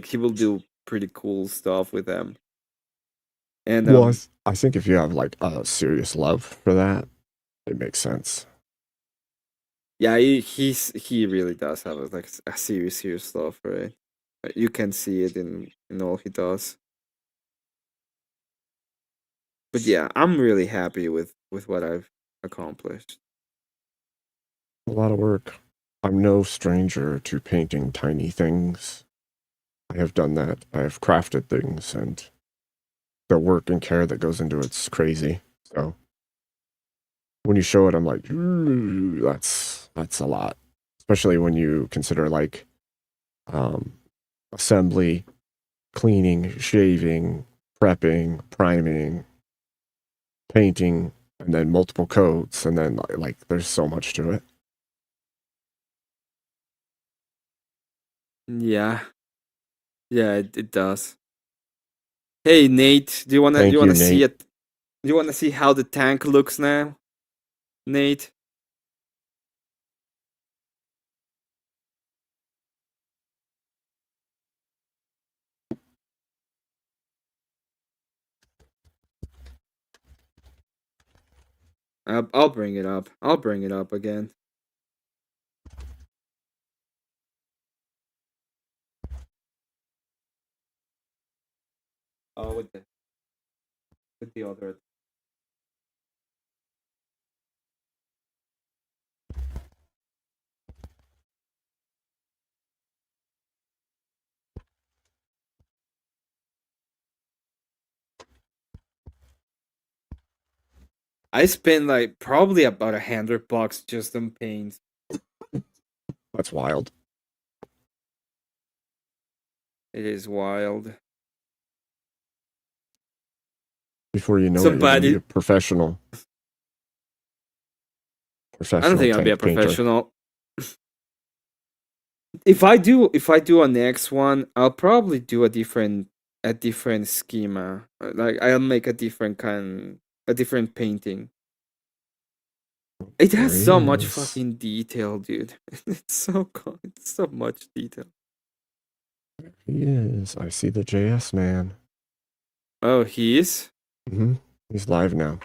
he will do pretty cool stuff with them. And well, I think if you have like a serious love for that, it makes sense. Yeah, he really does have a serious love for it. You can see it in all he does. But yeah, I'm really happy with what I've accomplished. A lot of work. I'm no stranger to painting tiny things. I have done that. I have crafted things, and the work and care that goes into it's crazy. So when you show it, I'm like, ooh, that's a lot. Especially when you consider like assembly, cleaning, shaving, prepping, priming, painting, and then multiple coats, and then like there's so much to it. Yeah, it does. Hey Nate, do you wanna see it? Do you wanna see how the tank looks now, Nate? I'll bring it up. I'll bring it up again. Oh, with the other. I spent like probably about $100 just on paint. That's wild. It is wild. Before you know it, you're gonna be a professional. I don't think I'll be a tank painter. professional. If I do a next one, I'll probably do a different schema. Like I'll make a different painting. It has There so he much is. fucking detail, dude. It's so cool. It's so much detail. He is. I see the JS man. Oh, he is? Mm-hmm. He's live now.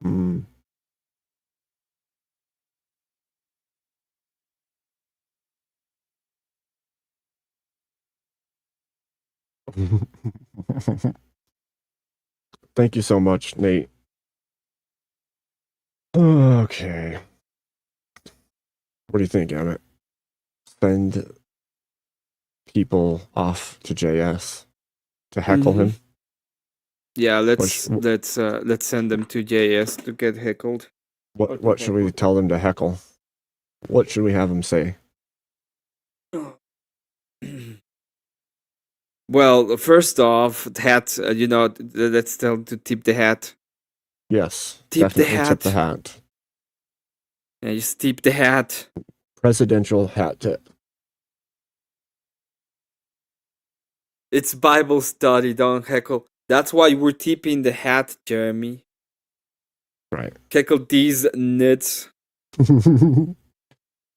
Mm. Thank you so much, Nate. Okay. What do you think, Emmett? Send people off to JS to heckle Mhm. him? Yeah, let's send them to JS to get heckled. What should we tell them to heckle? What should we have them say? Well, first off, hat. Let's tell them to tip the hat. Yes, Tip the definitely tip the hat. hat. Yeah, just tip the hat. Presidential hat tip. It's Bible study, don't heckle. That's why we're tipping the hat, Jeremy. Right. Heckle these nuts.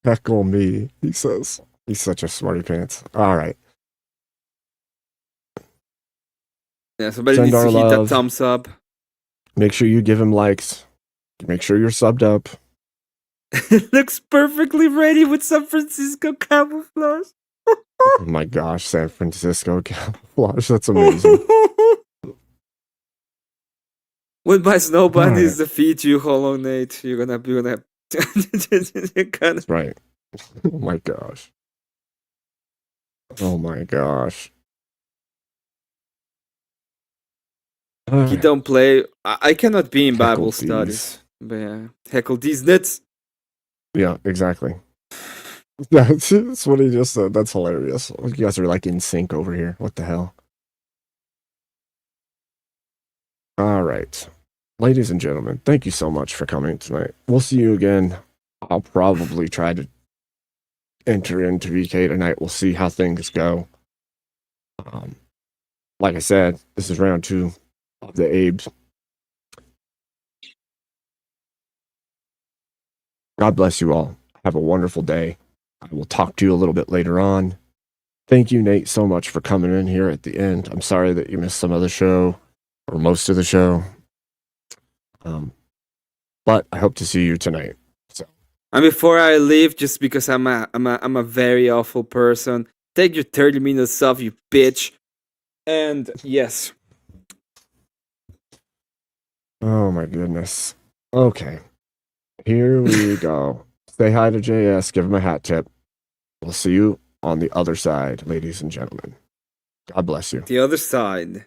Heckle me, he says. He's such a smarty pants. All right. Yeah, somebody Send needs to our hit that love. thumbs up. Make sure you give him likes. Make sure you're subbed up. Looks perfectly ready with San Francisco camouflage. Oh my gosh, San Francisco camouflage. That's amazing. When my snow bunnies Alright. defeat you, Hollow Nate, you're gonna That's right. Oh my gosh. Oh my gosh. He don't play. I cannot be in Bible Heckle studies. But yeah, heckle these nuts. Yeah, exactly. That's what he just said. That's hilarious. You guys are like in sync over here. What the hell? All right. Ladies and gentlemen, thank you so much for coming tonight. We'll see you again. I'll probably try to enter into VK tonight. We'll see how things go. Like I said, this is round 2 of the Abes. God bless you all. Have a wonderful day. I will talk to you a little bit later on. Thank you, Nate, so much for coming in here at the end. I'm sorry that you missed some of the show or most of the show. But I hope to see you tonight. So. And before I leave, just because I'm a very awful person, take your 30 minutes off, you bitch. And yes. Oh my goodness. Okay. Here we go. Say hi to JS. Give him a hat tip. We'll see you on the other side, ladies and gentlemen. God bless you. The other side.